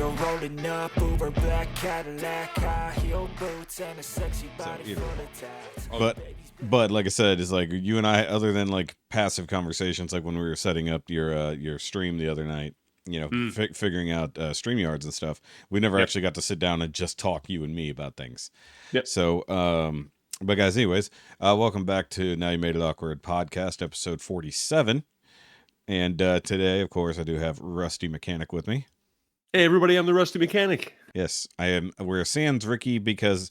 window rolling up, Uber black Cadillac, high heel boots, and a sexy body full of tats. But like I said, it's like you and I, other than like passive conversations, like when we were setting up your stream the other night, you know, figuring out StreamYards and stuff, we never actually got to sit down and just talk, you and me, about things. So, but guys, anyways, welcome back to Now You Made It Awkward podcast, episode 47. And today, of course, I do have Rusty Mechanic with me. Hey, everybody, I'm the Rusty Mechanic. Yes, I am. We're sans Rikki because,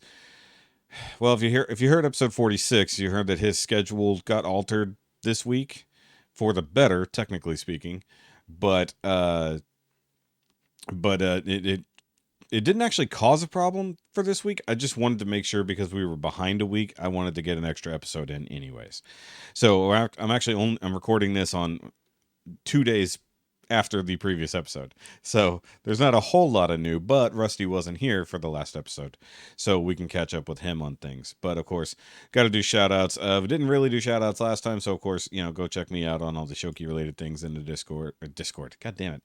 well, if you heard episode 46, you heard that his schedule got altered this week for the better, technically speaking. But it didn't actually cause a problem for this week. I just wanted to make sure, because we were behind a week, I wanted to get an extra episode in anyways. So I'm recording this on 2 days after the previous episode. So there's not a whole lot of new, but Rusty wasn't here for the last episode, so we can catch up with him on things. But of course, got to do shout outs. We didn't really do shout outs last time, so of course, you know, go check me out on all the Shoki related things in the Discord. God damn it.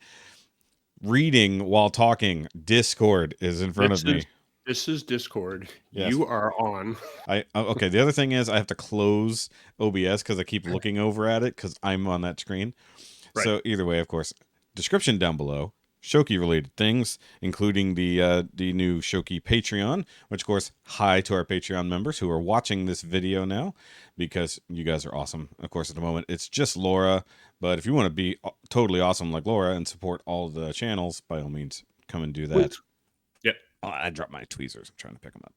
Reading while talking. Discord is in front of me. This is Discord. Yes. You are on. Okay, the other thing is I have to close OBS because I keep looking over at it because I'm on that screen. Right. So either way, of course, description down below, Shoki related things, including the new Shoki Patreon, which of course, hi to our Patreon members who are watching this video now, because you guys are awesome. Of course, at the moment, it's just Laura, but if you want to be totally awesome like Laura and support all of the channels, by all means, come and do that. Yep. Oh, I dropped my tweezers. I'm trying to pick them up.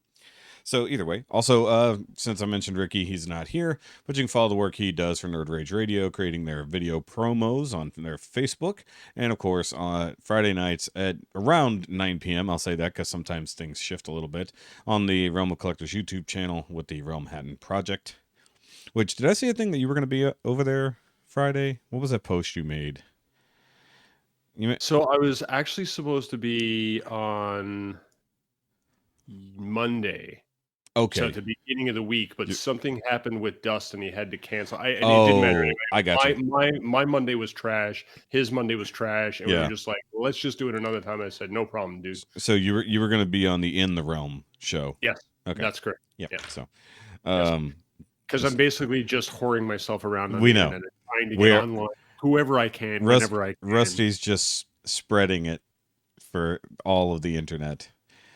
So either way, also, since I mentioned Rikki, he's not here, but you can follow the work he does for Nerd Rage Radio, creating their video promos on their Facebook. And of course, on Friday nights at around 9 p.m., I'll say that because sometimes things shift a little bit, on the Realm of Collectors YouTube channel with the Realm Hatton Project. Which, did I see a thing that you were going to be over there Friday? What was that post you made? So I was actually supposed to be on Monday. Okay. So at the beginning of the week, but something happened with Dustin. He had to cancel. It didn't matter anyway. I got you. My Monday was trash. His Monday was trash. And we were just like, well, let's just do it another time. I said, no problem, dude. So you were going to be on the In the Realm show. Yes. Okay. That's correct. Yep. Yeah. So, because I'm basically just whoring myself around on the internet, trying to get online, whoever I can, whenever I can. Rusty's just spreading it for all of the internet.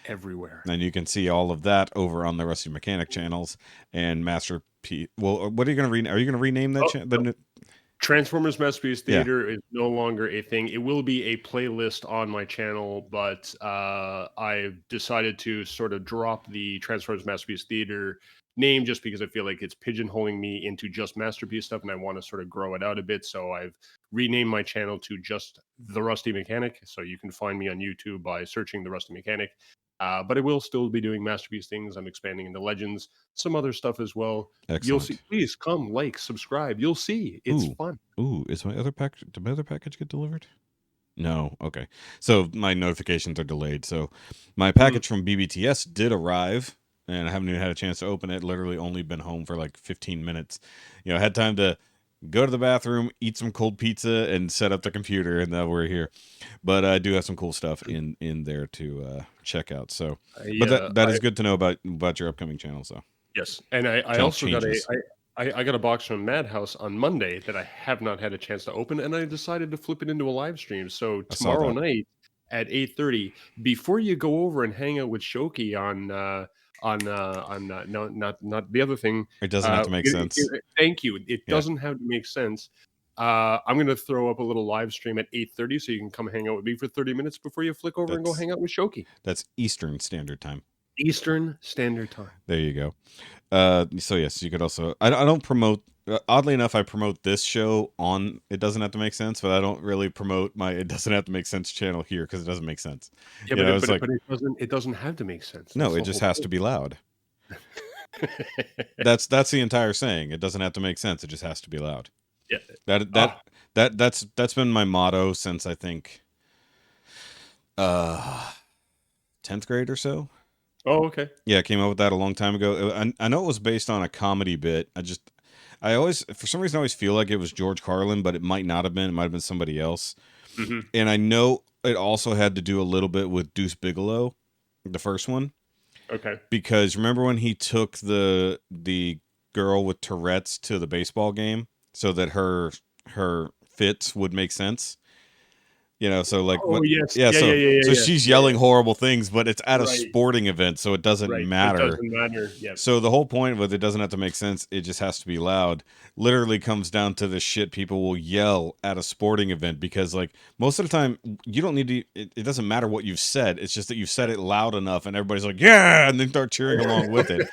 Everywhere. And you can see all of that over on the Rusty Mechanic channels and Master P. Well, what are you going to rename? Are you going to rename that channel? Transformers Masterpiece Theater is no longer a thing. It will be a playlist on my channel, but I've decided to sort of drop the Transformers Masterpiece Theater name just because I feel like it's pigeonholing me into just Masterpiece stuff, and I want to sort of grow it out a bit. So I've renamed my channel to just The Rusty Mechanic. So you can find me on YouTube by searching The Rusty Mechanic. But I will still be doing Masterpiece things. I'm expanding into Legends, some other stuff as well. Excellent. You'll see. Please come, like, subscribe. You'll see. It's fun. Ooh, is my other package? Did my other package get delivered? No. Okay. So my notifications are delayed. So my package from BBTS did arrive, and I haven't even had a chance to open it. Literally only been home for like 15 minutes. You know, I had time to go to the bathroom, eat some cold pizza, and set up the computer, and now we're here. But I do have some cool stuff in there to check out. So, but that is good to know about your upcoming channel. So yes, and I also changes. I got a box from Madhouse on Monday that I have not had a chance to open, and I decided to flip it into a live stream. So tomorrow night at 8:30, before you go over and hang out with Shoki on not the other thing. It doesn't have to make sense. Thank you. It doesn't have to make sense. I'm going to throw up a little live stream at 8:30 so you can come hang out with me for 30 minutes before you flick over and go hang out with Shoki. That's Eastern Standard Time. Eastern Standard Time. There you go. So yes, you could also. I don't promote. Oddly enough, I promote this show on It Doesn't Have to Make Sense, but I don't really promote my It Doesn't Have to Make Sense channel here because it doesn't make sense. Yeah, but it doesn't have to make sense. No, it just has to be loud. That's the entire saying. It doesn't have to make sense. It just has to be loud. Yeah. That's been my motto since I think 10th grade or so. Oh, okay. Yeah, I came up with that a long time ago. I know it was based on a comedy bit. I always, for some reason, I always feel like it was George Carlin, but it might not have been. It might have been somebody else. Mm-hmm. And I know it also had to do a little bit with Deuce Bigelow, the first one. Okay. Because remember when he took the girl with Tourette's to the baseball game so that her fits would make sense? You know, so like Oh, yes. yeah, Yeah, so yeah, yeah, yeah, so yeah. she's Yeah, yelling yeah. horrible things, but it's at a Right. sporting event, so it doesn't Right. It matter. doesn't matter. Yeah. So the whole point with it doesn't have to make sense, it just has to be loud. Literally comes down to the shit people will yell at a sporting event, because like most of the time you don't need to, it doesn't matter what you've said, it's just that you've said it loud enough and everybody's like, yeah, and then start cheering along with it.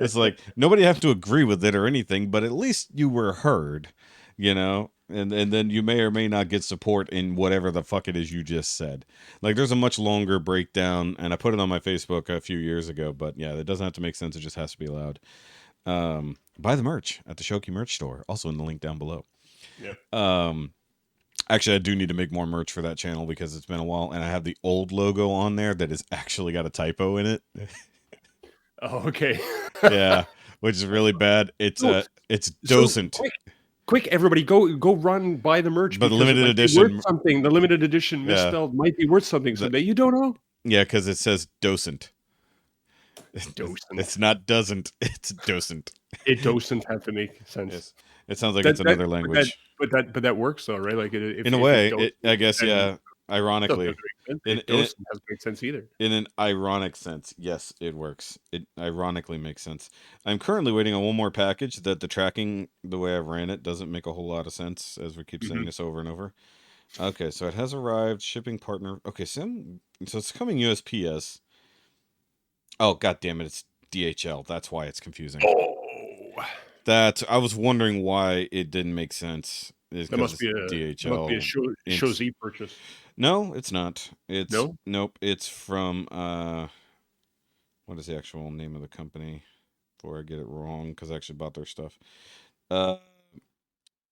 It's like nobody have to agree with it or anything, but at least you were heard, you know? And then you may or may not get support in whatever the fuck it is you just said. Like there's a much longer breakdown, and I put it on my Facebook a few years ago, but yeah, it doesn't have to make sense, it just has to be loud. Buy the merch at the Shoki merch store, also in the link down below. Yep. Actually, I do need to make more merch for that channel because it's been a while, and I have the old logo on there that has actually got a typo in it. Oh, okay. Yeah, which is really bad. It's docent. So quick, everybody, go run buy the merch. But because limited it might be edition- worth something. The limited edition misspelled might be worth something someday. You don't know. Yeah, because it says docent. Docent. It's not doesn't. It's docent. It doesn't have to make sense. Yes. It sounds like it's another language. But that works though, right? Like if, In a if way, it I guess, then yeah. it Ironically, doesn't make sense either. in an ironic sense, yes, it works. It ironically makes sense. I'm currently waiting on one more package that the tracking, the way I've ran it, doesn't make a whole lot of sense, as we keep saying this over and over. Okay, so it has arrived. Shipping partner. Okay, so it's coming USPS. Oh, god damn it, it's DHL. That's why it's confusing. Oh, I was wondering why it didn't make sense. that must be a DHL. Shozy purchase. No, it's not. No? Nope. It's from what is the actual name of the company? Before I get it wrong, because I actually bought their stuff.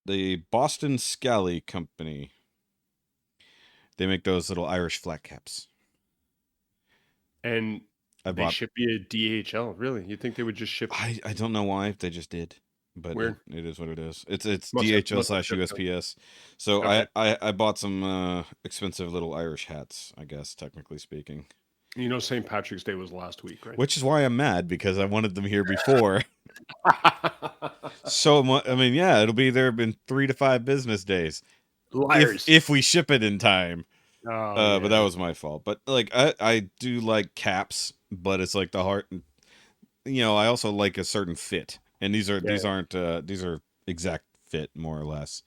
The Boston Scally Company. They make those little Irish flat caps. And they bought. ship via DHL. Really? You think they would just ship? I don't know why they just did, but Weird. it is what it is. It's Must have DHL / shipped USPS. So Okay. I bought some expensive little Irish hats, I guess, technically speaking. You know, St. Patrick's Day was last week, right? Which is why I'm mad, because I wanted them here before. So much. I mean, yeah, it'll be there in 3 to 5 business days. Liars. If we ship it in time. Oh, But that was my fault. But like I do like caps, but it's like the heart. You know, I also like a certain fit, and these are exact fit, more or less.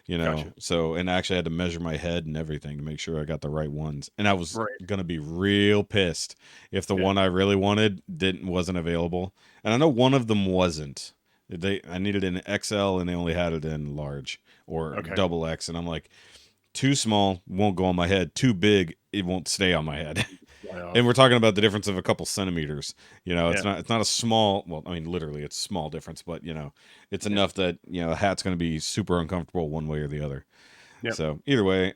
You know, Gotcha. so, and I actually had to measure my head and everything to make sure I got the right ones. And I was Right. gonna be real pissed if the Yeah. one I really wanted wasn't available. And I know one of them wasn't. I needed an XL and they only had it in large or Okay. double X, and I'm like, too small won't go on my head. Too big, it won't stay on my head. Wow. And we're talking about the difference of a couple centimeters. You know, it's Yeah. not a small. Well, I mean, literally, it's a small difference, but you know, it's enough that a hat's going to be super uncomfortable one way or the other. Yep. So either way,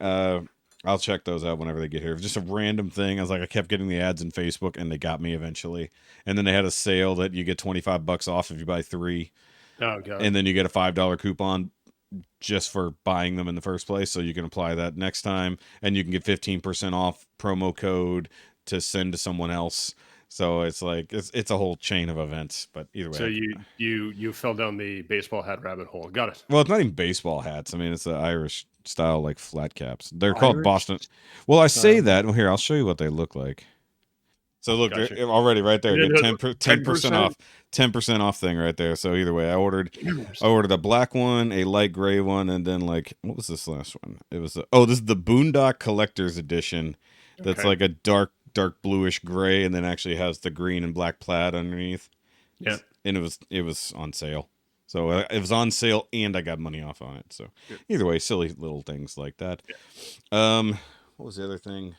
I'll check those out whenever they get here. Just a random thing. I was like, I kept getting the ads in Facebook, and they got me eventually. And then they had a sale that you get $25 off if you buy 3, Oh god. and then you get a $5 coupon just for buying them in the first place, so you can apply that next time, and you can get 15% off promo code to send to someone else. So it's like it's a whole chain of events. But either way, So you fell down the baseball hat rabbit hole. Got it. well, it's not even baseball hats. I mean, it's the Irish style, like flat caps. They're called Irish Boston. Well, I say style. that. Well, here, I'll show you what they look like. So look, Gotcha. they're already right there. Yeah, Get 10% off. 10% off thing right there. So either way, I ordered a black one, a light gray one, and then like, what was this last one? It was this is the Boondock Collector's Edition. That's Okay. like a dark bluish gray, and then actually has the green and black plaid underneath. Yeah. And it was on sale. So it was on sale, and I got money off on it. So Yeah. either way, silly little things like that. What was the other thing?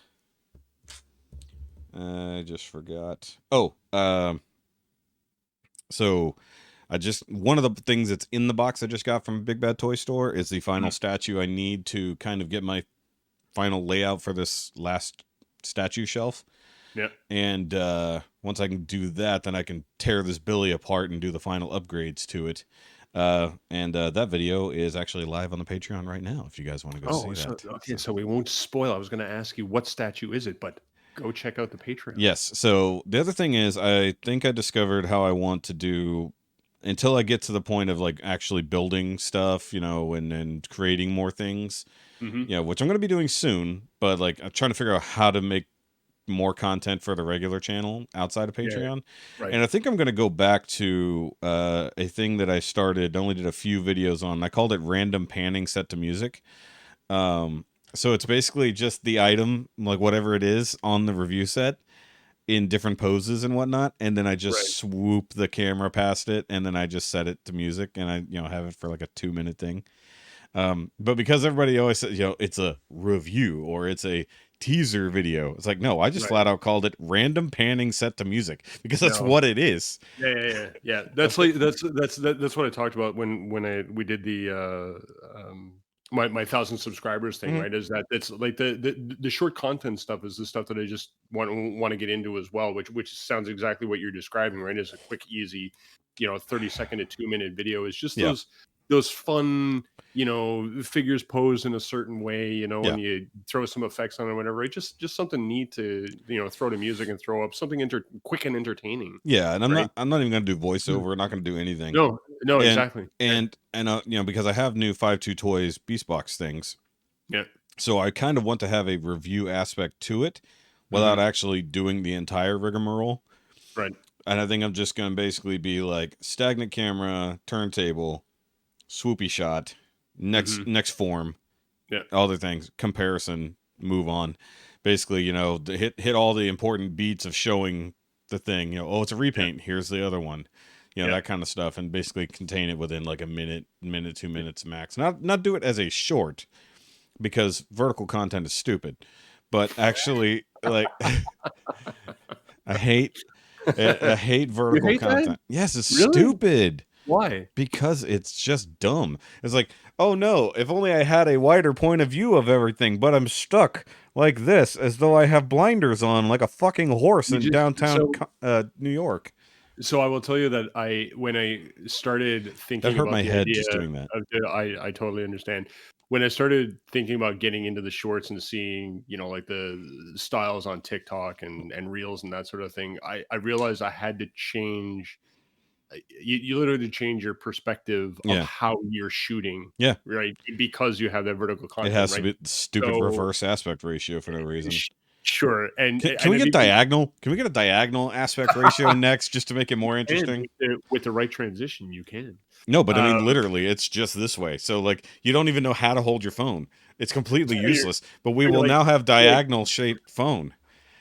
I just forgot. Oh, so one of the things that's in the box I just got from Big Bad Toy Store is the final statue I need to kind of get my final layout for this last statue shelf. Yeah. And once I can do that, then I can tear this Billy apart and do the final upgrades to it. And that video is actually live on the Patreon right now if you guys want to go see So that. okay, so we won't spoil. I was going to ask you what statue is it, but go check out the Patreon. Yes. So the other thing is, I think I discovered how I want to do until I get to the point of like actually building stuff, and creating more things, which I'm going to be doing soon. But like, I'm trying to figure out how to make more content for the regular channel outside of Patreon. Right. And I think I'm going to go back to a thing that I started, only did a few videos on. I called it random panning set to music. So it's basically just the item, like whatever it is on the review set in different poses and whatnot. And then I just swoop the camera past it and then I just set it to music and I, have it for like a 2-minute thing. But because everybody always says, it's a review or it's a teaser video, it's like, no, I just flat out called it random panning set to music because that's what it is. Yeah. That's like that's what I talked about when we did the my 1,000 subscribers thing, right? Is that it's like the short content stuff is the stuff that I just want to get into as well, which sounds exactly what you're describing, right? Is a quick, easy, 30-second to 2-minute video. Is just those fun, figures posed in a certain way, and you throw some effects on it, or whatever. Right? Just something neat to, throw to music and throw up something quick and entertaining. Yeah, and I'm not even going to do voiceover. Not going to do anything. No, exactly. And because I have new 5.2 Toys Beastbox things. Yeah. So I kind of want to have a review aspect to it without actually doing the entire rigmarole. Right. And I think I'm just going to basically be like stagnant camera, turntable, swoopy shot, next form, other things, comparison, move on. Basically, hit all the important beats of showing the thing. It's a repaint. Here's the other one. That kind of stuff, and basically contain it within like a minute, 2 minutes max. Not do it as a short, because vertical content is stupid. But actually, like, I hate vertical content. That? Yes, it's stupid. Why? Because it's just dumb. It's like, oh no, if only I had a wider point of view of everything, but I'm stuck like this, as though I have blinders on like a fucking horse in downtown New York. So I will tell you that when I started thinking that hurt about my the head idea just doing that. I totally understand. When I started thinking about getting into the shorts and seeing, like the styles on TikTok and reels and that sort of thing, I realized I had to change. You literally change your perspective of how you're shooting. Yeah. Right. Because you have that vertical content. It has to be stupid reverse aspect ratio for no reason. Sure. And can we get diagonal? Can we get a diagonal aspect ratio next just to make it more interesting? With the right transition, you can. No, but I mean, literally, it's just this way. So, like, you don't even know how to hold your phone. It's completely useless. But we will now have diagonal shaped phone.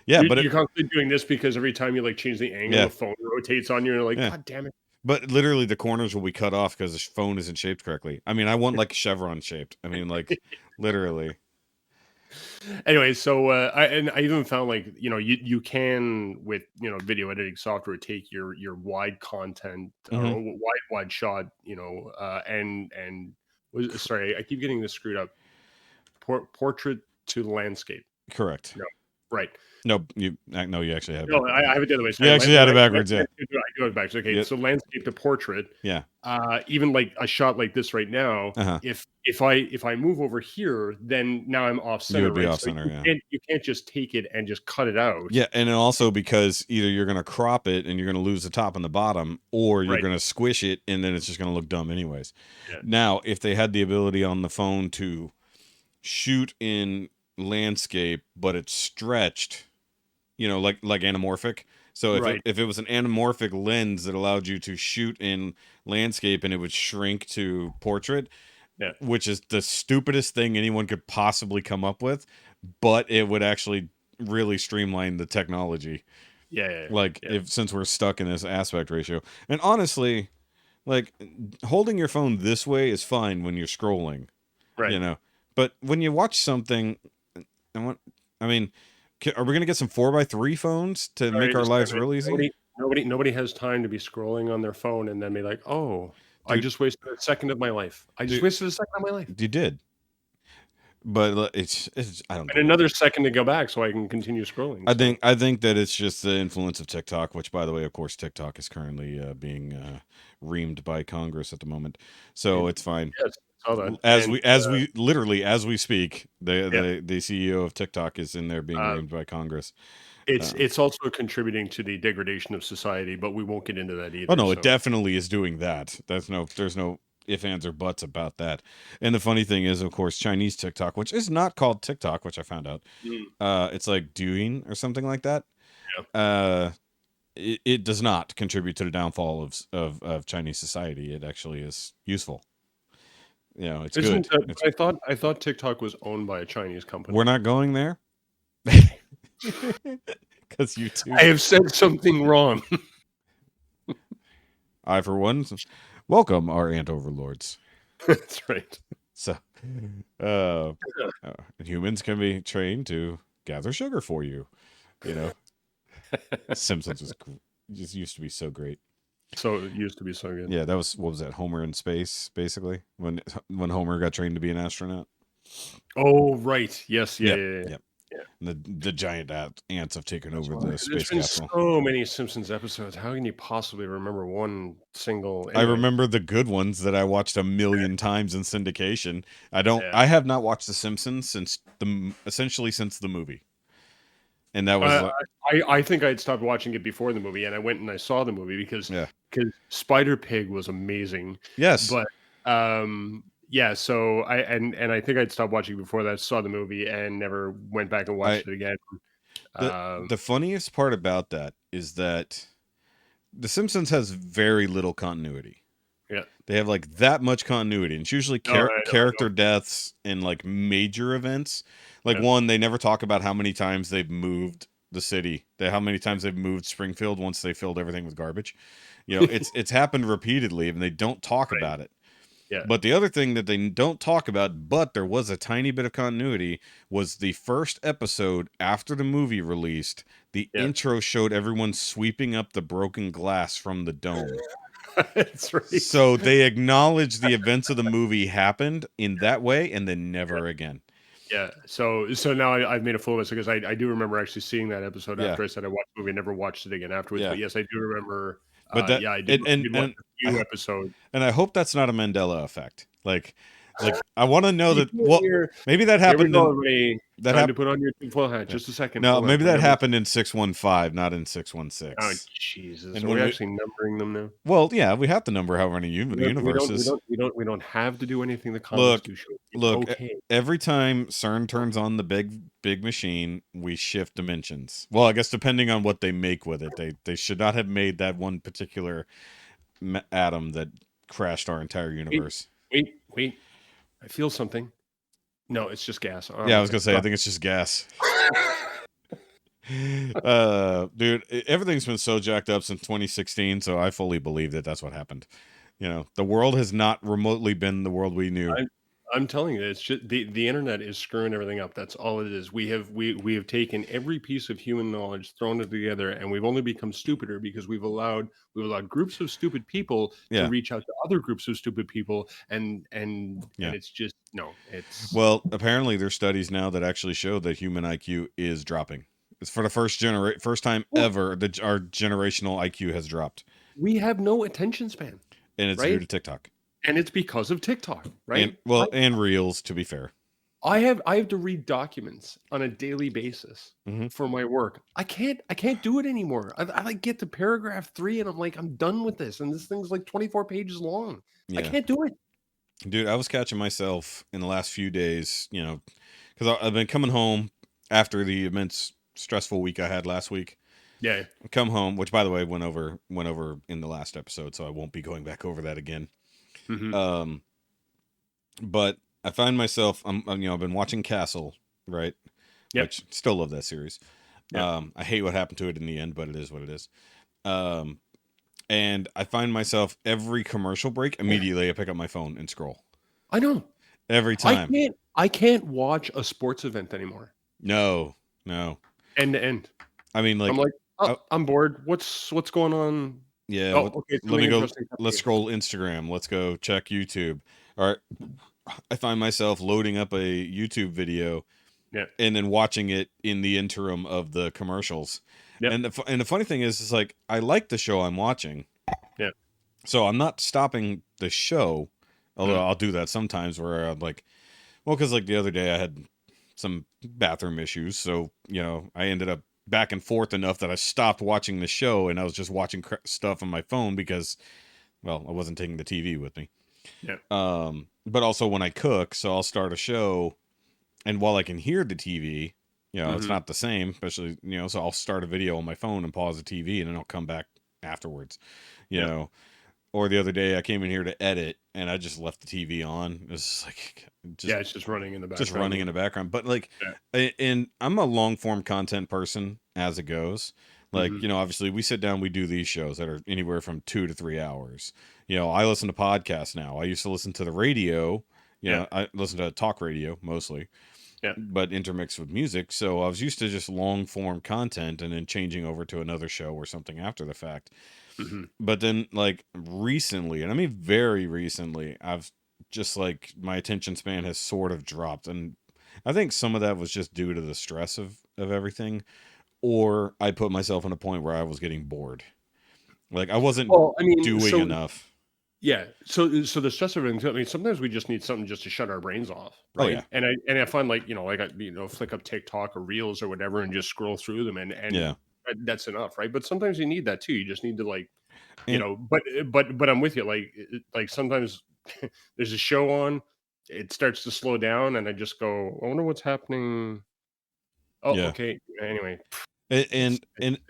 Yeah, but you're constantly doing this because every time you like change the angle, the phone rotates on you. And you're like, God damn it! But literally, the corners will be cut off because the phone isn't shaped correctly. I mean, I want like chevron shaped. I mean, like, literally. Anyway, so I even found like you can with video editing software take your wide content or wide shot and sorry, I keep getting this screwed up. Portrait to landscape. Correct. No, right. No, you actually have it. No, I have it the other way. You actually had it backwards. Yeah, I do it backwards. Okay, so landscape to portrait. Yeah. Even like a shot like this right now, if I move over here, then now I'm off center. You would be off center. You can't just take it and just cut it out. Yeah, and also because either you're going to crop it and you're going to lose the top and the bottom, or you're going to squish it and then it's just going to look dumb anyways. Yeah. Now, if they had the ability on the phone to shoot in landscape, but it's stretched, like anamorphic. So if it was an anamorphic lens that allowed you to shoot in landscape and it would shrink to portrait, which is the stupidest thing anyone could possibly come up with, but it would actually really streamline the technology. Since we're stuck in this aspect ratio. And honestly, like, holding your phone this way is fine when you're scrolling. Right. But when you watch something, are we going to get some 4x3 phones to make our lives real easy? Nobody has time to be scrolling on their phone and then be like, oh, dude, I just wasted a second of my life. You did. But it's I don't And know. another second to go back so I can continue scrolling. I think that it's just the influence of TikTok, which, by the way, of course, TikTok is currently being reamed by Congress at the moment, so it's fine. Yes, I saw that. As we speak, the CEO of TikTok is in there being reamed by Congress. It's also contributing to the degradation of society, but we won't get into that either. Oh no, it definitely is doing that. There's no ifs, ands, or buts about that. And the funny thing is, of course, Chinese TikTok, which is not called TikTok, which I found out, it's like Douyin or something like that. Yeah. It does not contribute to the downfall of Chinese society. It actually is useful. You know, it's good. I thought TikTok was owned by a Chinese company. We're not going there. Because YouTube. I have said something wrong. I, for one, welcome our ant overlords. That's right. So, humans can be trained to gather sugar for you. You know, Simpsons just used to be so great. So it used to be so good. Yeah, that was, what was that? Homer in space, basically, when Homer got trained to be an astronaut. Oh right, yes, yeah. The giant ants have taken over the space There's capsule. been so many Simpsons episodes. How can you possibly remember one single? I remember the good ones that I watched a million times in syndication. I have not watched The Simpsons essentially since the movie. And that was I think I'd stopped watching it before the movie, and I went and I saw the movie because Spider Pig was amazing. Yes, but yeah. So I think I'd stopped watching before that. Saw the movie and never went back and watched it again. The funniest part about that is that The Simpsons has very little continuity. Yeah, they have like that much continuity, and it's usually character deaths and like major events. Like one, they never talk about how many times they've moved the city, how many times they've moved Springfield once they filled everything with garbage. You know, it's happened repeatedly, and they don't talk about it. Yeah. But the other thing that they don't talk about, but there was a tiny bit of continuity, was the first episode after the movie released. The intro showed everyone sweeping up the broken glass from the dome. That's right. So they acknowledged the events of the movie happened in that way, and then never again. Yeah. So now I've made a fool of it because I do remember actually seeing that episode after I said I watched the movie. I never watched it again afterwards. Yeah. But yes, I do remember. But that, I did watch a few episodes. And I hope that's not a Mandela effect. Like I want to know that. Well, maybe that happened. That happened to put on your tinfoil hat. Just a second. No, maybe that happened in 615, not in 616. Oh Jesus! And we're actually numbering them now. Well, yeah, we have to number however many universes. We don't have to do anything the comics do. Look. Every time CERN turns on the big machine, we shift dimensions. Well, I guess depending on what they make with it, they should not have made that one particular atom that crashed our entire universe. Wait. I feel something. No, it's just gas. Yeah, I was gonna say, I think it's just gas. Dude, everything's been so jacked up since 2016, so I fully believe that that's what happened. You know, the world has not remotely been the world we knew. I'm telling you, it's just the internet is screwing everything up. That's all it is. We have taken every piece of human knowledge, thrown it together, and we've only become stupider because we've allowed groups of stupid people to reach out to other groups of stupid people, and it's just it's. Well, apparently there's studies now that actually show that human IQ is dropping. It's for the first time ever that our generational IQ has dropped. We have no attention span, and it's due to TikTok. And it's because of TikTok, right? And Reels, to be fair. I have to read documents on a daily basis for my work. I can't do it anymore. I like get to paragraph 3 and I'm like, I'm done with this. And this thing's like 24 pages long. Yeah. I can't do it. Dude, I was catching myself in the last few days, you know, because I've been coming home after the immense stressful week I had last week. Yeah. I come home, which by the way went over in the last episode, so I won't be going back over that again. But I find myself, I've been watching Castle, right? Yep. Which still love that series. Yep. I hate what happened to it in the end, but it is what it is. And I find myself every commercial break, immediately I pick up my phone and scroll. I know. Every time. I can't watch a sports event anymore. No. End to end. I mean, like, I'm like, I'm bored. What's going on? Yeah. Let me go. Let's scroll Instagram. Let's go check YouTube. All right. I find myself loading up a YouTube video and then watching it in the interim of the commercials. Yep. And the funny thing is like, I like the show I'm watching. Yeah. So I'm not stopping the show, although I'll do that sometimes where I'm like, well, because like the other day I had some bathroom issues. So, you know, I ended up back and forth enough that I stopped watching the show and I was just watching stuff on my phone because, well, I wasn't taking the TV with me. Yeah. But also when I cook, so I'll start a show, and while I can hear the TV, you know, it's not the same, especially, you know, so I'll start a video on my phone and pause the TV and then I'll come back afterwards, you know. Or the other day I came in here to edit and I just left the TV on. It was like, it's just running in the background. Just running in the background. But like, and I'm a long form content person as it goes. Like, you know, obviously we sit down, we do these shows that are anywhere from 2 to 3 hours. You know, I listen to podcasts now. I used to listen to the radio. You know, I listen to talk radio mostly. Yeah. But intermixed with music. So I was used to just long form content and then changing over to another show or something after the fact. But then like recently, and I mean very recently, I've just like my attention span has sort of dropped. And I think some of that was just due to the stress of everything. Or I put myself in a point where I was getting bored. Like I wasn't doing enough. Yeah. So the stress of everything. I mean, sometimes we just need something just to shut our brains off. Right. Oh, yeah. And I find like, you know, like I flick up TikTok or Reels or whatever and just scroll through them and that's enough, right? But sometimes you need that too. You just need to like, you know, but I'm with you. Like sometimes there's a show on, it starts to slow down, and I just go, I wonder what's happening. Oh, okay. Anyway, and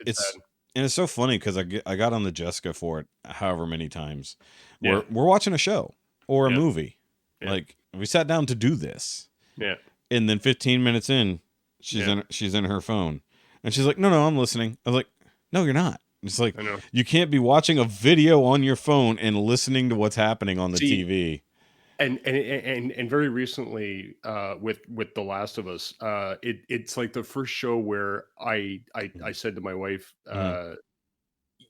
it's so funny because I got on the Jessica for it however many times. We're watching a show or a movie, like we sat down to do this, and then 15 minutes in, she's in her phone. And she's like, no, I'm listening. I was like, no, you're not. It's like, you can't be watching a video on your phone and listening to what's happening on the TV. And very recently, with The Last of Us, it's like the first show where I said to my wife,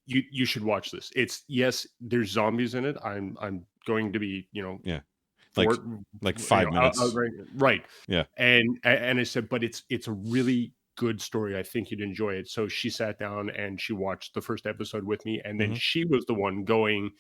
you should watch this. It's there's zombies in it. I'm going to be, you know, like 5 minutes, right. Yeah. And I said, but it's a really good story. I think you'd enjoy it. So she sat down and she watched the first episode with me, and then she was the one going,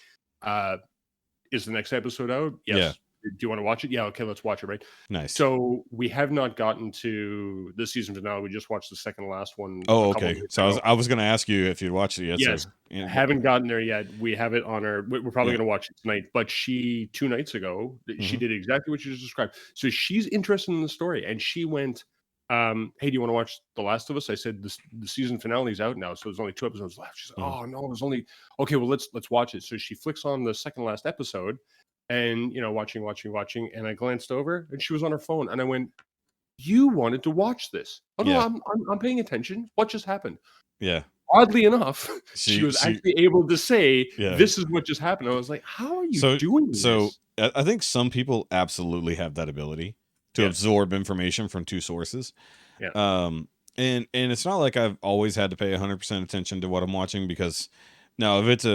is the next episode out? Yes. Yeah. Do you want to watch it? Yeah. Okay, let's watch it. Right. Nice. So we have not gotten to the season finale. We just watched the second last one. Oh, okay. So I was going to ask you if you'd watched it yet. Yes. So, haven't gotten there yet. We have it on our. We're probably going to watch it tonight. But 2 nights ago, she did exactly what you just described. So she's interested in the story, and she went, hey, do you want to watch The Last of Us? I said the season finale is out now, so there's only 2 episodes left. She's like, oh no, there's only okay. Well, let's watch it. So she flicks on the second last episode, and you know, watching, and I glanced over, and she was on her phone, and I went, "You wanted to watch this? Oh no, I'm paying attention. What just happened?" Yeah. Oddly enough, she was actually able to say, "This is what just happened." I was like, "How are you doing this?" So I think some people absolutely have that ability to absorb information from 2 sources. Yeah. And it's not like I've always had to pay 100% attention to what I'm watching, because now if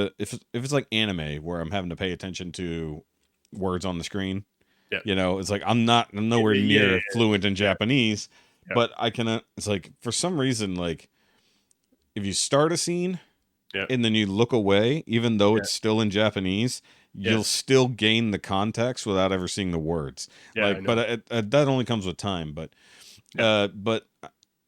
it's like anime where I'm having to pay attention to words on the screen, you know, it's like I'm nowhere near fluent in Japanese, but I can, it's like for some reason, like if you start a scene and then you look away, even though it's still in Japanese, you'll still gain the context without ever seeing the words. But that only comes with time. But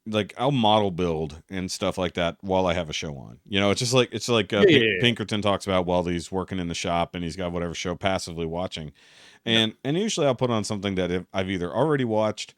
like I'll model build and stuff like that while I have a show on. You know, it's like Pinkerton talks about while he's working in the shop and he's got whatever show passively watching, and usually I'll put on something that I've either already watched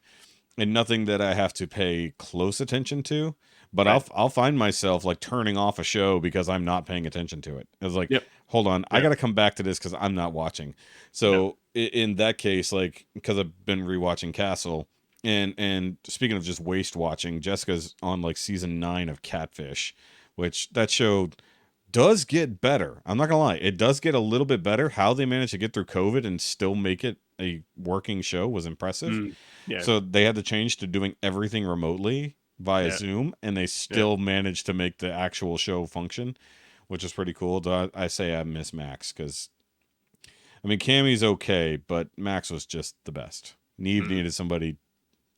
and nothing that I have to pay close attention to. But I'll find myself like turning off a show because I'm not paying attention to it. It's like, hold on, I got to come back to this because I'm not watching. So in that case, like, because I've been rewatching Castle, and speaking of just waste watching, Jessica's on like season 9 of Catfish, which that show does get better. I'm not gonna lie, it does get a little bit better. How they managed to get through COVID and still make it a working show was impressive. So they had to change to doing everything remotely via Zoom, and they still managed to make the actual show function, which is pretty cool. I say I miss Max because I mean, Cammy's okay, but Max was just the best. Neve needed somebody,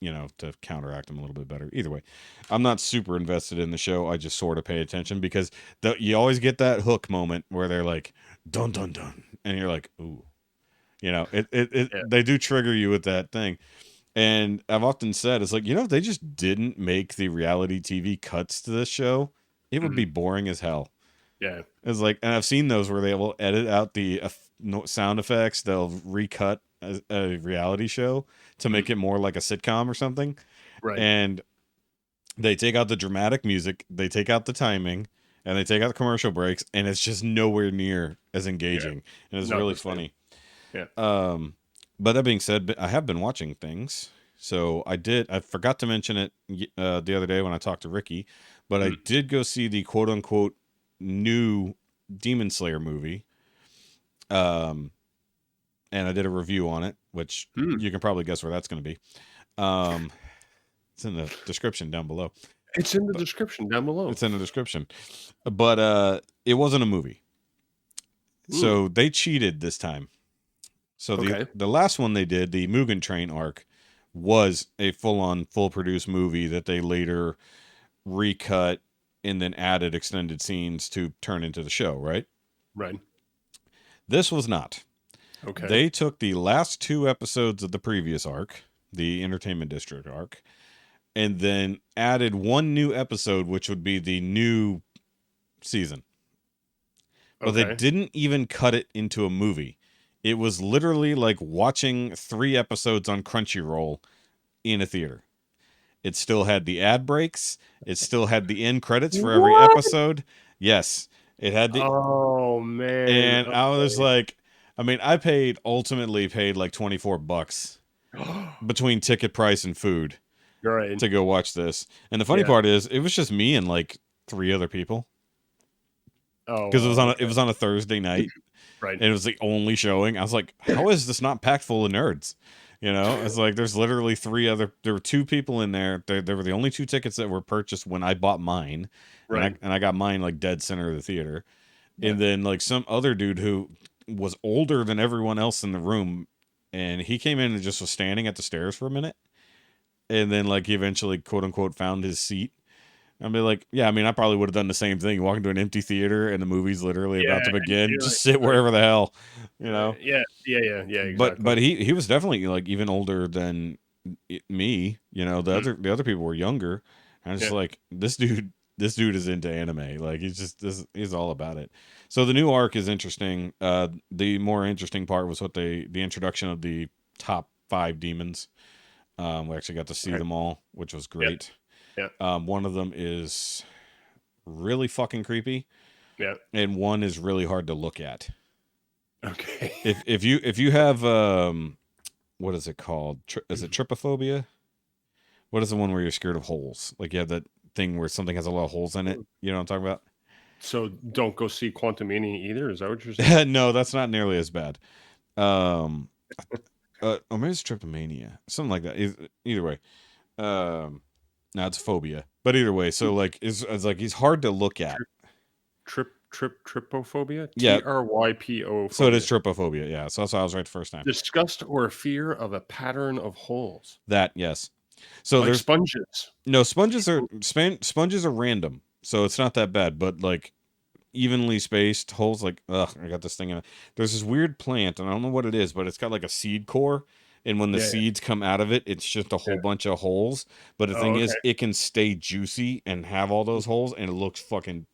to counteract him a little bit better. Either way, I'm not super invested in the show. I just sort of pay attention because you always get that hook moment where they're like, dun, dun, dun. And you're like, ooh. They do trigger you with that thing. And I've often said, it's like, if they just didn't make the reality TV cuts to this show, it would be boring as hell. Yeah. It's like, and I've seen those where they will edit out the sound effects. They'll recut a reality show to make it more like a sitcom or something. Right. And they take out the dramatic music, they take out the timing, and they take out the commercial breaks, and it's just nowhere near as engaging. And it's really funny. Yeah. But that being said, I have been watching things. So I forgot to mention it the other day when I talked to Rikki, but I did go see the quote unquote new Demon Slayer movie. And I did a review on it, which you can probably guess where that's going to be. It's in the description down below. It's in the description down below. It's in the description. But it wasn't a movie. So they cheated this time. So the last one they did, the Mugen Train arc, was a full produced movie that they later recut and then added extended scenes to turn into the show, right? Right. This was not. Okay. They took the last 2 episodes of the previous arc, the Entertainment District arc, and then added 1 new episode, which would be the new season. But they didn't even cut it into a movie. It was literally like watching 3 episodes on Crunchyroll in a theater. It still had the ad breaks. It still had the end credits for every episode. Yes. It had the... Oh, man. And I was like... I mean, I ultimately paid like $24 between ticket price and food to go watch this. And the funny part is, it was just me and like 3 other people. Oh, because it was on a Thursday night, right? And it was the only showing. I was like, how is this not packed full of nerds? It's like there's literally there were 2 people in there. They were the only 2 tickets that were purchased when I bought mine, right? And I got mine like dead center of the theater, and then like some other dude who was older than everyone else in the room, and he came in and just was standing at the stairs for a minute, and then like he eventually quote unquote found his seat. I'd be like, yeah, I mean, I probably would have done the same thing. You walk into an empty theater and the movie's literally about to begin. Just sit wherever the hell, Yeah, exactly. But he was definitely like even older than me. The other people were younger. And I'm just like, this dude is into anime. Like he's all about it. So the new arc is interesting. The more interesting part was the introduction of the top 5 demons. We actually got to see them all, which was great. Yeah. One of them is really fucking creepy. Yeah. And one is really hard to look at. Okay. If you have what is it called? Is it trypophobia? What is the one where you're scared of holes? Like you have that thing where something has a lot of holes in it. You know what I'm talking about? So don't go see Quantumania either. Is that what you're saying? No, that's not nearly as bad. Or maybe it's tryptomania, something like that. Either way. No, it's phobia. But either way, so like it's like he's hard to look at. Trypophobia? Yeah. Trypo. So it is trypophobia, yeah. So that's why I was right the first time. Disgust or fear of a pattern of holes. That, yes. So like there's sponges. No, sponges are random. So it's not that bad, but like evenly spaced holes, like I got this thing in it. There's this weird plant, and I don't know what it is, but it's got like a seed core. And when the seeds come out of it, it's just a whole bunch of holes. But the thing is, it can stay juicy and have all those holes, and it looks fucking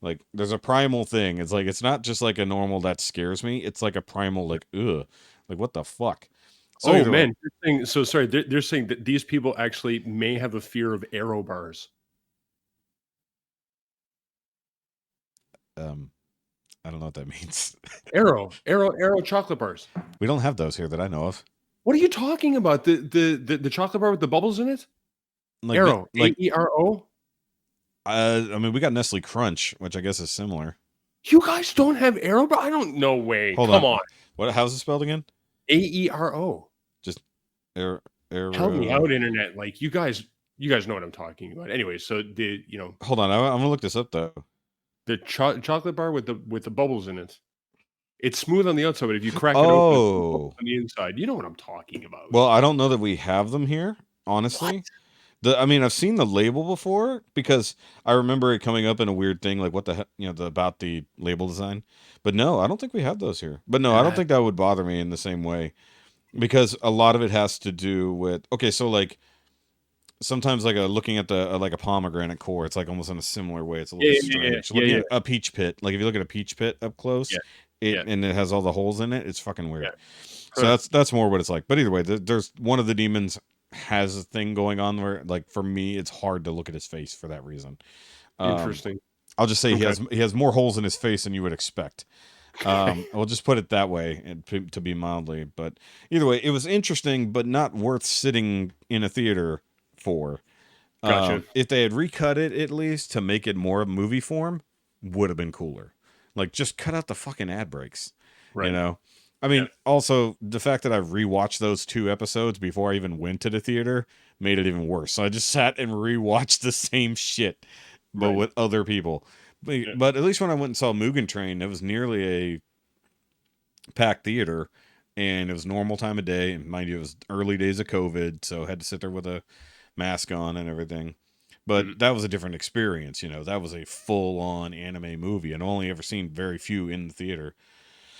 like there's a primal thing. It's like it's not just like a normal that scares me. It's like a primal like ugh, like what the fuck. So man, so sorry. They're saying that these people actually may have a fear of arrow bars. I don't know what that means. Arrow chocolate bars. We don't have those here that I know of. What are you talking about? The chocolate bar with the bubbles in it? Like, Arrow, like AERO? I mean, we got Nestle Crunch, which I guess is similar. You guys don't have Arrow, but I don't know way. Come on. How's it spelled again? AERO. Just Arrow. Help me out, internet. Like you guys know what I'm talking about. Anyway, so hold on, I'm gonna look this up though. The chocolate bar with the bubbles in it. It's smooth on the outside, but if you crack it open Oh, on the inside, you know what I'm talking about. well, I don't know that we have them here, honestly. I mean, I've seen the label before because I remember it coming up in a weird thing like what the heck, about the label design. But no, I don't think we have those here. But no, I don't think that would bother me in the same way because a lot of it has to do with okay, so like sometimes like looking at the like a pomegranate core, it's like almost in a similar way. It's a little bit strange. Looking at a peach pit, like if you look at a peach pit up close, and it has all the holes in it, it's fucking weird. So that's more what it's like. But either way, there's one of the demons has a thing going on where like for me it's hard to look at his face for that reason. Interesting. I'll just say he has more holes in his face than you would expect. We'll just put it that way and to be mildly, but either way, it was interesting but not worth sitting in a theater for. Gotcha. If they had recut it at least to make it more movie form, would have been cooler. Like just cut out the fucking ad breaks. Right. You know? I mean, also the fact that I've rewatched those 2 episodes before I even went to the theater made it even worse. So I just sat and rewatched the same shit, but with other people. But at least when I went and saw Mugen Train, it was nearly a packed theater, and it was normal time of day. And mind you, it was early days of COVID, so I had to sit there with a mask on and everything. But that was a different experience, That was a full-on anime movie, and I've only ever seen very few in the theater.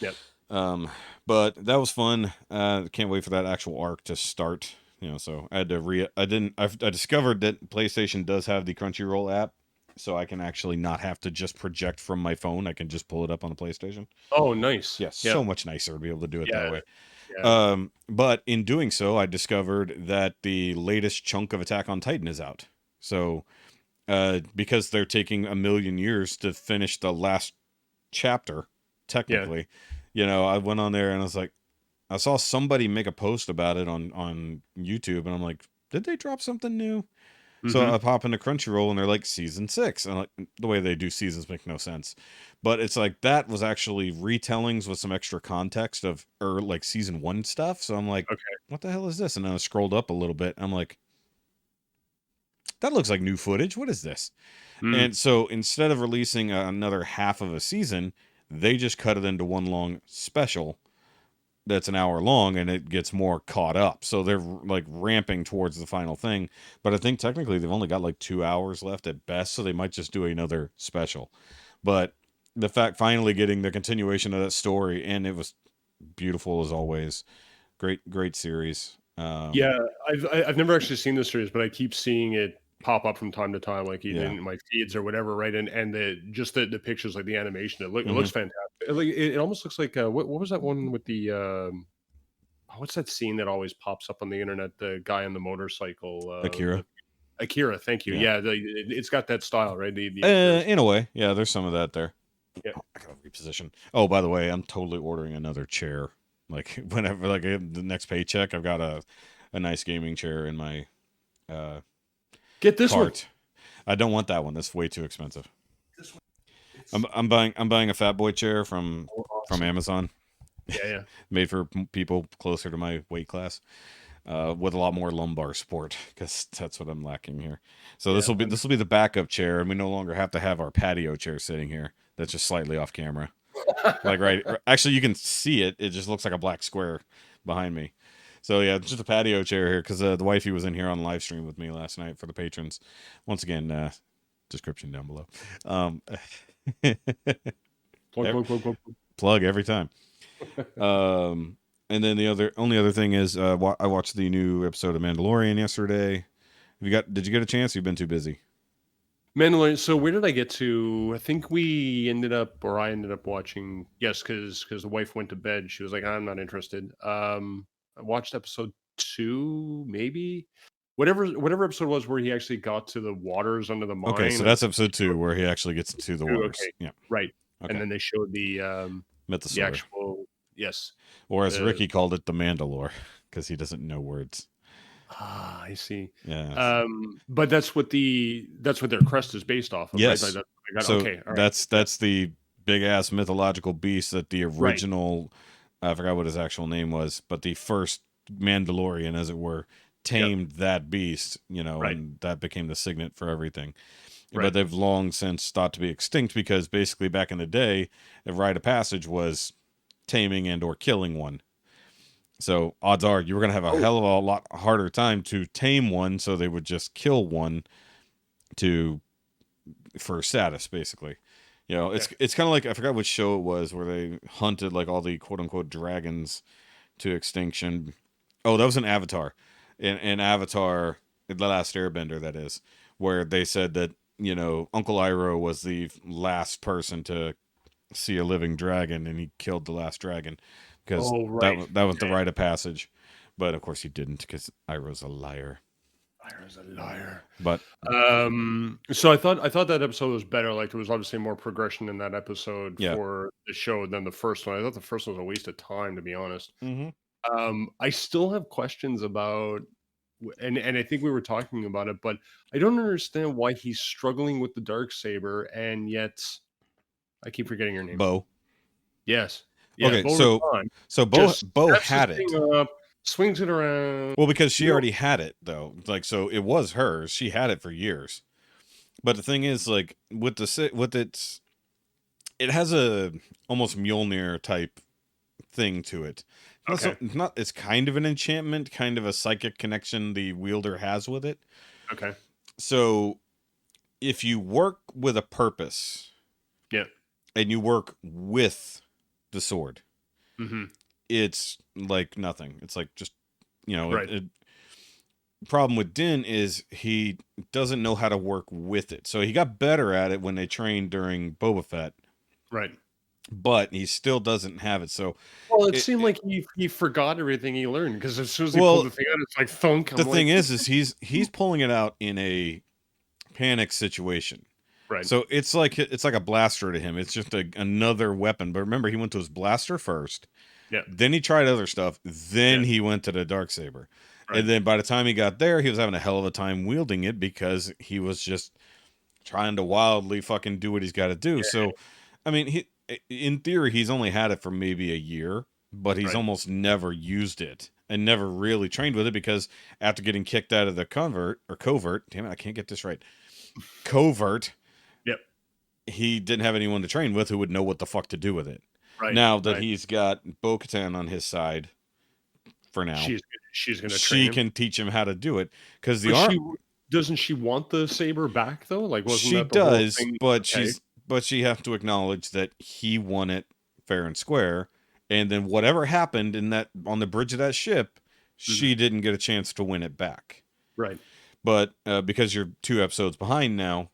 Yep. But that was fun. Can't wait for that actual arc to start. So I had to I discovered that PlayStation does have the Crunchyroll app, so I can actually not have to just project from my phone. I can just pull it up on the PlayStation. Oh, nice. Yeah, so much nicer to be able to do it that way. Yeah. But in doing so, I discovered that the latest chunk of Attack on Titan is out. So, because they're taking 1,000,000 years to finish the last chapter, technically, I went on there and I was like, I saw somebody make a post about it on YouTube, and I'm like, did they drop something new? So I pop into Crunchyroll and they're like season 6, and like the way they do seasons make no sense, but it's like that was actually retellings with some extra context of like season 1 stuff. So I'm like, okay, what the hell is this? And then I scrolled up a little bit. And I'm like, that looks like new footage. What is this? And so instead of releasing another half of a season, they just cut it into one long special that's an hour long, and it gets more caught up. So they're like ramping towards the final thing. But I think technically they've only got like 2 hours left at best, so they might just do another special. But the fact finally getting the continuation of that story, and it was beautiful as always. Great series. I've never actually seen the series, but I keep seeing it pop up from time to time, like either in my feeds or whatever, right? And the pictures, like the animation, it looks fantastic. It almost looks like what was that one with the what's that scene that always pops up on the internet? The guy on the motorcycle, Akira. Akira, thank you. Yeah, it's got that style, right? In a way, yeah. There's some of that there. Yeah, I gotta reposition. Oh, by the way, I'm totally ordering another chair. Like whenever, like the next paycheck, I've got a nice gaming chair in my get this cart. I don't want that one. That's way too expensive. This one. I'm buying a Fat Boy chair from Amazon. Yeah. Made for people closer to my weight class, with a lot more lumbar support, because that's what I'm lacking here. So this will be the backup chair, and we no longer have to have our patio chair sitting here. That's just slightly off camera. Like actually, you can see it. It just looks like a black square behind me. So yeah, it's just a patio chair here because the wifey was in here on live stream with me last night for the patrons. Once again, description down below. Plug every time. And then the only other thing is I watched the new episode of Mandalorian yesterday. Did you get a chance? You've been too busy. Mandalorian. So where did I get to? I think I ended up watching. Yes, because the wife went to bed. She was like, I'm not interested. I watched episode 2, maybe. Whatever episode was where he actually got to the waters under the mine. Okay, so that's episode 2 where he actually gets into the waters. Okay. Yeah. Right. Okay. And then they showed the actual, yes. Or as Rikki called it, the Mandalore, because he doesn't know words. Ah, I see. Yeah. But that's what their crest is based off of. Yes. Right? So okay. All right. That's the big ass mythological beast that the original, I forgot what his actual name was, but the first Mandalorian, as it were, tamed that beast, and that became the signet for everything. Right. But they've long since thought to be extinct because basically back in the day, a rite of passage was taming and or killing one. So odds are you were going to have a hell of a lot harder time to tame one, so they would just kill one for status, basically. You know, it's kind of like, I forgot which show it was where they hunted like all the quote unquote dragons to extinction. Oh, that was an Avatar. In Avatar, The Last Airbender, that is, where they said that, you know, Uncle Iroh was the last person to see a living dragon, and he killed the last dragon because that was the rite of passage. But of course he didn't, because Iroh's a liar. Iroh's a liar. But so I thought that episode was better. Like, there was obviously more progression in that episode for the show than the first one. I thought the first one was a waste of time, to be honest. I still have questions about, and I think we were talking about it, but I don't understand why he's struggling with the Darksaber, and yet I keep forgetting her name. Bo. Yes. Yeah, okay, Bo Bo had it. Up, swings it around. Well, because she already had it, though. Like, so it was hers. She had it for years. But the thing is, like, with its, it has a almost Mjolnir type thing to it. Okay. It's kind of an enchantment, kind of a psychic connection the wielder has with it. Okay. So if you work with a purpose, and you work with the sword, it's like nothing. It's like just, you know, right. Problem with Din is he doesn't know how to work with it. So he got better at it when they trained during Boba Fett. Right. But he still doesn't have it. So it seemed like he forgot everything he learned, because as soon as he pulled the thing out, it's like thunk. The thing is he's pulling it out in a panic situation. Right. So it's like a blaster to him. It's just another weapon. But remember, he went to his blaster first. Yeah. Then he tried other stuff. Then he went to the Darksaber. Right. And then by the time he got there, he was having a hell of a time wielding it, because he was just trying to wildly fucking do what he's got to do. Yeah. So, I mean, in theory, he's only had it for maybe a year, but he's almost never used it and never really trained with it, because after getting kicked out of the covert, damn it, I can't get this right. Covert. Yep. He didn't have anyone to train with who would know what the fuck to do with it. Right. Now that he's got Bo-Katan on his side, for now, she's going to train She him. can teach him how to do it, because doesn't she want the saber back though? Like, wasn't she that the does, whole thing? but she has to acknowledge that he won it fair and square, and then whatever happened on the bridge of that ship, she didn't get a chance to win it back. Right. But because you're 2 episodes behind now,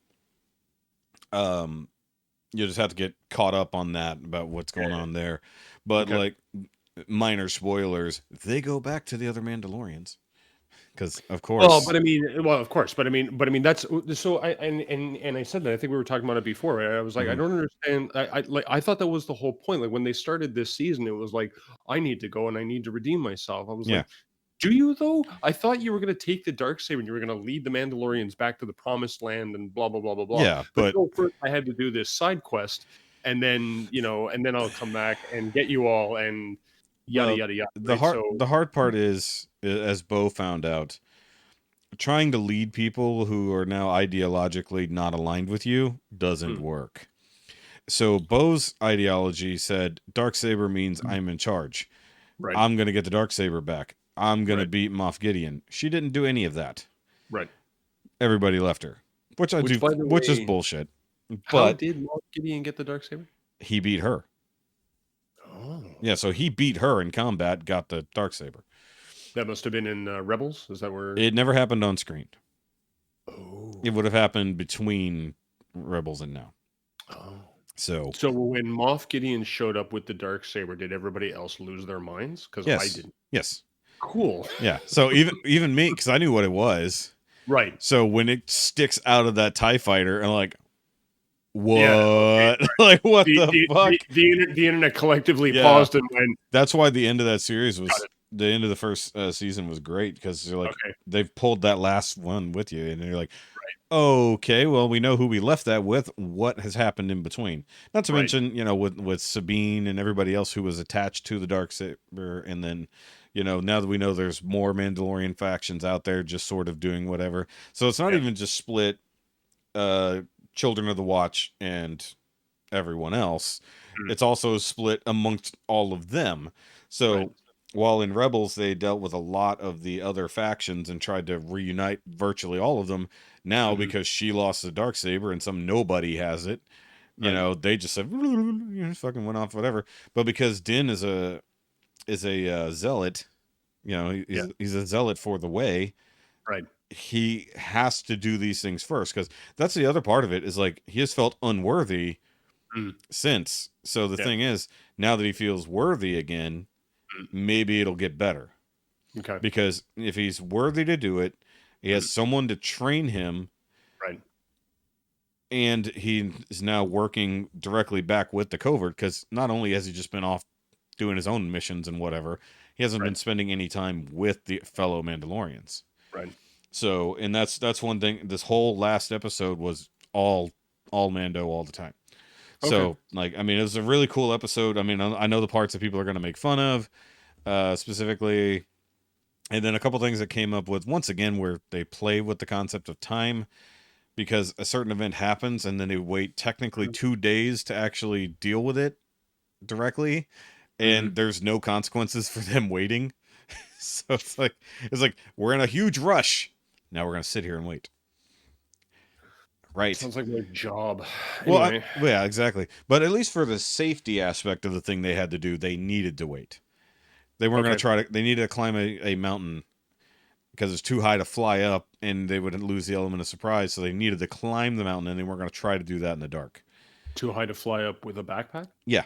you just have to get caught up on that, about what's going on there. But like, minor spoilers, they go back to the other Mandalorians, because of course. Of course, but I mean that's so. I said that, I think we were talking about it before. Right? I was like, I don't understand. I thought that was the whole point. Like, when they started this season, it was like, I need to go and I need to redeem myself. I was like, do you though? I thought you were going to take the Darksaber and you were going to lead the Mandalorians back to the Promised Land and blah blah blah blah blah. Yeah, but no, first I had to do this side quest, and then I'll come back and get you all and yada yada yada. The hard part is, as Bo found out, trying to lead people who are now ideologically not aligned with you doesn't work. So Bo's ideology said Darksaber means I'm in charge. Right. I'm going to get the Darksaber back. I'm going to beat Moff Gideon. She didn't do any of that. Right. Everybody left her, which is bullshit. How did Moff Gideon get the Darksaber? He beat her. Oh. Yeah, so he beat her in combat, got the Darksaber. That must have been in Rebels. Is that where? It never happened on screen. Oh. It would have happened between Rebels and Now. Oh. So when Moff Gideon showed up with the Darksaber, did everybody else lose their minds? Because I didn't. Yes. Cool. Yeah. So even me, because I knew what it was. Right. So when it sticks out of that TIE fighter, I'm like, what? Yeah, okay, right. Like, what the fuck? The internet collectively paused and went. That's why the end of that series was, the end of the first season was great, because they're like, they've pulled that last one with you, and you're like, okay, well, we know who we left that with. What has happened in between? Not to mention, with Sabine and everybody else who was attached to the Darksaber, and then, now that we know there's more Mandalorian factions out there just sort of doing whatever. So it's not even just split Children of the Watch and everyone else. Mm. It's also split amongst all of them. So Right. while in Rebels they dealt with a lot of the other factions and tried to reunite virtually all of them, now because she lost the Darksaber and some nobody has it, you Right. know, they just said, you know, fucking went off, whatever. But because Din is a zealot, you know, he's a zealot for the way. Right. He has to do these things first, because that's the other part of it, is like he has felt unworthy Mm. since. So the Yeah. thing is, now that he feels worthy again, maybe it'll get better. Okay. Because if he's worthy to do it, he has someone to train him, Right. and he is now working directly back with the covert, because not only has he just been off doing his own missions and whatever, he hasn't been spending any time with the fellow Mandalorians. Right. So, and that's one thing. This whole last episode was all Mando all the time. So, like, I mean, it was a really cool episode. I mean, I know the parts that people are going to make fun of, specifically, and then a couple things that came up with, once again, where they play with the concept of time, because a certain event happens and then they wait technically 2 days to actually deal with it directly, and there's no consequences for them waiting. So it's like we're in a huge rush. Now we're gonna sit here and wait. Right. Sounds like my job. Well, Anyway. yeah, exactly. But at least for the safety aspect of the thing they had to do, they needed to wait. They weren't going to try to. They needed to climb a mountain because it's too high to fly up, and they would lose the element of surprise. So they needed to climb the mountain, and they weren't going to try to do that in the dark. Too high to fly up with a backpack? Yeah.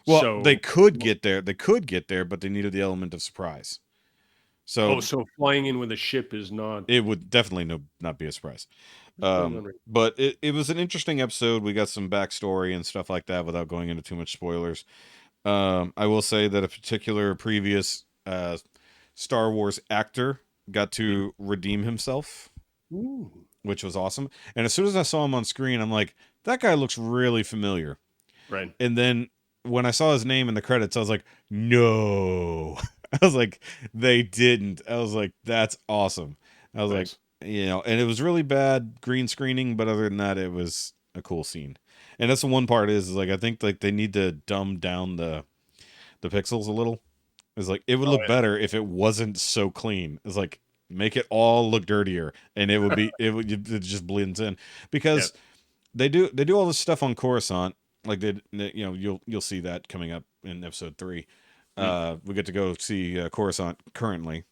Well, So, they could get there. They could get there, but they needed the element of surprise. So, so flying in with a ship is not. it would definitely not be a surprise. But it was an interesting episode. We got some backstory and stuff like that without going into too much spoilers. I will say that a particular previous Star Wars actor got to redeem himself, which was awesome. And as soon as I saw him on screen, I'm like, that guy looks really familiar. Right. And then when I saw his name in the credits, I was like, no. I was like, they didn't. I was like, that's awesome. I was like, you know, and it was really bad green screening, but other than that, it was a cool scene. And that's the one part is like, I think like they need to dumb down the pixels a little. It's like, it would look better if it wasn't so clean. It's like, make it all look dirtier, and it just blends in, because they do all this stuff on Coruscant. Like you know, you'll see that coming up in episode 3. We get to go see Coruscant currently,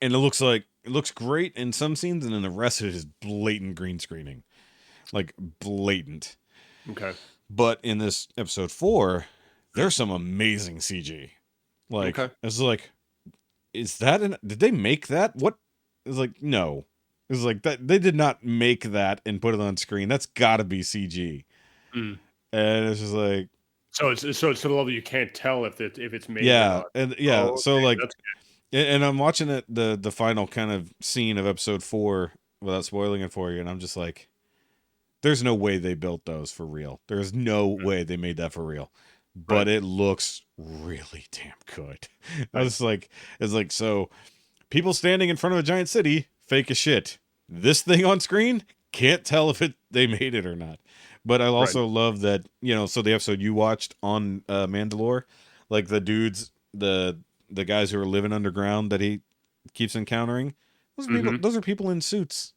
and it looks great in some scenes, and then the rest of it is blatant green screening, like blatant. Okay. But in this episode 4, there's some amazing CG. Like, it's like, is that did they make that? What? It's like, no. It's like that they did not make that and put it on screen. That's got to be CG. And it's just like, so it's to the level you can't tell if it's made. Yeah, or not. and so like, and I'm watching it the final kind of scene of episode 4 without spoiling it for you, and I'm just like, there's no way they built those for real. There's no way they made that for real. But it looks really damn good. I was like, it's like, so people standing in front of a giant city, fake as shit. This thing on screen, can't tell if they made it or not. But I also love that, you know, so the episode you watched on Mandalore, like the dudes, the guys who are living underground that he keeps encountering, those are people in suits.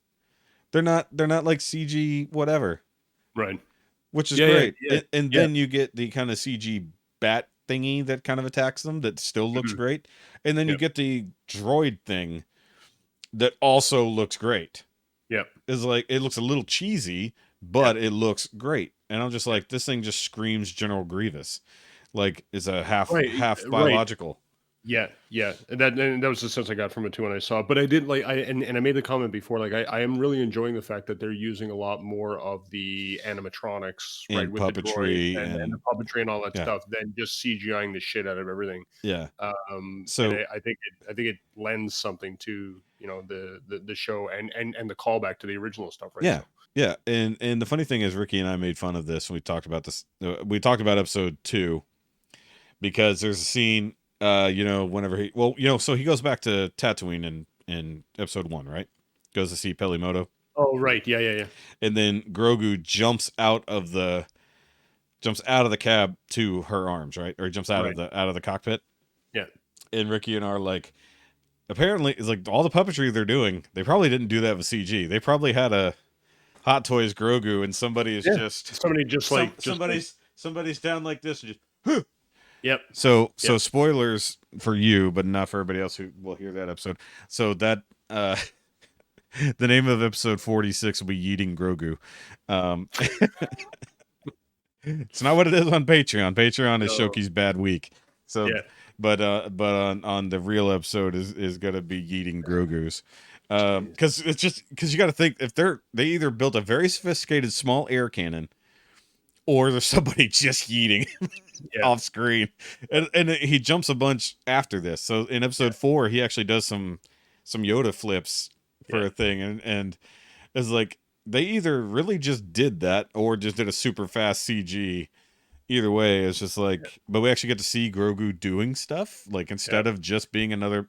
They're not like CG whatever. Right. Which is great. And then you get the kind of CG bat thingy that kind of attacks them that still looks great. And then you get the droid thing that also looks great. Yep. It's like, it looks a little cheesy, but it looks great. And I'm just like, this thing just screams General Grievous. Like, it's a half biological. Yeah. And that was the sense I got from it too when I saw it. But I did like I made the comment before, like I am really enjoying the fact that they're using a lot more of the animatronics, and right, with puppetry the droid and the puppetry and all that stuff than just CGIing the shit out of everything. Yeah. So I think it lends something to, you know, the show and the callback to the original stuff, right? Yeah. Yeah. And the funny thing is, Rikki and I made fun of this when we talked about this. We talked about episode 2 because there's a scene. You know, whenever so he goes back to Tatooine in episode 1, right? Goes to see Pelimoto. Oh, right. Yeah. And then Grogu jumps out of the jumps out of the cab to her arms, right? Or he jumps out of the cockpit. Yeah. And Rikki and I are like, apparently, it's like all the puppetry they're doing, they probably didn't do that with CG. They probably had a Hot Toys Grogu, and somebody is somebody's down like this and just. Yep. So spoilers for you, but not for everybody else who will hear that episode. So that the name of episode 46 will be Yeeting Grogu. It's not what it is on Patreon. Patreon is Shoki's Bad Week. So, but on the real episode is gonna be Yeeting Grogu's. Because you got to think, if they either built a very sophisticated small air cannon, or there's somebody just yeeting off screen, and he jumps a bunch after this. So in episode 4, he actually does some Yoda flips for a thing, and it's like they either really just did that or just did a super fast CG. Either way, it's just like, but we actually get to see Grogu doing stuff, like instead of just being another,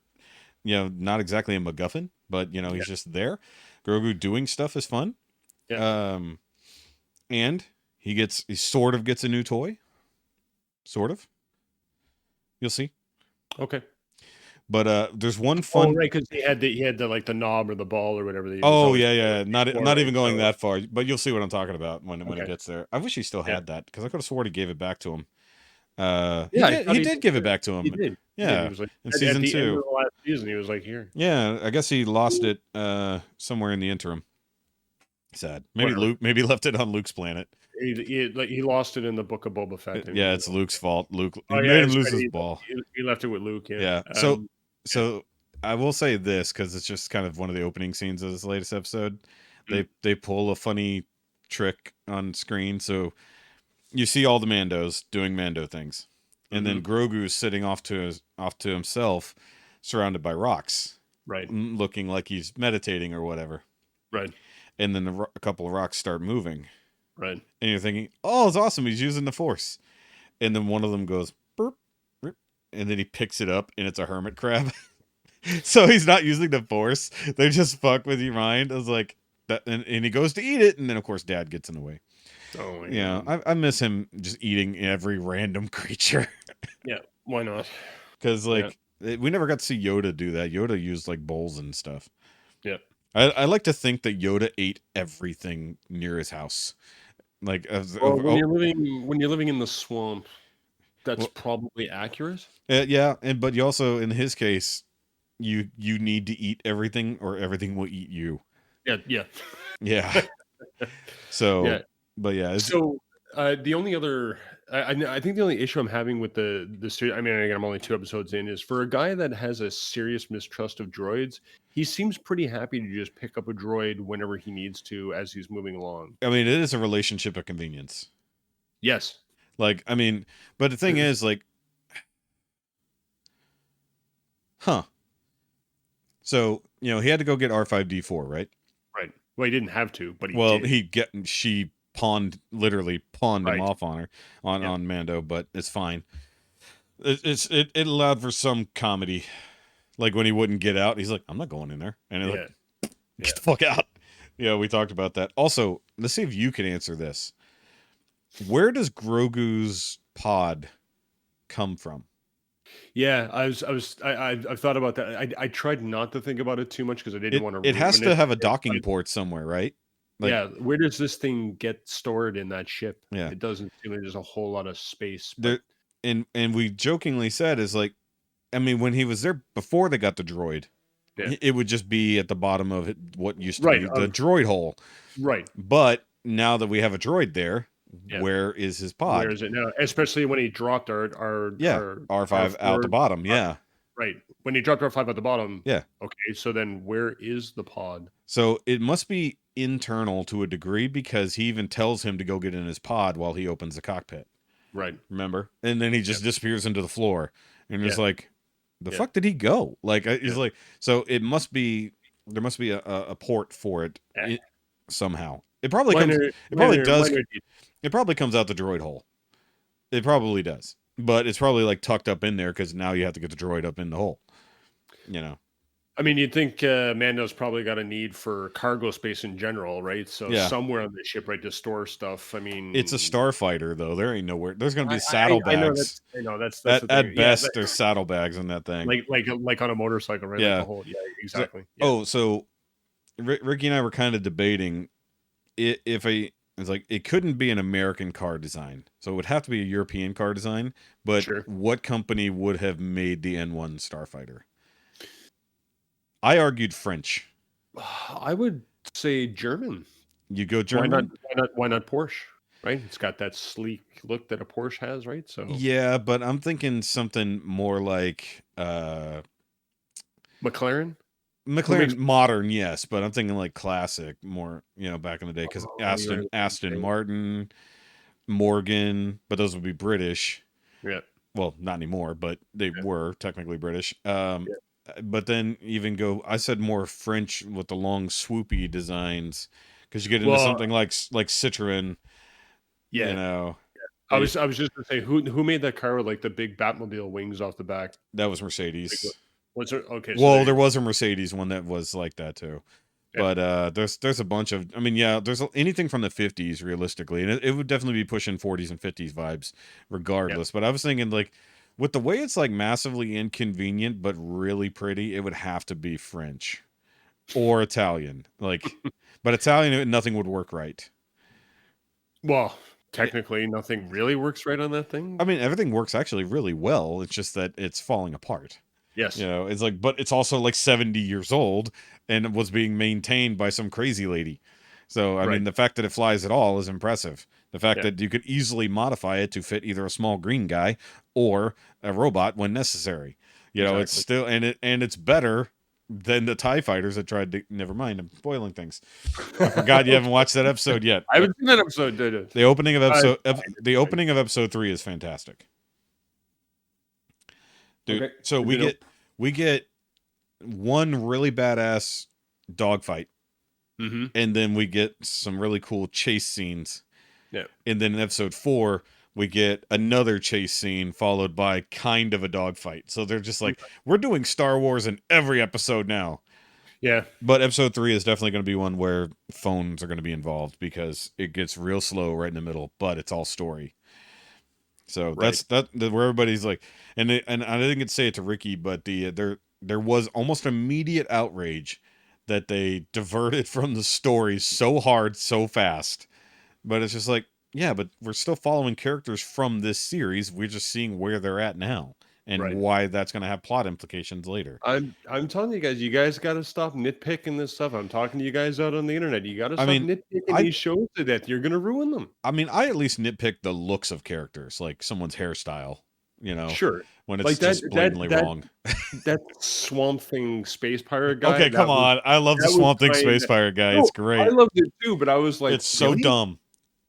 not exactly a MacGuffin, but he's just there. Grogu doing stuff is fun. Yeah. And he sort of gets a new toy. Sort of. You'll see. Okay. But there's one fun. Oh, right, because he had the like the knob or the ball or whatever. Not even going that far, but you'll see what I'm talking about when it gets there. I wish he still had that, because I could have sworn he gave it back to him. He did give it back to him. He did. Yeah, he was like, in season 2. End of the last season, he was like, here. Yeah, I guess he lost it somewhere in the interim. Sad. Maybe left it on Luke's planet. He lost it in the Book of Boba Fett. Yeah, it's Luke's fault. Luke made him lose his ball. He left it with Luke. Yeah. So I will say this, because it's just kind of one of the opening scenes of this latest episode. They pull a funny trick on screen. So you see all the Mandos doing Mando things, and then Grogu's sitting off to himself, surrounded by rocks, right, looking like he's meditating or whatever, right. And then a couple of rocks start moving, right, and you're thinking, oh, it's awesome, he's using the Force, and then one of them goes burp, burp, and then he picks it up, and it's a hermit crab. So he's not using the Force. They just fuck with your mind. I was like that, and he goes to eat it, and then of course Dad gets in the way. Oh yeah, I miss him just eating every random creature. Yeah, why not? Because we never got to see Yoda do that. Yoda used like bowls and stuff. Yeah, I like to think that Yoda ate everything near his house. Like when you're living in the swamp, that's probably accurate. Yeah, but you also, in his case, you need to eat everything, or everything will eat you. Yeah. So. Yeah. But yeah. So the only other, I think the only issue I'm having with the series, I mean, again, I'm only 2 episodes in, is for a guy that has a serious mistrust of droids, he seems pretty happy to just pick up a droid whenever he needs to as he's moving along. I mean, it is a relationship of convenience. Yes. Like, I mean, but the thing is, like, so, he had to go get R5D4, right? Right. Well, he didn't have to, but she literally pawned him off on her on Mando, but it's fine. It allowed for some comedy, like when he wouldn't get out, he's like, I'm not going in there, and he's like, get the fuck out. Yeah, we talked about that. Also, let's see if you can answer this. Where does Grogu's pod come from? Yeah, I've thought about that. I tried not to think about it too much because I didn't want to. It has to have a docking port somewhere, right? Like, where does this thing get stored in that ship? Yeah, it doesn't seem like there's a whole lot of space. And we jokingly said, is like, I mean, when he was there before they got the droid, it would just be at the bottom of what used to be the droid hole. Right. But now that we have a droid there, where is his pod? Where is it now? Especially when he dropped our R5 out the bottom. Yeah. Right. When he dropped R5 at the bottom. Yeah. Okay. So then where is the pod? So it must be internal to a degree, because he even tells him to go get in his pod while he opens the cockpit. Right. Remember? And then he just disappears into the floor. And it's like, the fuck did he go? Like, he's like, so there must be a port for it somehow. It probably comes out the droid hole. It probably does. But it's probably like tucked up in there, because now you have to get the droid up in the hole. I mean, you'd think Mando's probably got a need for cargo space in general, right? So Yeah. somewhere on the ship, right, to store stuff. I mean, It's a starfighter, though. There ain't nowhere. There's going to be I know saddlebags. that's the At thing. Yeah, best, there's saddlebags in that thing. like on a motorcycle, right? Like Yeah. a whole. Yeah, So, exactly. Yeah. so Ricky and I were kind of debating it's like it couldn't be an American car design, so it would have to be a European car design. But Sure. what company would have made the N1 Starfighter? I argued French. I would say German. You go German? Why not Porsche? Right? It's got that sleek look that a Porsche has, right? So Yeah, but I'm thinking something more like McLaren. McLaren modern, yes, but I'm thinking like classic, more back in the day, because Aston Martin, Morgan, but those would be British. Yeah. Well, not anymore, but they were technically British. But then even I said more French with the long swoopy designs, because you get into something like Citroen. Yeah. I was just gonna say who made that car with like the big Batmobile wings off the back? That was Mercedes. Was there? Okay. Well, there was a Mercedes one that was like that too. Yeah. But there's a bunch of, I mean, yeah, there's anything from the 50s realistically, and it would definitely be pushing 40s and 50s vibes regardless. But I was thinking like with the way it's like massively inconvenient but really pretty, it would have to be French or Italian. Like, but Italian, nothing would work right. Well, technically, nothing really works right on that thing. I mean, everything works actually really well. It's just that it's falling apart. Yes. It's like, but it's also like 70 years old and was being maintained by some crazy lady. So, I mean, the fact that it flies at all is impressive. The fact that you could easily modify it to fit either a small green guy or a robot when necessary. It's still, and it's better than the TIE fighters that tried to, never mind, I'm spoiling things. I forgot you haven't watched that episode yet. I haven't seen that episode, did it? The opening of episode 3 is fantastic. Dude, okay. So we get one really badass dogfight, and then we get some really cool chase scenes. Yeah, and then in episode 4 we get another chase scene followed by kind of a dogfight. So they're just like, we're doing Star Wars in every episode now. Yeah, but episode 3 is definitely going to be one where phones are going to be involved because it gets real slow right in the middle, but it's all story. So that's where everybody's like, and I didn't say it to Ricky, but there was almost immediate outrage that they diverted from the story so hard, so fast. But it's just like, yeah, but we're still following characters from this series. We're just seeing where they're at now and why that's going to have plot implications later. I'm telling you guys got to stop nitpicking this stuff. I'm talking to you guys out on the internet. You got to stop nitpicking these shows to death. You're going to ruin them. I mean, I at least nitpick the looks of characters, like someone's hairstyle, Sure. When it's like just blatantly wrong. That Swamp Thing space pirate guy. Okay, come on. I love the Swamp Thing space pirate guy. It's great. I loved it too, but I was like, it's so dumb.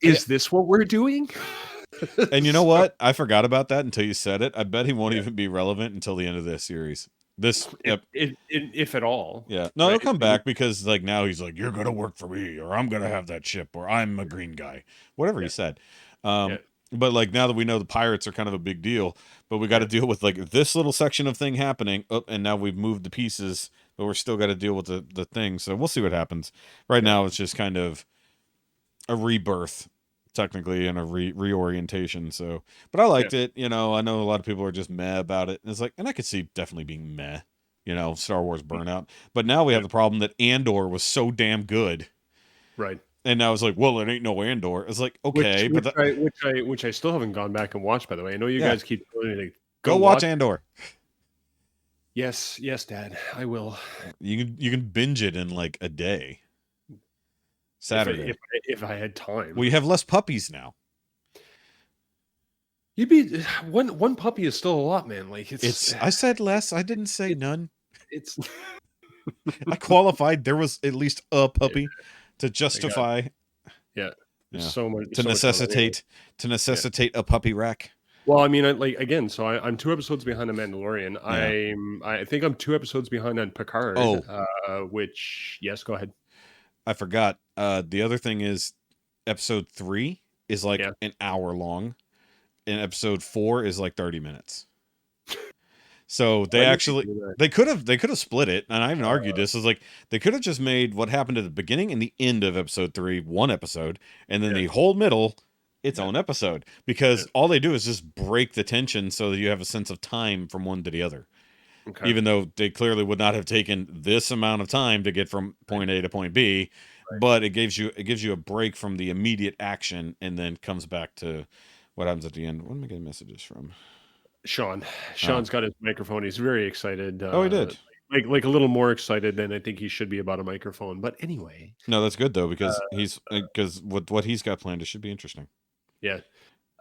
Is this what we're doing? And you know what? I forgot about that until you said it. I bet he won't even be relevant until the end of this series. If at all. Yeah. No, he'll come back because like now he's like, you're gonna work for me, or I'm gonna have that ship, or I'm a green guy. Whatever he said. But like now that we know the pirates are kind of a big deal, but we got to deal with like this little section of thing happening. Oh, and now we've moved the pieces, but we're still got to deal with the thing. So we'll see what happens. Right now it's just kind of a rebirth, technically, and a reorientation. So, but I liked it. I know a lot of people are just meh about it. And it's like, and I could see definitely being meh. Star Wars burnout. But now we have the problem that Andor was so damn good. Right. And I was like, well, it ain't no Andor. It's like, okay, which I still haven't gone back and watched, by the way. I know you guys keep telling me to go watch Andor. Yes, Dad, I will. You can binge it in like a day. Saturday, if I had time. We have less puppies now. You'd be one puppy is still a lot, man. Like it's I said less. I didn't say none. It's I qualified. There was at least a puppy to justify. So much to necessitate a puppy rack. Well, I mean, so I'm 2 episodes behind on Mandalorian. Yeah. I think I'm 2 episodes behind on Piccard. Which go ahead. I forgot. The other thing is episode 3 is like an hour long, and episode 4 is like 30 minutes. So they Why did actually do that? they could have split it, and I even argued this is like they could have just made what happened at the beginning and the end of episode 3 one episode, and then Yeah. the whole middle its Yeah. own episode, because Yeah. all they do is just break the tension so that you have a sense of time from one to the other. Okay. Even though they clearly would not have taken this amount of time to get from point A to point B, Right. but it gives you a break from the immediate action, and then comes back to what happens at the end. What am I getting messages from? Sean's got his microphone. He's very excited. Oh, he did. Like a little more excited than I think he should be about a microphone. But anyway, No, that's good though, because with what he's got planned, it should be interesting. yeah.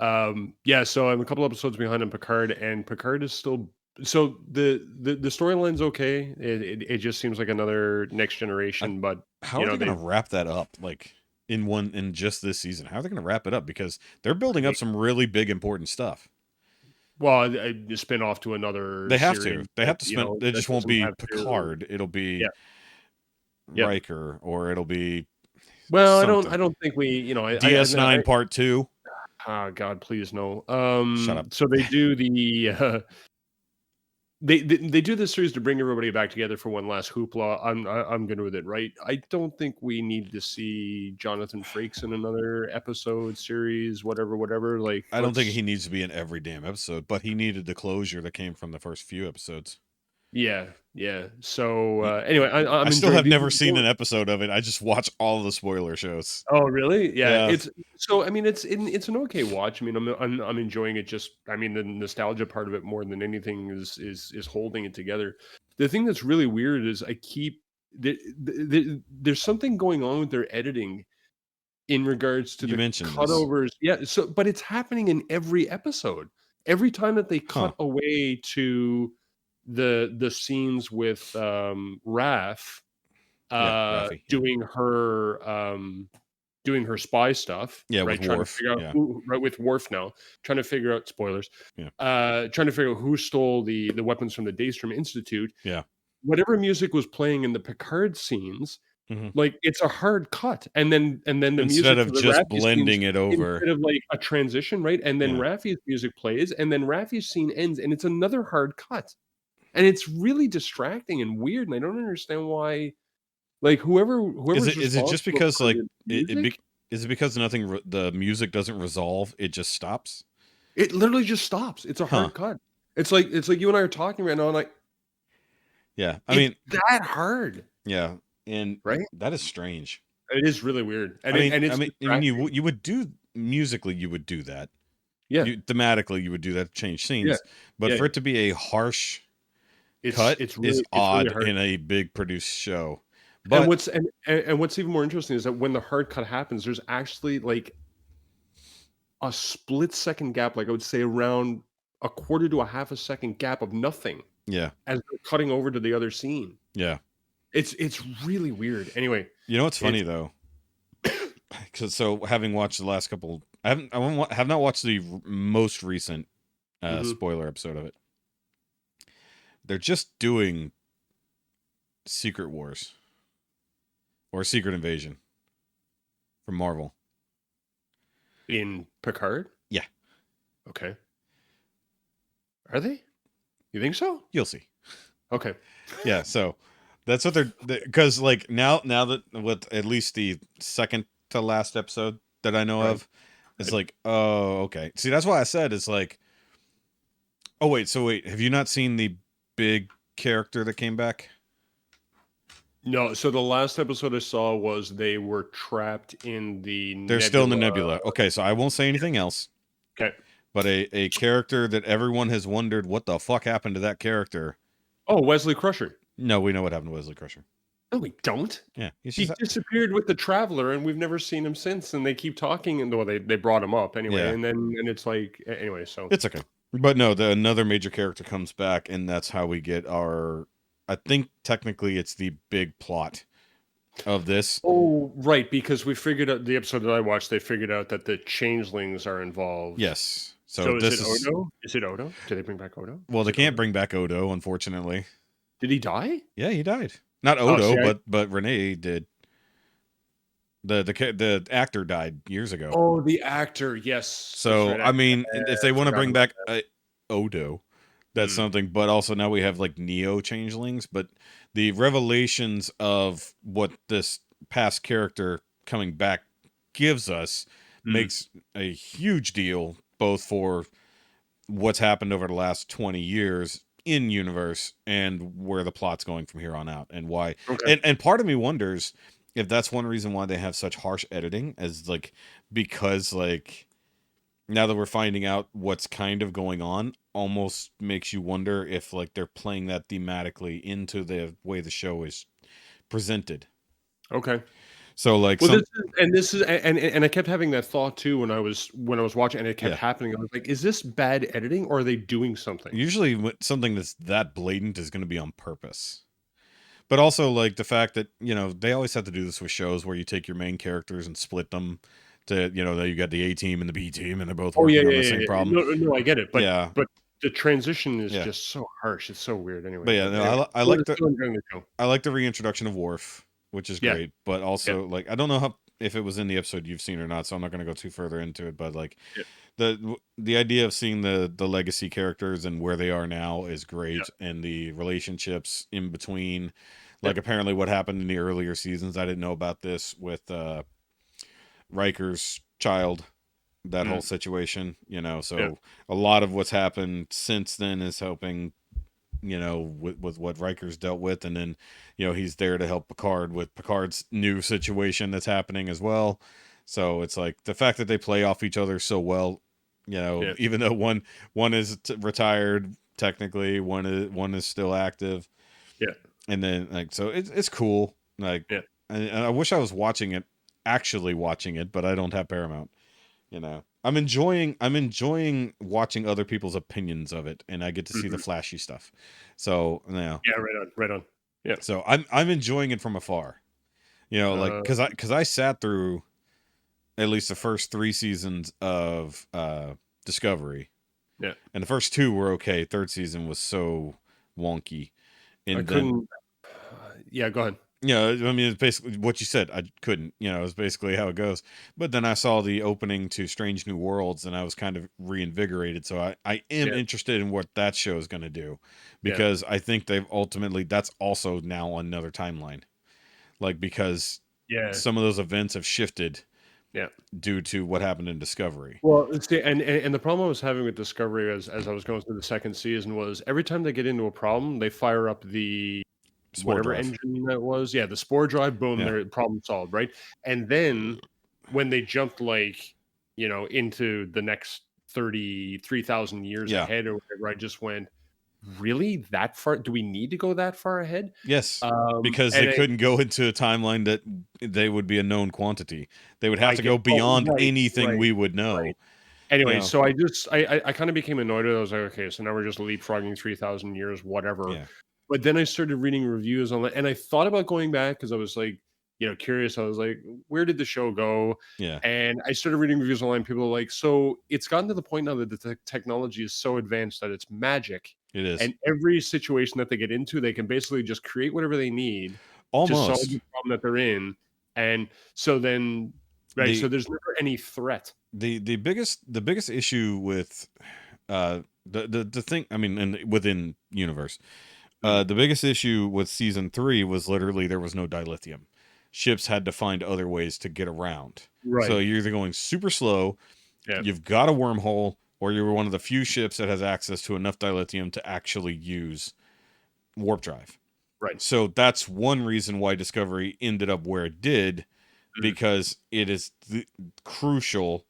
So I'm a couple episodes behind on Piccard, and Piccard is still so the storyline's okay. It just seems like another next generation, but How are they going to wrap that up? Like in just this season, how are they going to wrap it up? Because they're building up some really big important stuff. well, spin off to another. They have series to. They have to that, you spend. know, It that just won't doesn't be have to- Piccard. It'll be Yeah. Riker, or it'll be Well, something. I don't think we. DS9 Part 2. Oh God, please no. Shut up. So they do the they do this series to bring everybody back together for one last hoopla. I'm good with it, right? I don't think we need to see Jonathan Frakes in another episode, series, whatever. Like, I don't think he needs to be in every damn episode, but he needed the closure that came from the first few episodes. Yeah. So anyway, I still have never seen an episode of it. I just watch all the spoiler shows. Oh, really? Yeah. Yeah. It's so. I mean, it's an okay watch. I mean, I'm enjoying it. Just, I mean, the nostalgia part of it more than anything is holding it together. The thing that's really weird is there's something going on with their editing in regards to You the mentioned this. cutovers. Yeah. So, but it's happening in every episode. Every time that they cut away to the scenes with Raph. Raffi, Doing her spy stuff, Yeah, right? with Trying Worf, to figure out yeah. right, with Worf now, trying to figure out spoilers. Yeah. Trying to figure out who stole the weapons from the Daystrom Institute. Yeah. Whatever music was playing in the Piccard scenes, Mhm. like it's a hard cut, and then the music Instead of for the just Raffi blending scenes, it over. instead of like a transition, right? And then Yeah. Raffi's music plays, and then Raffi's scene ends, and it's another hard cut, and it's really distracting and weird, and I don't understand why. Like whoever's Is it just because responsible like for the music, is it because the music doesn't resolve? It just stops. it literally just stops. It's a hard cut. It's like you and I are talking right now, and like, Yeah, I it's mean, that hard. yeah, and Right? that is strange. It is really weird. And I mean, you would do musically, you would do that. Yeah. Thematically, you would do that to change scenes. Yeah. But Yeah. for it to be a harsh cut it's is really odd hard. in a big produced show. But And what's even more interesting is that when the hard cut happens, there's actually like a split second gap, like I would say around a quarter to a half a second gap of nothing yeah, as they're cutting over to the other scene. yeah. It's really weird. Anyway, You know what's funny though? So having watched the last couple, I have not watched the most recent spoiler episode of it. They're just doing Secret Wars or Secret Invasion from Marvel. in Piccard? Yeah. Okay. Are they? You think so? You'll see. Okay. Yeah, so that's what they're, because like now that with at least the second to last episode that I know Right. of, it's like, oh, okay. See, that's why I said it's like, oh wait, have you not seen the big character that came back? No, so the last episode I saw was they were trapped in the They're still in the nebula. Okay, so I won't say anything else. Okay. But a character that everyone has wondered what the fuck happened to that character. Oh, Wesley Crusher. No, we know what happened to Wesley Crusher. No, we don't. Yeah, He disappeared with the Traveler, and we've never seen him since. And they keep talking, and well, they brought him up anyway. Yeah. And it's like anyway. So it's okay. But no, another major character comes back, and that's how we get our. I think technically it's the big plot of this. Oh, right, because we figured out the episode that I watched. They figured out that the changelings are involved. Yes. So this is it Odo? Is it Odo? Did they bring back Odo? Well, they can't bring back Odo, unfortunately. Did he die? Yeah, he died. Not Oh, Odo, see, but Renee did. The actor died years ago. Oh, the actor. Yes. So That's right. I mean, if they want to bring back Odo, That's something. But also now we have like Neo changelings. But the revelations of what this past character coming back gives us makes a huge deal, both for what's happened over the last 20 years in universe and where the plot's going from here on out, and why. And part of me wonders if that's one reason why they have such harsh editing, as like, because like now that we're finding out what's kind of going on, almost makes you wonder if like they're playing that thematically into the way the show is presented. Okay. So like, well, this is and I kept having that thought too when I was watching, and it kept happening. I was like, is this bad editing, or are they doing something? Usually something that's that blatant is going to be on purpose. But also like the fact that, you know, they always have to do this with shows where you take your main characters and split them to, you know, you got the A team and the B team and they're both working on the same problem. No, I get it. But but the transition is just so harsh. It's so weird anyway. But yeah, no, I like the reintroduction of Worf, which is great. But also like, I don't know if it was in the episode you've seen or not, so I'm not going to go too further into it. But like the idea of seeing the legacy characters and where they are now is great. And the relationships in between, like apparently what happened in the earlier seasons, I didn't know about this with Riker's child, that whole situation, you know, so a lot of what's happened since then is helping, you know, with what Riker's dealt with. And then, you know, he's there to help Piccard with Piccard's new situation that's happening as well. So it's like the fact that they play off each other so well, you know, even though one is retired technically, one is still active. Yeah. And then like, so it's cool. Like, and I wish I was actually watching it, but I don't have Paramount. You know, I'm enjoying watching other people's opinions of it, and I get to see the flashy stuff. So, you know, right on. Yeah. So I'm enjoying it from afar. You know, like because I sat through at least the first 3 seasons of Discovery. Yeah. And the first 2 were okay. Third season was so wonky. And then, yeah, go ahead. Yeah, I mean, it's basically what you said. I couldn't, you know, it's basically how it goes. But then I saw the opening to Strange New Worlds, and I was kind of reinvigorated. So I am interested in what that show is going to do, because I think that's also now another timeline. Like, because some of those events have shifted due to what happened in Discovery. Well, see, and the problem I was having with Discovery as I was going through the second season was every time they get into a problem, they fire up the whatever engine that was, the spore drive, boom, their problem solved, right? And then when they jumped, like, you know, into the next 33,000 years ahead or whatever, I just went, really, that far? Do we need to go that far ahead? Yes, because they couldn't go into a timeline that they would be a known quantity. They would have to go beyond anything we would know. Right. Anyway, so I kind of became annoyed with it. I was like, okay, so now we're just leapfrogging 3,000 years, whatever. Yeah. But then I started reading reviews on that, and I thought about going back because I was like, you know, curious. I was like, where did the show go? Yeah. And I started reading reviews online. People are like, so it's gotten to the point now that the technology is so advanced that it's magic. It is. And every situation that they get into, they can basically just create whatever they need to solve the problem that they're in. And so then, so there's never any threat. The biggest issue with the thing, I mean, and within universe. The biggest issue with season 3 was literally there was no dilithium. Ships had to find other ways to get around. Right. So you're either going super slow, you've got a wormhole, or you're one of the few ships that has access to enough dilithium to actually use warp drive. Right. So that's one reason why Discovery ended up where it did, because it is crucial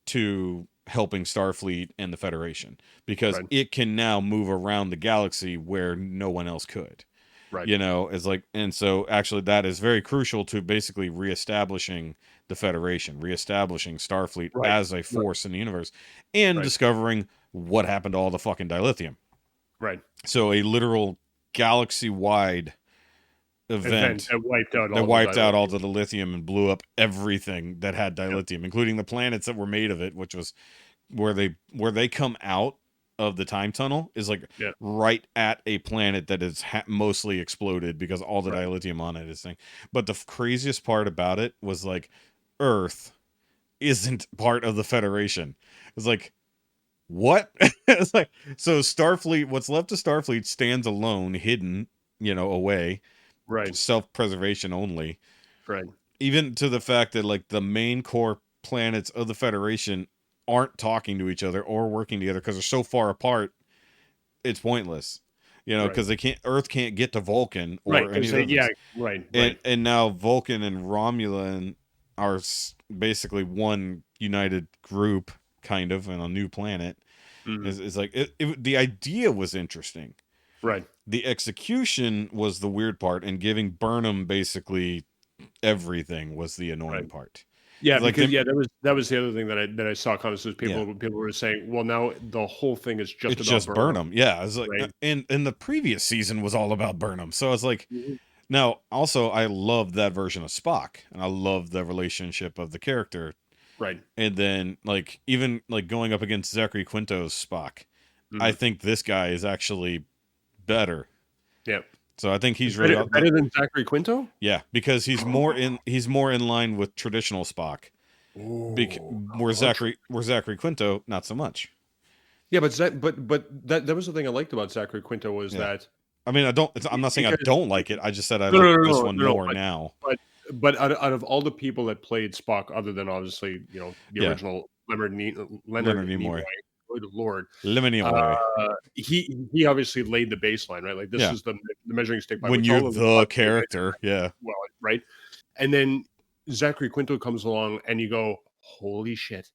to helping Starfleet and the Federation, because it can now move around the galaxy where no one else could. Right. You know, it's like, and so actually that is very crucial to basically reestablishing the Federation, reestablishing Starfleet as a force in the universe, and discovering what happened to all the fucking dilithium. Right. So a literal galaxy-wide event that wiped out all the dilithium and blew up everything that had dilithium, including the planets that were made of it, which was where they come out of the time tunnel is like right at a planet that is mostly exploded because all the dilithium on it is thing. But the craziest part about it was like Earth isn't part of the Federation. It's like what? It's like, so Starfleet, what's left of Starfleet stands alone, hidden, away, Right. self-preservation only. Right. Even to the fact that like the main core planets of the Federation aren't talking to each other or working together because they're so far apart, it's pointless. Because Earth can't get to Vulcan or any of those. Yeah, right. And now Vulcan and Romulan are basically one united group, kind of, on a new planet. It's like the idea was interesting. Right. The execution was the weird part, and giving Burnham basically everything was the annoying part. Yeah, like because that was the other thing that I saw comments was people were saying, well, now the whole thing is just about Burnham. Yeah, I was like, and the previous season was all about Burnham. So I was like, now also I loved that version of Spock, and I loved the relationship of the character. Right. And then like even like going up against Zachary Quinto's Spock, I think this guy is actually better. Yeah. So I think he's better than Zachary Quinto. Yeah, because he's more in line with traditional Spock. Where Zachary Quinto, not so much. Yeah, but that was the thing I liked about Zachary Quinto was that. I mean, I'm not saying I don't like it. I just said I like this one more now. But out of all the people that played Spock, other than obviously the original Leonard Nimoy. Good Lord, he obviously laid the baseline, right? Like this is the measuring stick by when you're the character, well, right. And then Zachary Quinto comes along, and you go, "Holy shit,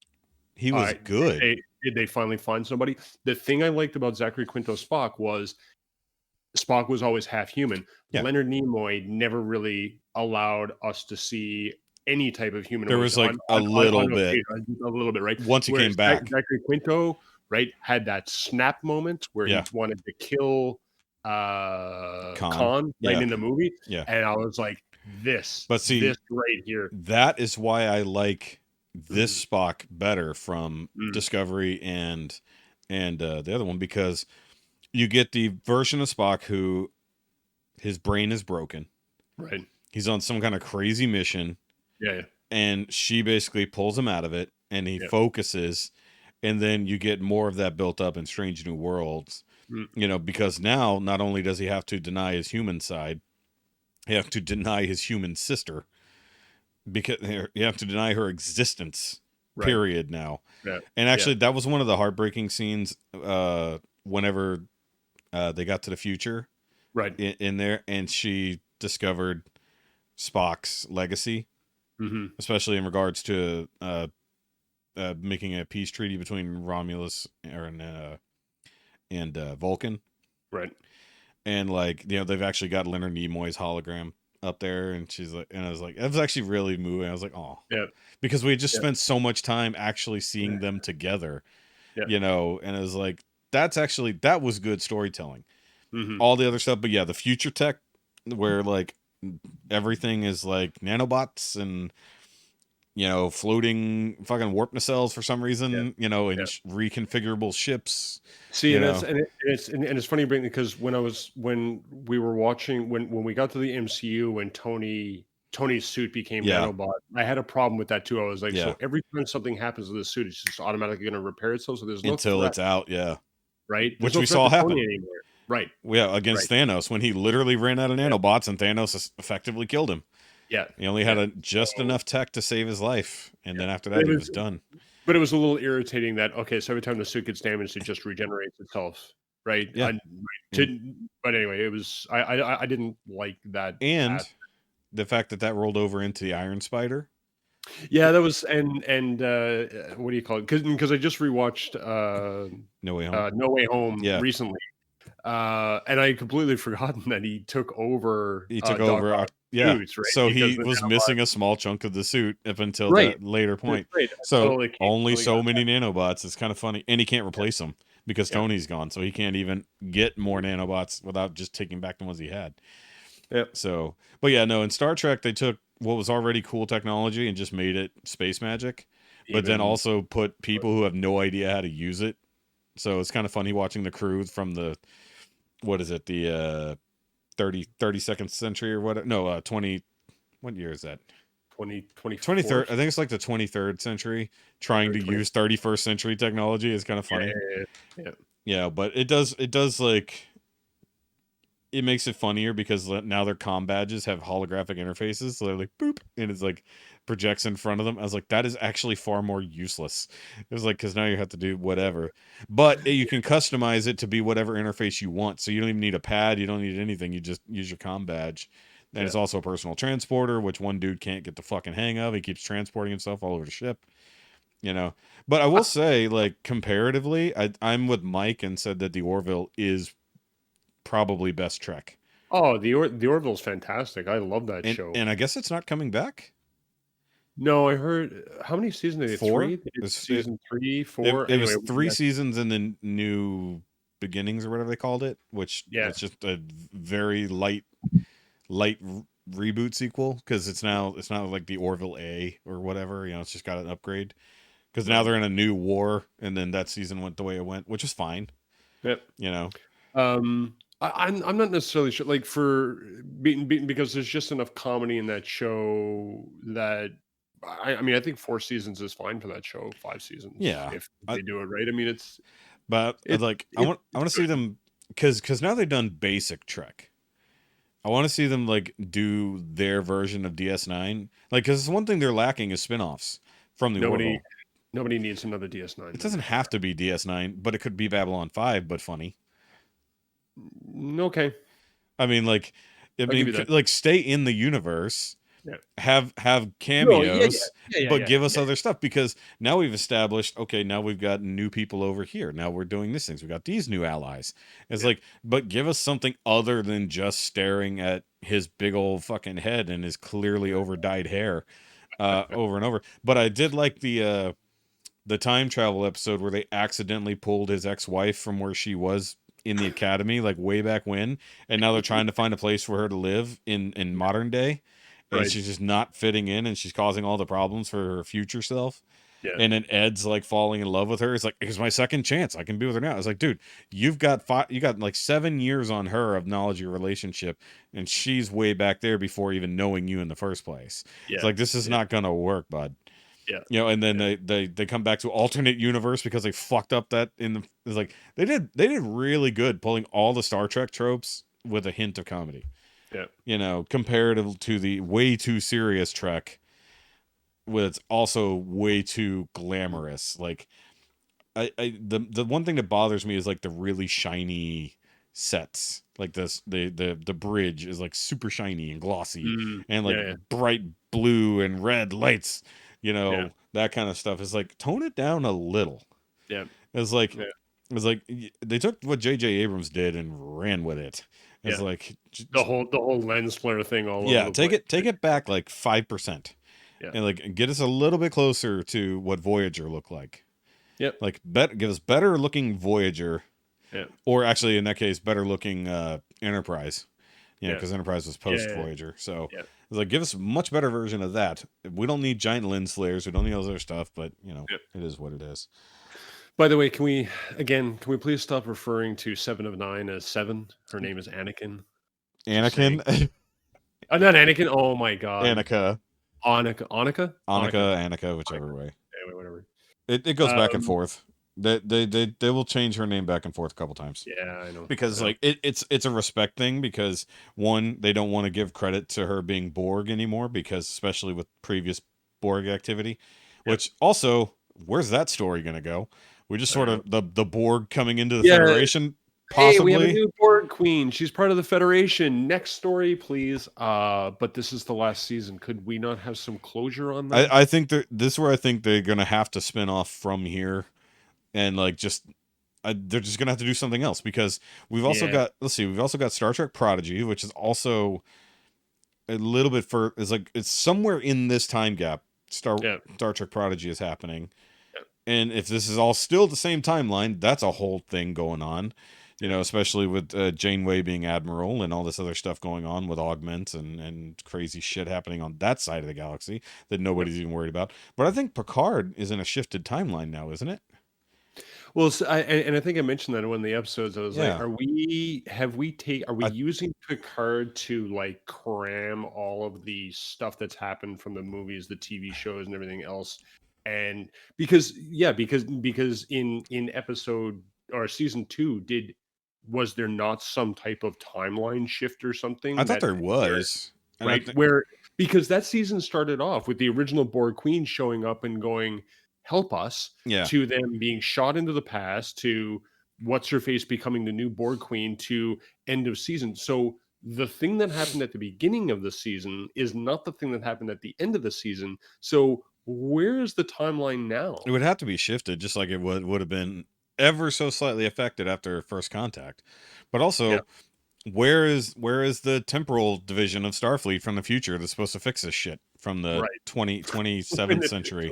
he was good." Did they finally find somebody? The thing I liked about Zachary Quinto Spock was Spock was always half human. Leonard Nimoy never really allowed us to see any type of human. There was like a little bit, right? Once he came back, Zachary Quinto, right, had that snap moment where he wanted to kill Khan in the movie. Yeah, and I was like, this right here. That is why I like this Spock better from Discovery and the other one, because you get the version of Spock who his brain is broken. Right. He's on some kind of crazy mission. Yeah. And she basically pulls him out of it, and he focuses, and then you get more of that built up in Strange New Worlds, because now not only does he have to deny his human side, he has to deny his human sister, because you have to deny her existence, period, now. Yeah. And actually, that was one of the heartbreaking scenes whenever they got to the future, right, in there, and she discovered Spock's legacy. Especially in regards to making a peace treaty between Romulus and Vulcan, right? And like they've actually got Leonard Nimoy's hologram up there, and she's like, and I was like, it was actually really moving. I was like, oh, yeah, because we had just spent so much time actually seeing them together, and it was like that was good storytelling. All the other stuff, but the future tech where like everything is like nanobots and floating fucking warp nacelles for some reason, and reconfigurable ships. See, and it's funny because when we were watching when we got to the MCU, when Tony's suit became nanobot, I had a problem with that too. I was like, so every time something happens to the suit, it's just automatically going to repair itself. So there's no until threat, it's out, right? Which we saw happen. Right. Yeah, against Thanos, when he literally ran out of nanobots and Thanos effectively killed him. Yeah. He only had just enough tech to save his life. And then after that, he was done. But it was a little irritating that, so every time the suit gets damaged, it just regenerates itself. Right. Yeah. But anyway, it was, I didn't like that. And the fact that rolled over into the Iron Spider. Yeah, that was, and what do you call it? Because I just rewatched No Way Home. No Way Home recently, and I had completely forgotten that he took over. He took over. Suits, right? So he was missing a small chunk of the suit up until that later point. So only so many nanobots. It's kind of funny, and he can't replace them because Tony's gone, so he can't even get more nanobots without just taking back the ones he had. Yep. So, but in Star Trek, they took what was already cool technology and just made it space magic, but then also put people who have no idea how to use it. So it's kind of funny watching the crew from the, what is it? The 32nd century or what? No, 20. What year is that? 24th? 23rd. I think it's like the 23rd century trying to use 31st century technology is kind of funny. Yeah, but it does like it makes it funnier because now their comm badges have holographic interfaces, so they're like boop, and it's like projects in front of them. I was like, that is actually far more useless. It was like, because now you have to do whatever, but you can customize it to be whatever interface you want. So you don't even need a pad, you don't need anything. You just use your comm badge. And it's also a personal transporter, which one dude can't get the fucking hang of. He keeps transporting himself all over the ship. But I will say, like, comparatively, I'm with Mike and said that the Orville is probably best Trek. Oh, the Orville's fantastic. I love that show. And I guess it's not coming back. No, I heard. How many seasons? They did 4? Three. They did season 3, 4. It was 3 seasons and then New Beginnings or whatever they called it, which it's just a very light reboot sequel because it's not like the Orville A or whatever. It's just got an upgrade because now they're in a new war, and then that season went the way it went, which is fine. Yep. I'm not necessarily sure, like, for beaten because there's just enough comedy in that show that I mean I think 4 seasons is fine for that show. 5 seasons, if they do it right. I mean I want to see them because now they've done basic Trek. I want to see them like do their version of DS9, like, because one thing they're lacking is spinoffs from the Orville. Nobody needs another DS9. It doesn't have to be DS9, but it could be Babylon 5, but funny. Okay. I mean, like stay in the universe. Have cameos, but give us other stuff, because now we've established, okay, now we've got new people over here. Now we're doing these things. We got these new allies. It's like, but give us something other than just staring at his big old fucking head and his clearly over dyed hair over and over. But I did like the time travel episode where they accidentally pulled his ex-wife from where she was in the academy, like way back when, and now they're trying to find a place for her to live in modern day. And she's just not fitting in, and she's causing all the problems for her future self. Yeah. And then Ed's like falling in love with her. It's like, here's my second chance. I can be with her now. It's like, dude, you got like 7 years on her of knowledge of your relationship, and she's way back there before even knowing you in the first place. Yeah. It's like, this is not gonna work, bud. Yeah. And then they come back to alternate universe because they fucked up that it's like they did really good pulling all the Star Trek tropes with a hint of comedy. Yeah. Comparative to the way too serious Trek, with also way too glamorous. Like, the one thing that bothers me is like the really shiny sets. Like the bridge is like super shiny and glossy, and like bright blue and red lights. That kind of stuff is like, tone it down a little. Yeah. It's like they took what J.J. Abrams did and ran with it. It's like the whole lens flare thing all over. Yeah, take it back like 5%. Yeah. And like get us a little bit closer to what Voyager looked like. Yep. Like give us better looking Voyager. Yeah. Or actually in that case, better looking Enterprise. Because Enterprise was post Voyager. So it's like, give us a much better version of that. We don't need giant lens flares. We don't need all this other stuff, but it is what it is. By the way, can we please stop referring to 7 of 9 as 7? Her name is Anakin. Anakin? Not Anakin. Oh my god. Annika, whichever way. Anyway, whatever. It goes back and forth. They will change her name back and forth a couple times. Yeah, I know. Because like it's a respect thing, because one, they don't want to give credit to her being Borg anymore, because especially with previous Borg activity, which also, where's that story going to go? We just sort of the Borg coming into the Federation, possibly. Hey, we have a new Borg queen. She's part of the Federation. Next story, please. But this is the last season. Could we not have some closure on that? I think this is where I think they're gonna have to spin off from here, and like they're just gonna have to do something else, because we've also got Star Trek Prodigy, which is also a little bit it's somewhere in this time gap. Star Trek Prodigy is happening. And if this is all still the same timeline, that's a whole thing going on, especially with Janeway being Admiral and all this other stuff going on with augments and crazy shit happening on that side of the galaxy that nobody's even worried about. But I think Picard is in a shifted timeline now, isn't it? Well, and I think I mentioned that in one of the episodes. I was like, Yeah. are we using Picard to like cram all of the stuff that's happened from the movies, the TV shows, and everything else? And because in episode or season 2, was there not some type of timeline shift or I something thought that there where was. And I right think where because that season started off with the original Borg Queen showing up and going, "Help us," yeah. to them being shot into the past, to what's her face becoming the new Borg Queen, to end of season. So the thing that happened at the beginning of the season is not the thing that happened at the end of the season. So where is the timeline now? It would have to be shifted, just like it would have been ever so slightly affected after first contact. But Yeah, also, where is the temporal division of Starfleet from the future that's supposed to fix this shit from the right. 27th When century?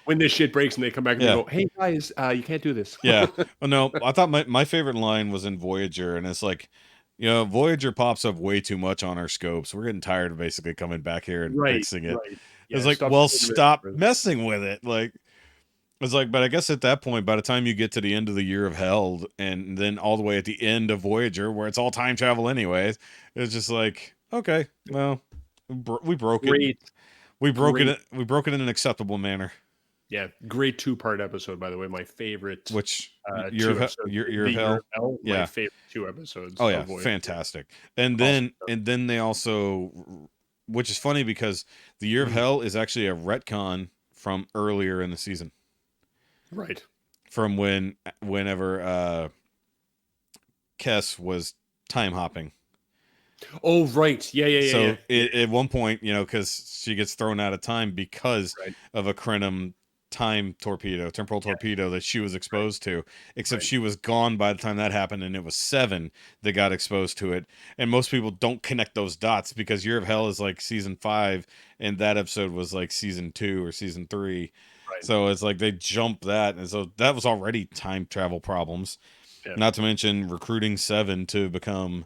when this shit breaks and they come back and they Yeah. go, "Hey guys, you can't do this." Yeah. Oh, no, I thought my favorite line was in Voyager, and it's like, Voyager pops up way too much on our scopes. We're getting tired of basically coming back here and Right, fixing it. right. It's Yeah, like, stop well, screwing stop with it. messing with it. Like, it's like, but I guess at that point, by the time you get to the end of the Year of Hell, and then all the way at the end of Voyager, where it's all time travel anyways, it's just like, okay, well, we broke it. Great, We broke great. it. We broke it in an acceptable manner. Yeah, great 2-part episode, by the way. My favorite Which Year 2 of episodes. Year The of Year Hell, of Hell, my yeah. favorite 2 episodes Oh yeah, of Voyager. fantastic. And Awesome then stuff. and then they also, which is funny because the Year of Mhm. Hell is actually a retcon from earlier in the season, Right. from whenever Kess was time hopping. Oh, right. Yeah. So at one point, because she gets thrown out of time because Right, of a Krenim temporal torpedo that she was exposed to, except right. she was gone by the time that happened, and it was Seven that got exposed to it. And most people don't connect those dots because Year of Hell is like season 5, and that episode was like season 2 or season 3. Right. So it's like they jump that, and so that was already time travel problems. Yeah. Not to mention recruiting Seven to become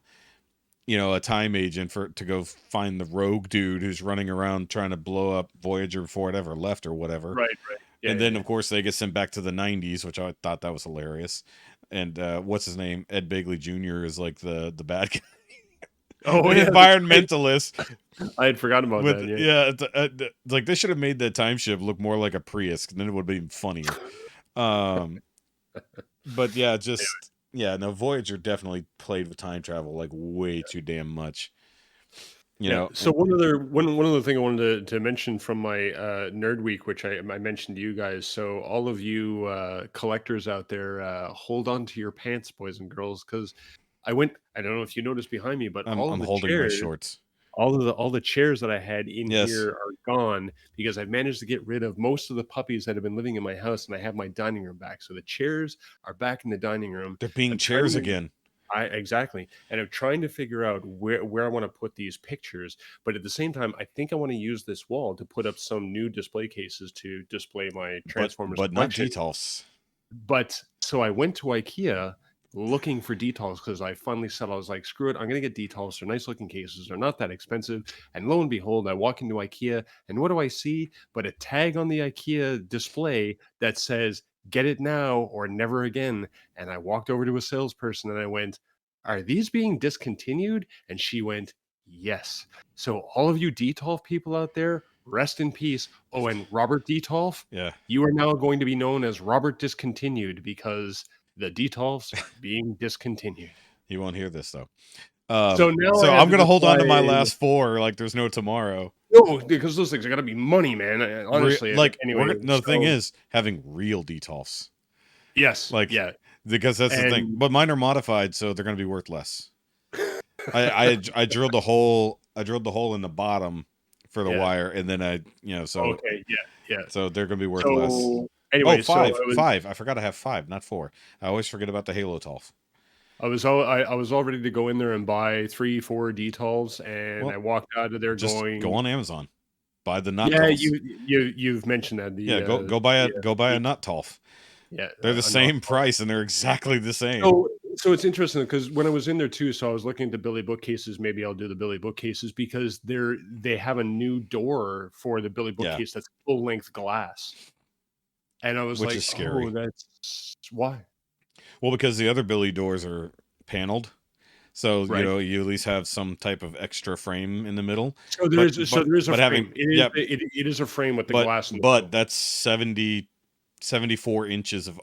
a time agent to go find the rogue dude who's running around trying to blow up Voyager before it ever left or whatever. Right. Yeah, And then yeah. of course they get sent back to the 90s, which I thought that was hilarious. And what's his name? Ed Begley Jr. is like the bad guy. Oh, An yeah. environmentalist. I had forgotten about With that. Yeah. it's like they should have made that time ship look more like a Prius, and then it would have been funnier. But yeah, just no, Voyager definitely played with time travel like way too damn much. So one other thing I wanted to mention from my Nerd Week, which I mentioned to you guys. So all of you collectors out there, hold on to your pants, boys and girls, because I don't know if you noticed behind me, but I'm holding my shorts. all the chairs that I had in Yes. here are gone because I've managed to get rid of most of the puppies that have been living in my house, and I have my dining room back. So the chairs are back in the dining room. They're being I'm chairs trying to- again. Exactly. And I'm trying to figure out where I want to put these pictures. But at the same time, I think I want to use this wall to put up some new display cases to display my Transformers but not collection. Detolfs. But so I went to IKEA looking for Detolfs because I finally said, I was like, screw it, I'm going to get Detolfs. They're nice looking cases. They're not that expensive. And lo and behold, I walk into IKEA, and what do I see but a tag on the IKEA display that says, "Get it now or never again." And I walked over to a salesperson and I went, "Are these being discontinued?" And she went, "Yes." So all of you Detolf people out there, rest in peace. Oh, and Robert Detolf, Yeah. you are now going to be known as Robert Discontinued because the Detolfs are being discontinued. He won't hear this though. So now I so have I'm to gonna hold on to my decide- last 4 like there's no tomorrow. No, because those things are gonna be money, man. Honestly, anyway. The thing is having real Detolfs. Yes, Like, yeah, because that's the thing. And- But mine are modified, so they're gonna be worth less. I drilled a hole. I drilled the hole in the bottom for the Yeah. wire, and then so okay, yeah. so they're gonna be worth less. So anyway, Oh, five, so I was, five. I forgot I have 5, not 4. I always forget about the Halo Tolf. I was all ready to go in there and buy 3-4 Detolfs, and Well, I walked out of there Just going, go on Amazon, buy the nut yeah, Tolfs. you've mentioned that. Go buy a nut Tolf. Yeah, They're the a same nut price, and they're exactly the same. So it's interesting because when I was in there too, so I was looking at the Billy bookcases. Maybe I'll do the Billy bookcases because they have a new door for the Billy bookcase that's full length glass, and I was Which like, is scary. oh, that's why. Well, because the other Billy doors are paneled. So, Right. you at least have some type of extra frame in the middle. So there is a frame. Yeah, It is a frame with the glass in the middle. but that's 74 inches of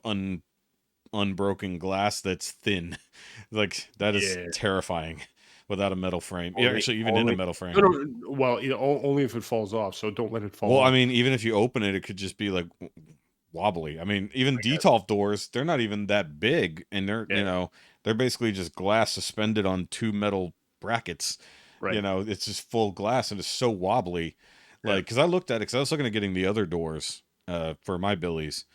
unbroken glass that's thin. Like, that is terrifying without a metal frame. Actually, even in a metal frame. Well, only if it falls off, so don't let it fall Well, off. I mean, even if you open it, it could just be like wobbly. I mean, even Detolf doors, they're not even that big, and they're basically just glass suspended on two metal brackets. Right. It's just full glass and it's so wobbly. Like, because I looked at it, because I was looking at getting the other doors for my Billies,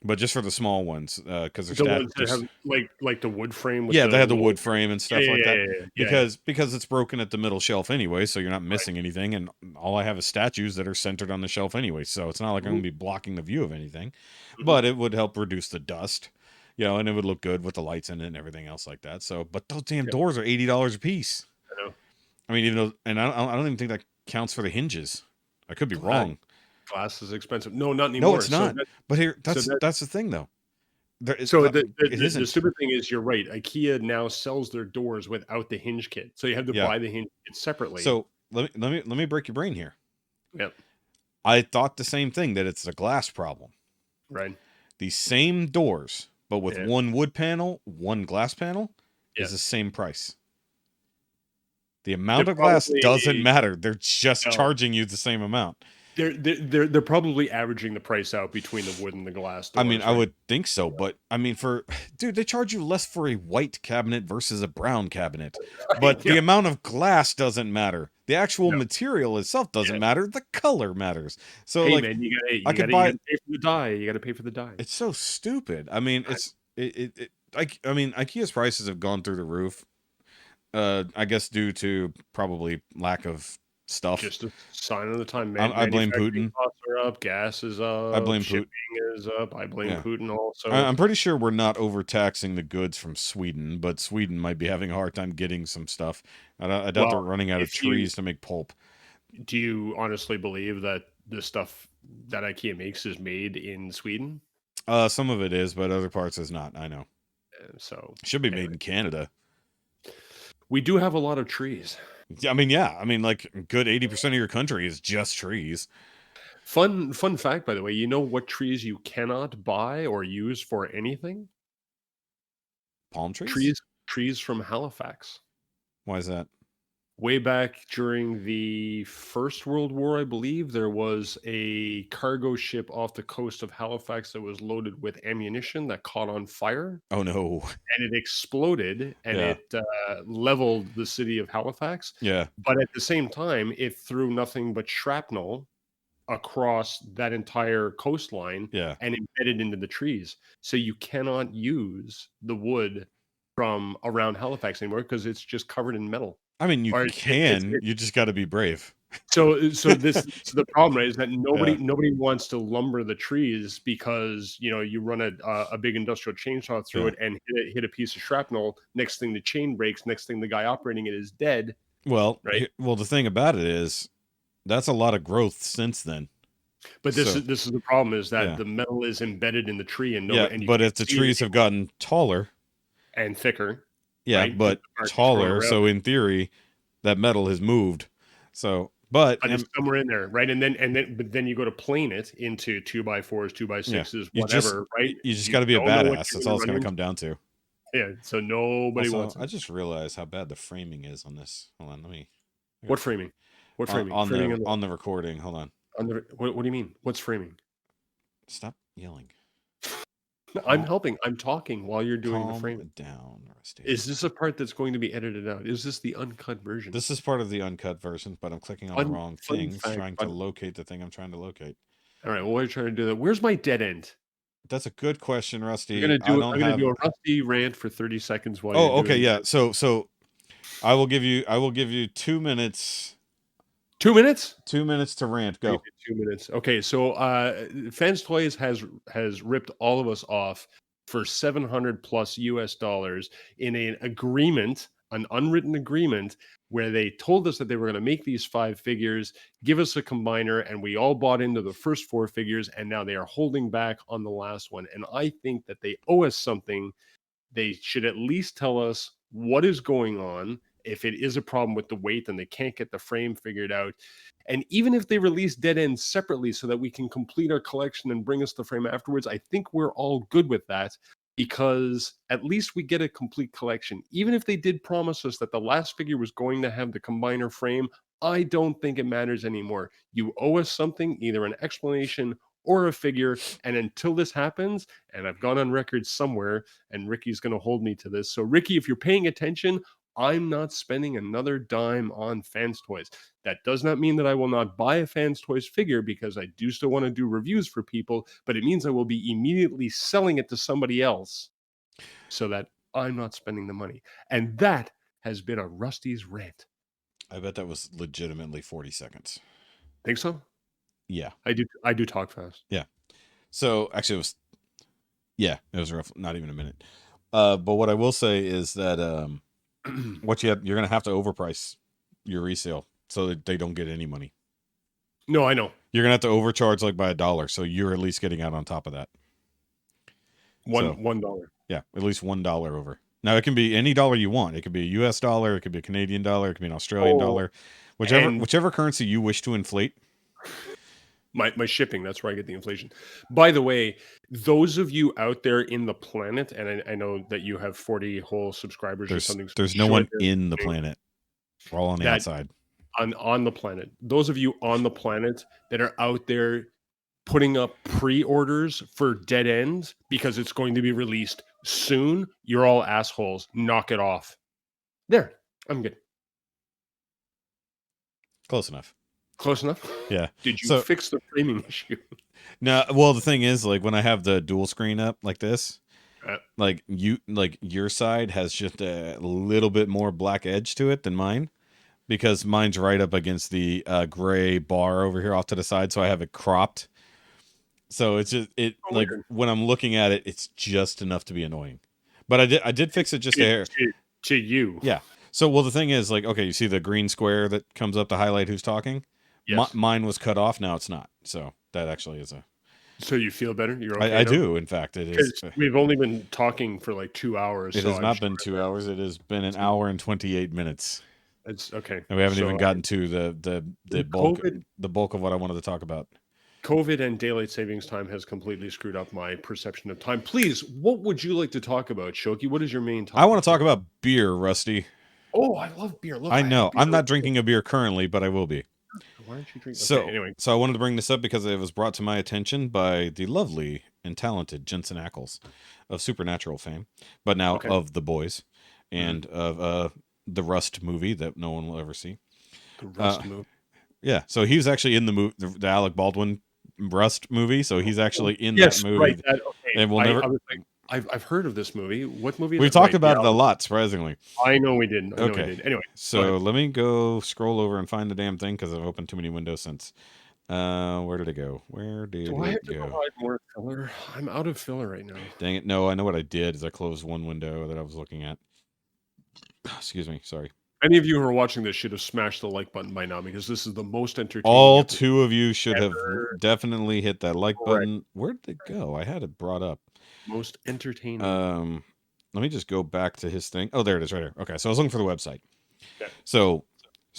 but just for the small ones, because they're the ones that have like the wood frame. With they had the wood frame and stuff like that. Yeah. Because it's broken at the middle shelf anyway, so you're not missing anything, and all I have is statues that are centered on the shelf anyway, so it's not like I'm going to be blocking the view of anything. But it would help reduce the dust, and it would look good with the lights in it and everything else like that. So, but those damn doors are $80 a piece. I know. I mean, even though, and I don't even think that counts for the hinges. I could be wrong. Glass is expensive. No, not anymore. No, it's not. But here, that's the thing, though. The stupid thing is, you're right. IKEA now sells their doors without the hinge kit, so you have to buy the hinge kit separately. So let me break your brain here. Yep. I thought the same thing, that it's a glass problem. Right. The same doors, but with one wood panel, one glass panel, is the same price. The amount of glass doesn't matter. They're just charging you the same amount. They're probably averaging the price out between the wood and the glass doors, I mean, right? I would think so, but I mean, they charge you less for a white cabinet versus a brown cabinet, but the amount of glass doesn't matter. The actual material itself doesn't matter. The color matters. So, hey, man, you gotta pay for the dye. You got to pay for the dye. It's so stupid. I mean, I mean, IKEA's prices have gone through the roof. I guess due to probably lack of stuff. Just a sign of the time, man. I blame Putin. Costs are up, gas is up. I blame shipping is up. I blame Putin also. I'm pretty sure we're not overtaxing the goods from Sweden, but Sweden might be having a hard time getting some stuff. I doubt they're running out of trees to make pulp. Do you honestly believe that the stuff that IKEA makes is made in Sweden? Some of it is, but other parts is not. I know. So should be made in Canada. We do have a lot of trees. I mean, like, good 80% of your country is just trees. Fun fact, by the way, you know what trees you cannot buy or use for anything? Palm trees? Trees from Halifax. Why is that? Way back during the First World War, I believe, there was a cargo ship off the coast of Halifax that was loaded with ammunition that caught on fire. Oh, no. And it exploded, and it leveled the city of Halifax. Yeah. But at the same time, it threw nothing but shrapnel across that entire coastline and embedded into the trees. So you cannot use the wood from around Halifax anymore because it's just covered in metal. I mean, you can. You just got to be brave. So the problem, right, is that nobody wants to lumber the trees because you run a big industrial chainsaw through it and hit a piece of shrapnel. Next thing the chain breaks. Next thing the guy operating it is dead. Well, right. Well, the thing about it is, that's a lot of growth since then. But this is the problem, is that the metal is embedded in the tree but if the trees have gotten taller and thicker. Yeah, right? But taller. So in theory, that metal has moved. So, but it's somewhere in there, right? And then you go to plane it into 2x4s, 2x6s, whatever, right? You just got to be a badass. That's all it's going to come down to. Yeah. So nobody wants it. I just realized how bad the framing is on this. Hold on, let me. What framing? What framing? On the recording. Hold on. What do you mean? What's framing? Stop yelling. I'm helping. I'm talking while you're doing the framing. Down, Rusty. Is this a part that's going to be edited out? Is this the uncut version? This is part of the uncut version, but I'm clicking on the wrong things, trying to locate the thing I'm trying to locate. All right. Well, we're trying to do that. Where's my dead end? That's a good question, Rusty. I'm gonna do a Rusty rant for 30 seconds while. Okay, yeah. So I will give you 2 minutes. 2 minutes? 2 minutes to rant. Go. 2 minutes. Okay, so Fans Toys has ripped all of us off for $700+ US in an agreement, an unwritten agreement, where they told us that they were going to make these 5 figures, give us a combiner, and we all bought into the first 4 figures, and now they are holding back on the last one. And I think that they owe us something They should at least tell us what is going on. If it is a problem with the weight and they can't get the frame figured out, and even if they release dead ends separately so that we can complete our collection and bring us the frame afterwards, I think we're all good with that, because at least we get a complete collection. Even if they did promise us that the last figure was going to have the combiner frame, I don't think it matters anymore. You owe us something, either an explanation or a figure. And until this happens, and I've gone on record somewhere, and Rikki's going to hold me to this. So, Rikki, if you're paying attention, I'm not spending another dime on Fans Toys. That does not mean that I will not buy a Fans Toys figure, because I do still want to do reviews for people, but it means I will be immediately selling it to somebody else so that I'm not spending the money. And that has been a Rusty's rant. I bet that was legitimately 40 seconds. Think so? Yeah. I do talk fast. Yeah. So actually it was rough, not even a minute. But what I will say is that you're going to have to overprice your resale so that they don't get any money. No, I know. You're going to have to overcharge like by $1, so you're at least getting out on top of that. $1. Yeah, at least $1 over. Now it can be any dollar you want. It could be a US dollar, it could be a Canadian dollar, it could be an Australian dollar, whichever currency you wish to inflate. My shipping, that's where I get the inflation. By the way, those of you out there in the planet, and I know that you have 40 whole subscribers or something. There's no one in the planet. We're all on the outside. On the planet. Those of you on the planet that are out there putting up pre-orders for Dead End because it's going to be released soon, you're all assholes. Knock it off. There. I'm good. Close enough. Close enough? Yeah. Did you fix the framing issue? No, well, the thing is, like, when I have the dual screen up like this, like your side has just a little bit more black edge to it than mine, because mine's right up against the gray bar over here off to the side, so I have it cropped. So it's just when I'm looking at it, it's just enough to be annoying. But I did fix it just a hair. To you. Yeah. So, well, the thing is, like, okay, you see the green square that comes up to highlight who's talking? Yes. Mine was cut off. Now it's not. So that actually is a... So you feel better? You're okay I do, in fact. It is. We've only been talking for like 2 hours. It has not been 2 hours. It has been an hour and 28 minutes. It's okay. And we haven't even gotten to the bulk of what I wanted to talk about. COVID and daylight savings time has completely screwed up my perception of time. Please, what would you like to talk about, Shoki? What is your main topic? I want to talk about beer, Rusty. Oh, I love beer. Look, I know. I'm not drinking a beer currently, but I will be. Why don't you drink? So, okay, anyway. So I wanted to bring this up because it was brought to my attention by the lovely and talented Jensen Ackles of Supernatural fame, but now of The Boys and of the Rust movie that no one will ever see. The Rust movie. Yeah, so he was actually in the movie, the Alec Baldwin Rust movie. So he's actually in that movie. Right. And we'll never. I've heard of this movie. What movie? We talked about it a lot, surprisingly. I know we did. Anyway, so let me go scroll over and find the damn thing because I've opened too many windows since. Where did it go? Do I have to provide more filler? I'm out of filler right now. Dang it! No, I know what I did. Is I closed one window that I was looking at. Excuse me. Sorry. Any of you who are watching this should have smashed the like button by now, because this is the most entertaining. All two of you should have definitely hit that like button. Where did it go? I had it brought up. Most entertaining. Let me just go back to his thing. Oh, there it is, right here. Okay, so I was looking for the website. Okay. So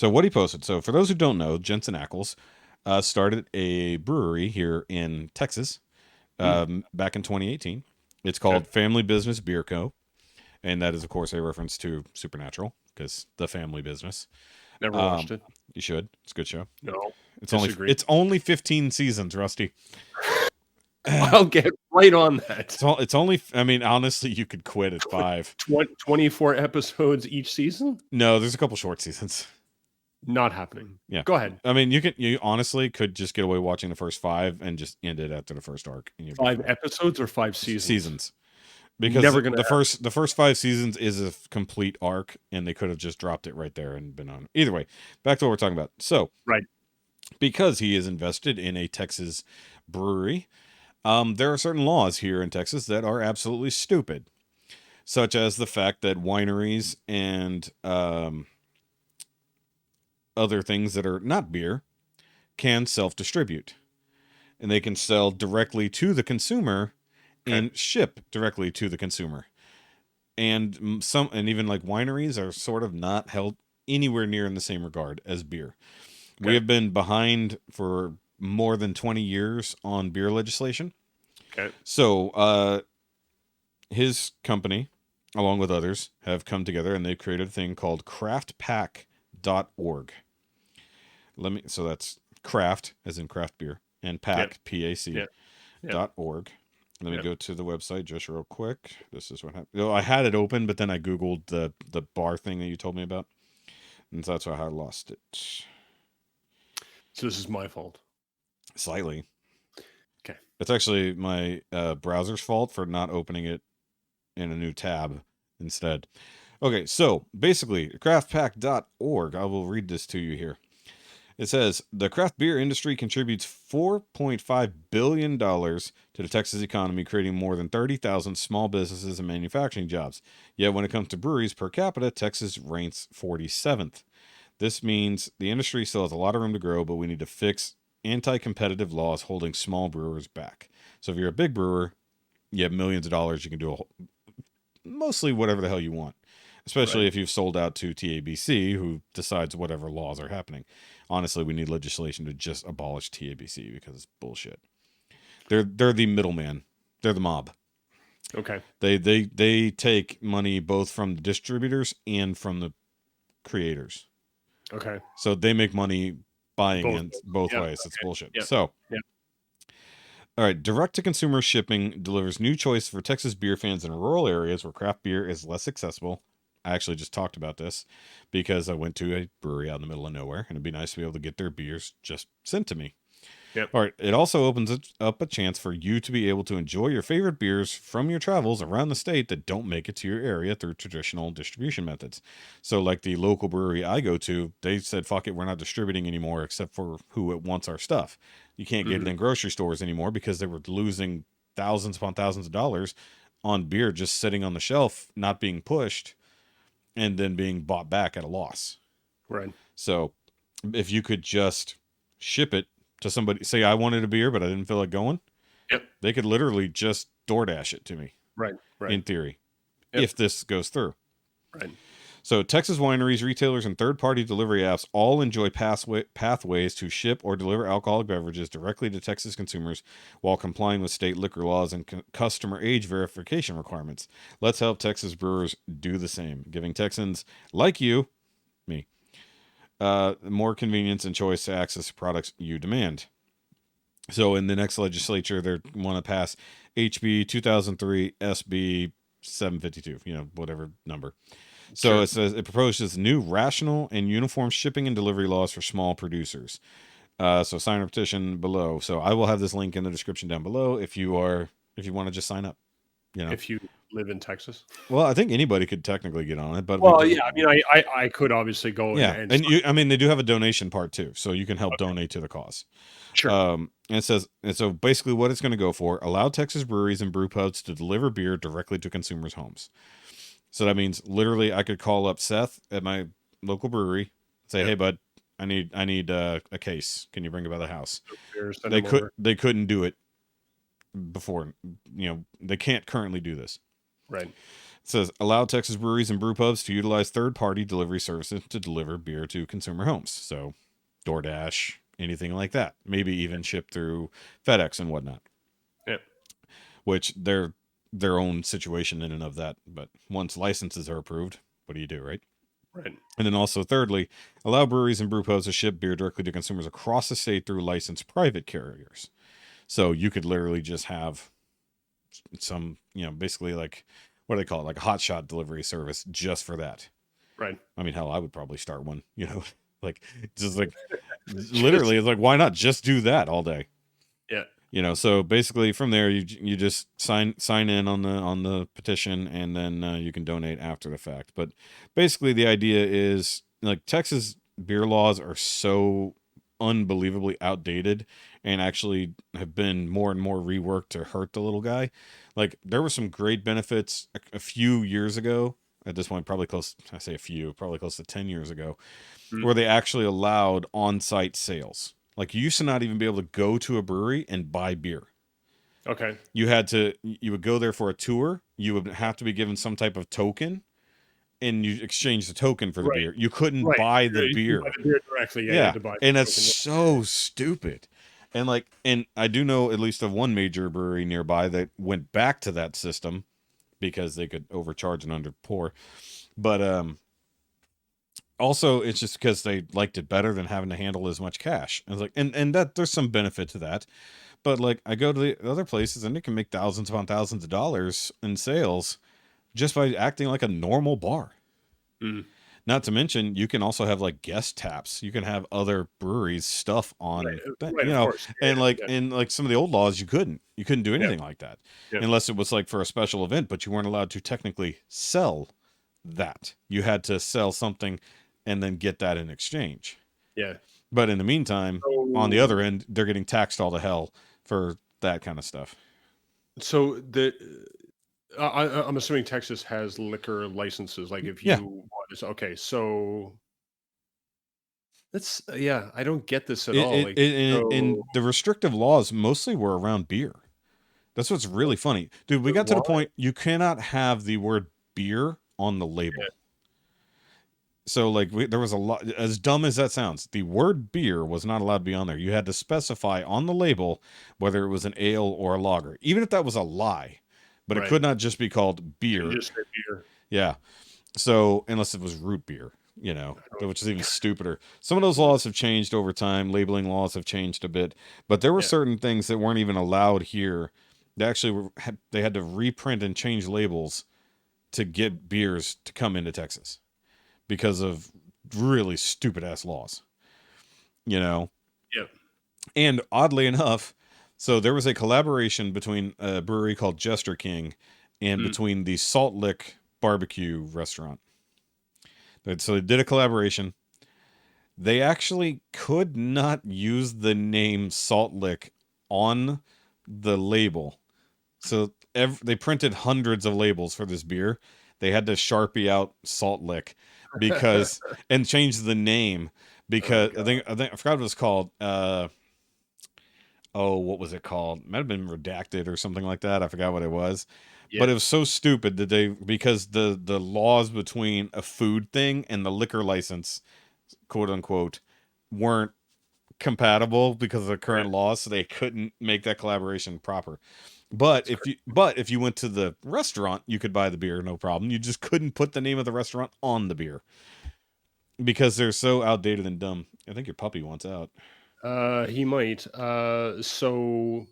what he posted. So for those who don't know, Jensen Ackles started a brewery here in Texas back in 2018. It's called Family Business Beer Co. And that is, of course, a reference to Supernatural, because the family business. Never watched it. You should. It's a good show. No, it's only 15 seasons, Rusty. I'll get right on that. It's only. I mean, honestly, you could quit at 5. 24 episodes each season? No, there's a couple short seasons. Not happening. Yeah, go ahead. I mean, you honestly could just get away watching the first 5 and just end it after the first arc. And 5 episodes or 5 seasons? Seasons. Because the first 5 seasons is a complete arc, and they could have just dropped it right there and been on. Either way, back to what we're talking about. So, because he is invested in a Texas brewery, there are certain laws here in Texas that are absolutely stupid, such as the fact that wineries and other things that are not beer can self-distribute, and they can sell directly to the consumer and ship directly to the consumer. and some, and even like wineries are sort of not held anywhere near in the same regard as beer. Okay. We have been behind for more than 20 years on beer legislation. Okay. So his company, along with others, have come together and they've created a thing called craftpack.org. So that's craft as in craft beer and pack, PAC, .org. Let me go to the website just real quick. This is what happened. I had it open, but then I Googled the bar thing that you told me about. And so that's why I lost it. So this is my fault. Slightly. Okay. It's actually my browser's fault for not opening it in a new tab instead. Okay, so basically, craftpack.org, I will read this to you here. It says, the craft beer industry contributes $4.5 billion to the Texas economy, creating more than 30,000 small businesses and manufacturing jobs. Yet when it comes to breweries per capita, Texas ranks 47th. This means the industry still has a lot of room to grow, but we need to fix anti-competitive laws holding small brewers back. So if you're a big brewer, you have millions of dollars, you can do mostly whatever the hell you want. Especially if you've sold out to TABC, who decides whatever laws are happening. Honestly, we need legislation to just abolish TABC because it's bullshit. They're the middleman. They're the mob. Okay. They take money both from the distributors and from the creators. Okay. So they make money buying both ways. It's bullshit. So, all right, direct-to-consumer shipping delivers new choice for Texas beer fans in rural areas where craft beer is less accessible. I actually just talked about this because I went to a brewery out in the middle of nowhere, and it'd be nice to be able to get their beers just sent to me. Yep. All right, it also opens up a chance for you to be able to enjoy your favorite beers from your travels around the state that don't make it to your area through traditional distribution methods. So like the local brewery I go to, they said, fuck it, we're not distributing anymore except for who wants our stuff. You can't get it in grocery stores anymore because they were losing thousands upon thousands of dollars on beer just sitting on the shelf, not being pushed, and then being bought back at a loss. Right. So if you could just ship it to somebody, say I wanted a beer, but I didn't feel like going. Yep. They could literally just DoorDash it to me. Right. In theory, if this goes through. Right. So Texas wineries, retailers, and third-party delivery apps all enjoy pathways to ship or deliver alcoholic beverages directly to Texas consumers while complying with state liquor laws and customer age verification requirements. Let's help Texas brewers do the same, giving Texans like you, me, more convenience and choice to access products you demand. So in the next legislature, they want to pass HB 2003 SB 752, whatever number. So It says it proposes new rational and uniform shipping and delivery laws for small producers. So sign a petition below. So I will have this link in the description down below if you want to just sign up. If you live in Texas. Well, I think anybody could technically get on it, but I could obviously go. And they do have a donation part too, so you can help donate to the cause. Sure. And it says, and so basically what it's going to go for: allow Texas breweries and brew pubs to deliver beer directly to consumers' homes. So that means literally I could call up Seth at my local brewery, say, "Hey, bud, I need a case. Can you bring it by the house?" They couldn't do it before. They can't currently do this. Right. It says allow Texas breweries and brew pubs to utilize third-party delivery services to deliver beer to consumer homes. So DoorDash, anything like that. Maybe even ship through FedEx and whatnot. Yep. Which they're their own situation in and of that. But once licenses are approved, what do you do, right? Right. And then also, thirdly, allow breweries and brew pubs to ship beer directly to consumers across the state through licensed private carriers. So you could literally just have some, basically like, what do they call it? Like a hotshot delivery service just for that. Right. I mean, hell, I would probably start one, like just like literally it's like, why not just do that all day? Yeah. So basically from there, you just sign in on the petition, and then you can donate after the fact. But basically the idea is like Texas beer laws are so unbelievably outdated and actually have been more and more reworked to hurt the little guy. Like there were some great benefits a few years ago. At this point, probably close to 10 years ago, where they actually allowed on-site sales. Like you used to not even be able to go to a brewery and buy beer. Okay. You would go there for a tour. You would have to be given some type of token, and you exchange the token for the Right. beer. You couldn't Right. buy the You buy beer. the beer directly. Yeah, you Yeah, had to buy and the that's token. so stupid. And I do know at least of one major brewery nearby that went back to that system because they could overcharge and underpour. But also it's just because they liked it better than having to handle as much cash. And it's like, and that there's some benefit to that. But like I go to the other places and they can make thousands upon thousands of dollars in sales just by acting like a normal bar. Mm. Not to mention, you can also have like guest taps. You can have other breweries stuff on that, Right, of course. and Yeah, like yeah, in like some of the old laws, you couldn't do yeah, anything like that yeah. unless it was like for a special event. But you weren't allowed to technically sell that. You had to sell something and then get that in exchange. Yeah. But in the meantime, on the other end, they're getting taxed all to hell for that kind of stuff. So I'm assuming Texas has liquor licenses. Like if Yeah. you want this, okay, so that's I don't get this at all. Like, And the restrictive laws mostly were around beer. That's what's really funny. Dude, we got to the point you cannot have the word beer on the label. Yeah. So, like, there was a lot, as dumb as that sounds, the word beer was not allowed to be on there. You had to specify on the label whether it was an ale or a lager, even if that was a lie. But it could not just be called beer. You just said beer. Yeah. So, unless it was root beer, which is even stupider. Some of those laws have changed over time. Labeling laws have changed a bit. But there were certain things that weren't even allowed here. They actually they had to reprint and change labels to get beers to come into Texas because of really stupid ass laws. Yep. And oddly enough, so there was a collaboration between a brewery called Jester King and between the Salt Lick barbecue restaurant. So they did a collaboration. They actually could not use the name Salt Lick on the label. So they printed hundreds of labels for this beer. They had to Sharpie out Salt Lick and change the name because I think I forgot what it was called. What was it called? It might have been Redacted or something like that. I forgot what it was. Yeah. But it was so stupid that because the laws between a food thing and the liquor license, quote unquote, weren't compatible because of the current laws, so they couldn't make that collaboration proper. But if you went to the restaurant, you could buy the beer, no problem. You just couldn't put the name of the restaurant on the beer because they're so outdated and dumb. I think your puppy wants out. He might. So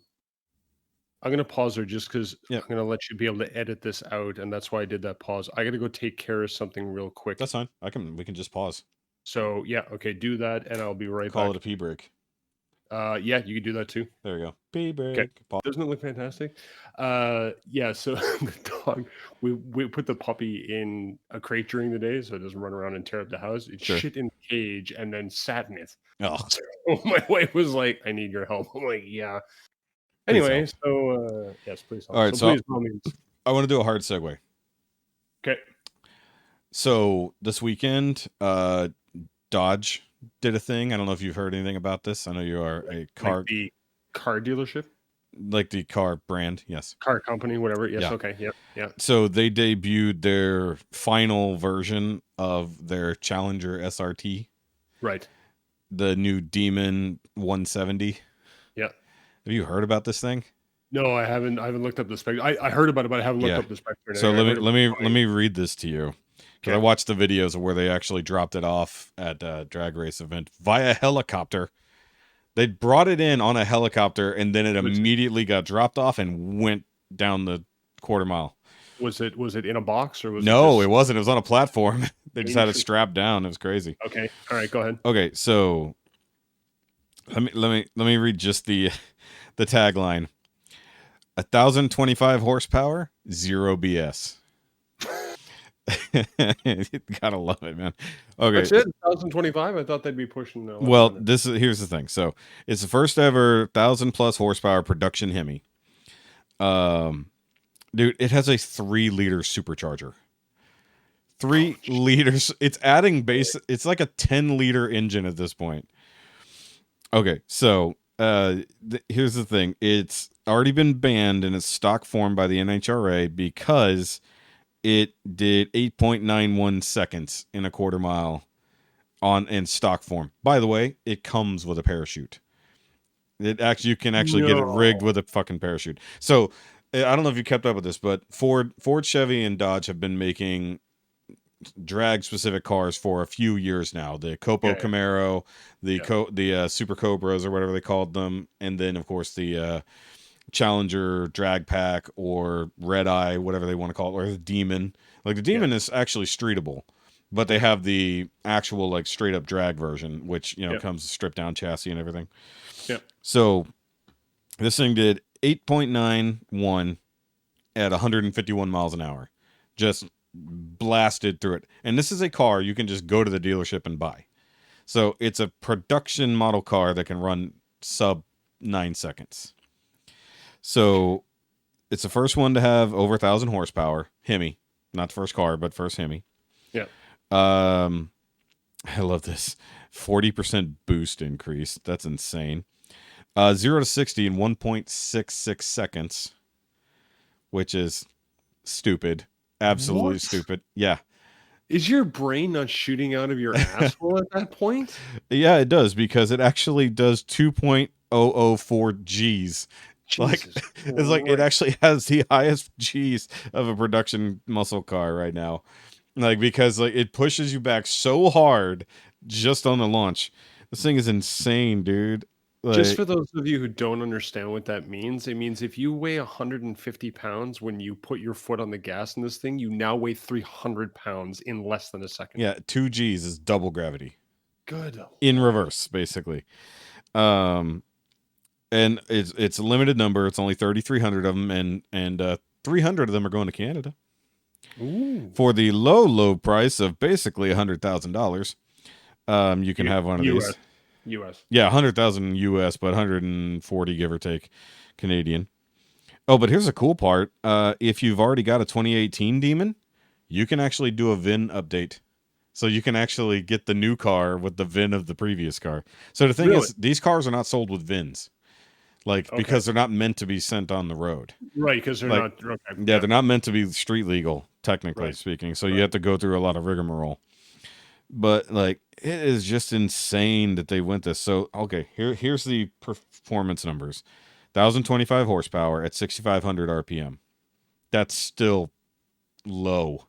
I'm gonna pause there just because I'm gonna let you be able to edit this out, and that's why I did that pause. I gotta go take care of something real quick. That's fine. We can just pause. So okay, do that, and I'll be right back. Call it a pee break. You can do that too. There we go. Pee break. Okay. Doesn't it look fantastic? So the dog, we put the puppy in a crate during the day so it doesn't run around and tear up the house. It shit in the cage and then sat in it. Oh. So my wife was like, "I need your help." I'm like, "Yeah." Anyway, so yes, please help. All right, so please, I want to do a hard segue. Okay. So this weekend, Dodge did a thing. I don't know if you've heard anything about this. I know you are a car... Like the car dealership? Like the car brand, yes. Car company, whatever. Yes, okay, yep. So they debuted their final version of their Challenger SRT. Right. The new Demon 170. Yeah. Have you heard about this thing? No, I haven't. I haven't looked up the spec. I heard about it, but I haven't looked up the spec. So let me read this to you. Because I watched the videos of where they actually dropped it off at a drag race event via helicopter. They brought it in on a helicopter, and then it immediately got dropped off and went down the quarter mile. Was it in a box or was it wasn't. It was on a platform. They just had it strapped down. It was crazy. Okay. All right. Go ahead. Okay. So let me read just the tagline. 1,025 horsepower, 0 BS. Gotta love it, man. Okay, that's it. 1,025. I thought they'd be pushing. Well, here's the thing. So it's the first ever 1,000+ horsepower production Hemi. Dude, it has a 3-liter supercharger. 3 liters. It's adding base. It's like a 10-liter engine at this point. Okay, so here's the thing. It's already been banned in its stock form by the NHRA because it did 8.91 seconds in a quarter mile in stock form. By the way, it comes with a parachute. You can actually get it rigged with a fucking parachute. So I don't know if you kept up with this, but Ford, Chevy, and Dodge have been making drag specific cars for a few years now. The Copo Camaro, the Super Cobras or whatever they called them, and then of course the Challenger drag pack or Red Eye, whatever they want to call it, or the Demon. Like the Demon is actually streetable, but they have the actual like straight up drag version, which comes stripped down chassis and everything. Yep. So this thing did 8.91 at 151 miles an hour. Just blasted through it. And this is a car you can just go to the dealership and buy. So it's a production model car that can run sub 9 seconds. So it's the first one to have over 1,000 horsepower. Hemi. Not the first car, but first Hemi. Yeah. I love this. 40% boost increase. That's insane. 0 to 60 in 1.66 seconds, which is stupid. Absolutely stupid. Yeah. Is your brain not shooting out of your asshole at that point? Yeah, it does, because it actually does 2.004 Gs. Like, it's like it actually has the highest Gs of a production muscle car right now. Like, because like it pushes you back so hard just on the launch. This thing is insane, dude. Like, just for those of you who don't understand what that means, it means if you weigh 150 pounds when you put your foot on the gas in this thing, you now weigh 300 pounds in less than a second. Yeah, 2 Gs is double gravity. Good. In reverse, basically. And it's a limited number. It's only 3,300 of them, and 300 of them are going to Canada. Ooh. For the low price of basically $100,000. You can have one of these. US. Yeah, 100,000 US, but 140 give or take Canadian. Oh, but here's a cool part. If you've already got a 2018 Demon, you can actually do a VIN update. So you can actually get the new car with the VIN of the previous car. So the thing is, these cars are not sold with VINs. Because they're not meant to be sent on the road. Right, because they're not... Okay. Yeah, they're not meant to be street legal, technically speaking. So you have to go through a lot of rigmarole. But, like, it is just insane that they went this. So, okay, here's the performance numbers. 1,025 horsepower at 6,500 RPM. That's still low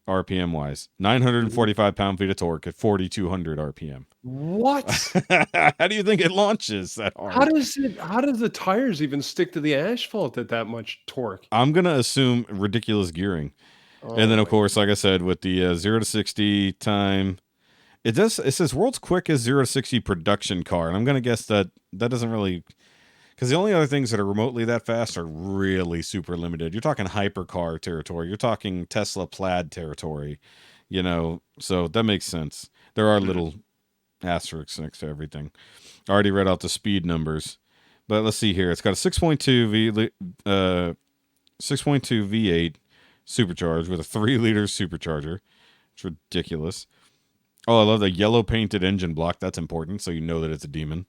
RPM-wise. 945 pound-feet of torque at 4,200 RPM. What? How do you think it launches that hard? How does the tires even stick to the asphalt at that much torque? I'm going to assume ridiculous gearing. And then, of course, like I said, with the 0 to 60 time, it says world's quickest 0 to 60 production car. And I'm going to guess that doesn't really, because the only other things that are remotely that fast are really super limited. You're talking hypercar territory. You're talking Tesla Plaid territory, so that makes sense. There are little asterisks next to everything. I already read out the speed numbers, but let's see here. It's got a 6.2 V8 supercharged with a 3-liter supercharger. It's ridiculous. Oh, I love the yellow painted engine block. That's important, so you know that it's a Demon.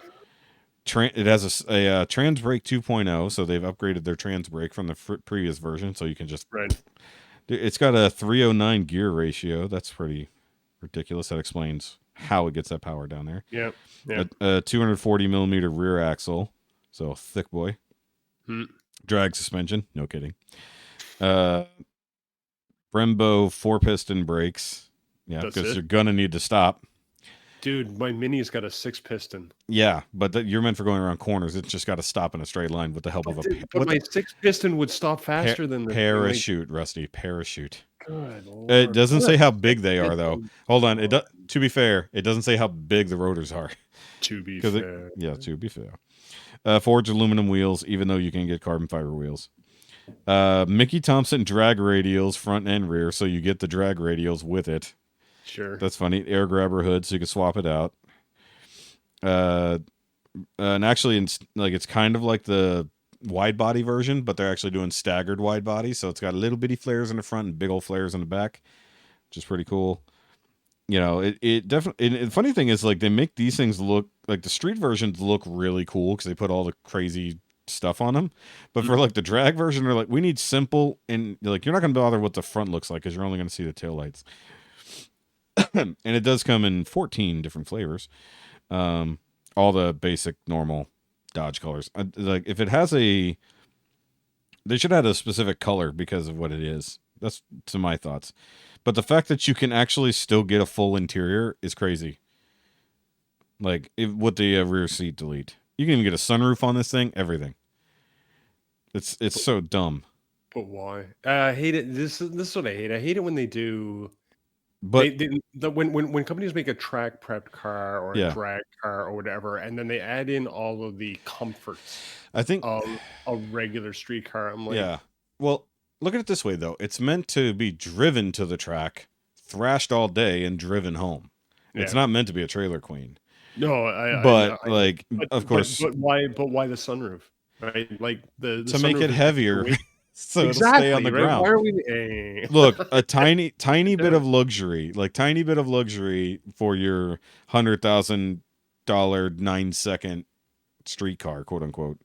It has a trans brake 2.0, so they've upgraded their trans brake from the previous version, so you can just... Right. It's got a 309 gear ratio. That's pretty ridiculous. That explains how it gets that power down there. Yeah. A 240 millimeter rear axle, so thick boy. Drag suspension, no kidding. Brembo 4-piston brakes. Yeah, because you're gonna need to stop. Dude, my Mini's got a 6-piston. Yeah, but you're meant for going around corners. It's just got to stop in a straight line with the help of a... But my 6-piston would stop faster than the... Parachute, Rusty. Parachute. Good Lord. It doesn't say how big they are, though. Hold on. To be fair, it doesn't say how big the rotors are. To be fair. To be fair. Forged aluminum wheels, even though you can get carbon fiber wheels. Mickey Thompson drag radials, front and rear, so you get the drag radials with it. Sure. That's funny. Air grabber hood, so you can swap it out. And actually, it's kind of like the wide body version, but they're actually doing staggered wide body, so it's got little bitty flares in the front and big old flares in the back, which is pretty cool. It definitely... And the funny thing is, like, they make these things look... Like, the street versions look really cool because they put all the crazy stuff on them. But for like the drag version, they're like, we need simple, and like you're not going to bother what the front looks like because you're only going to see the taillights. And it does come in 14 different flavors. All the basic normal Dodge colors. Like if it has they should add a specific color because of what it is. That's to my thoughts. But the fact that you can actually still get a full interior is crazy. Like with the rear seat delete, you can even get a sunroof on this thing. Everything. It's so dumb. But why? I hate it. This is what I hate. I hate it when they do. But when companies make a track prepped car or a drag car or whatever, and then they add in all of the comforts, I think of a regular street car, I'm like, yeah. Well, look at it this way though. It's meant to be driven to the track, thrashed all day, and driven home. Yeah. It's not meant to be a trailer queen. No, of course. But why? But why the sunroof? Right, like the to make it heavier. So it'll stay on the ground. Why are we... Look, a tiny bit of luxury, for your $100,000 9-second streetcar, quote unquote.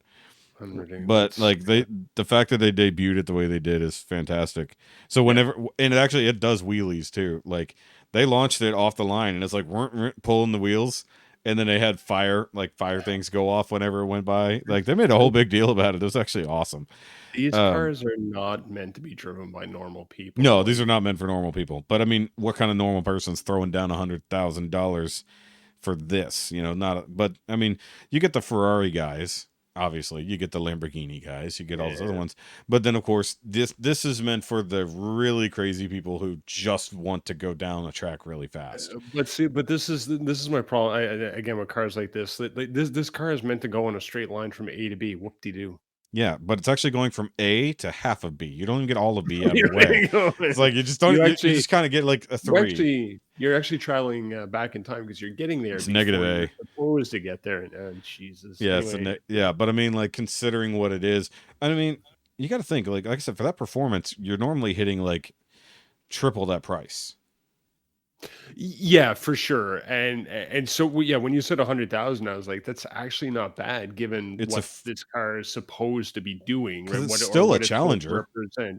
But like the fact that they debuted it the way they did is fantastic. So whenever, and it does wheelies too. Like they launched it off the line, and it's like pulling the wheels. And then they had fire things go off whenever it went by. Like they made a whole big deal about it. It was actually awesome. These cars are not meant to be driven by normal people. No, these are not meant for normal people. But I mean, what kind of normal person's throwing down $100,000 for this? But I mean, you get the Ferrari guys. Obviously, you get the Lamborghini guys, you get all those other ones. But then, of course, this is meant for the really crazy people who just want to go down a track really fast. But this is my problem. Again, with cars like this, this car is meant to go on a straight line from A to B. Whoop-de-doo. Yeah, but it's actually going from A to half of B. You don't even get all of B out of the way. It's like you just don't. You just kind of get like a 3. You're actually traveling back in time because you're getting there. It's negative A. You're supposed to get there, and Jesus. Yeah, anyway. But I mean, like considering what it is, I mean, you got to think like I said, for that performance, you're normally hitting like triple that price. Yeah, for sure. And so when you said 100,000, I was like, that's actually not bad given this car is supposed to be doing. Right? It's still a Challenger.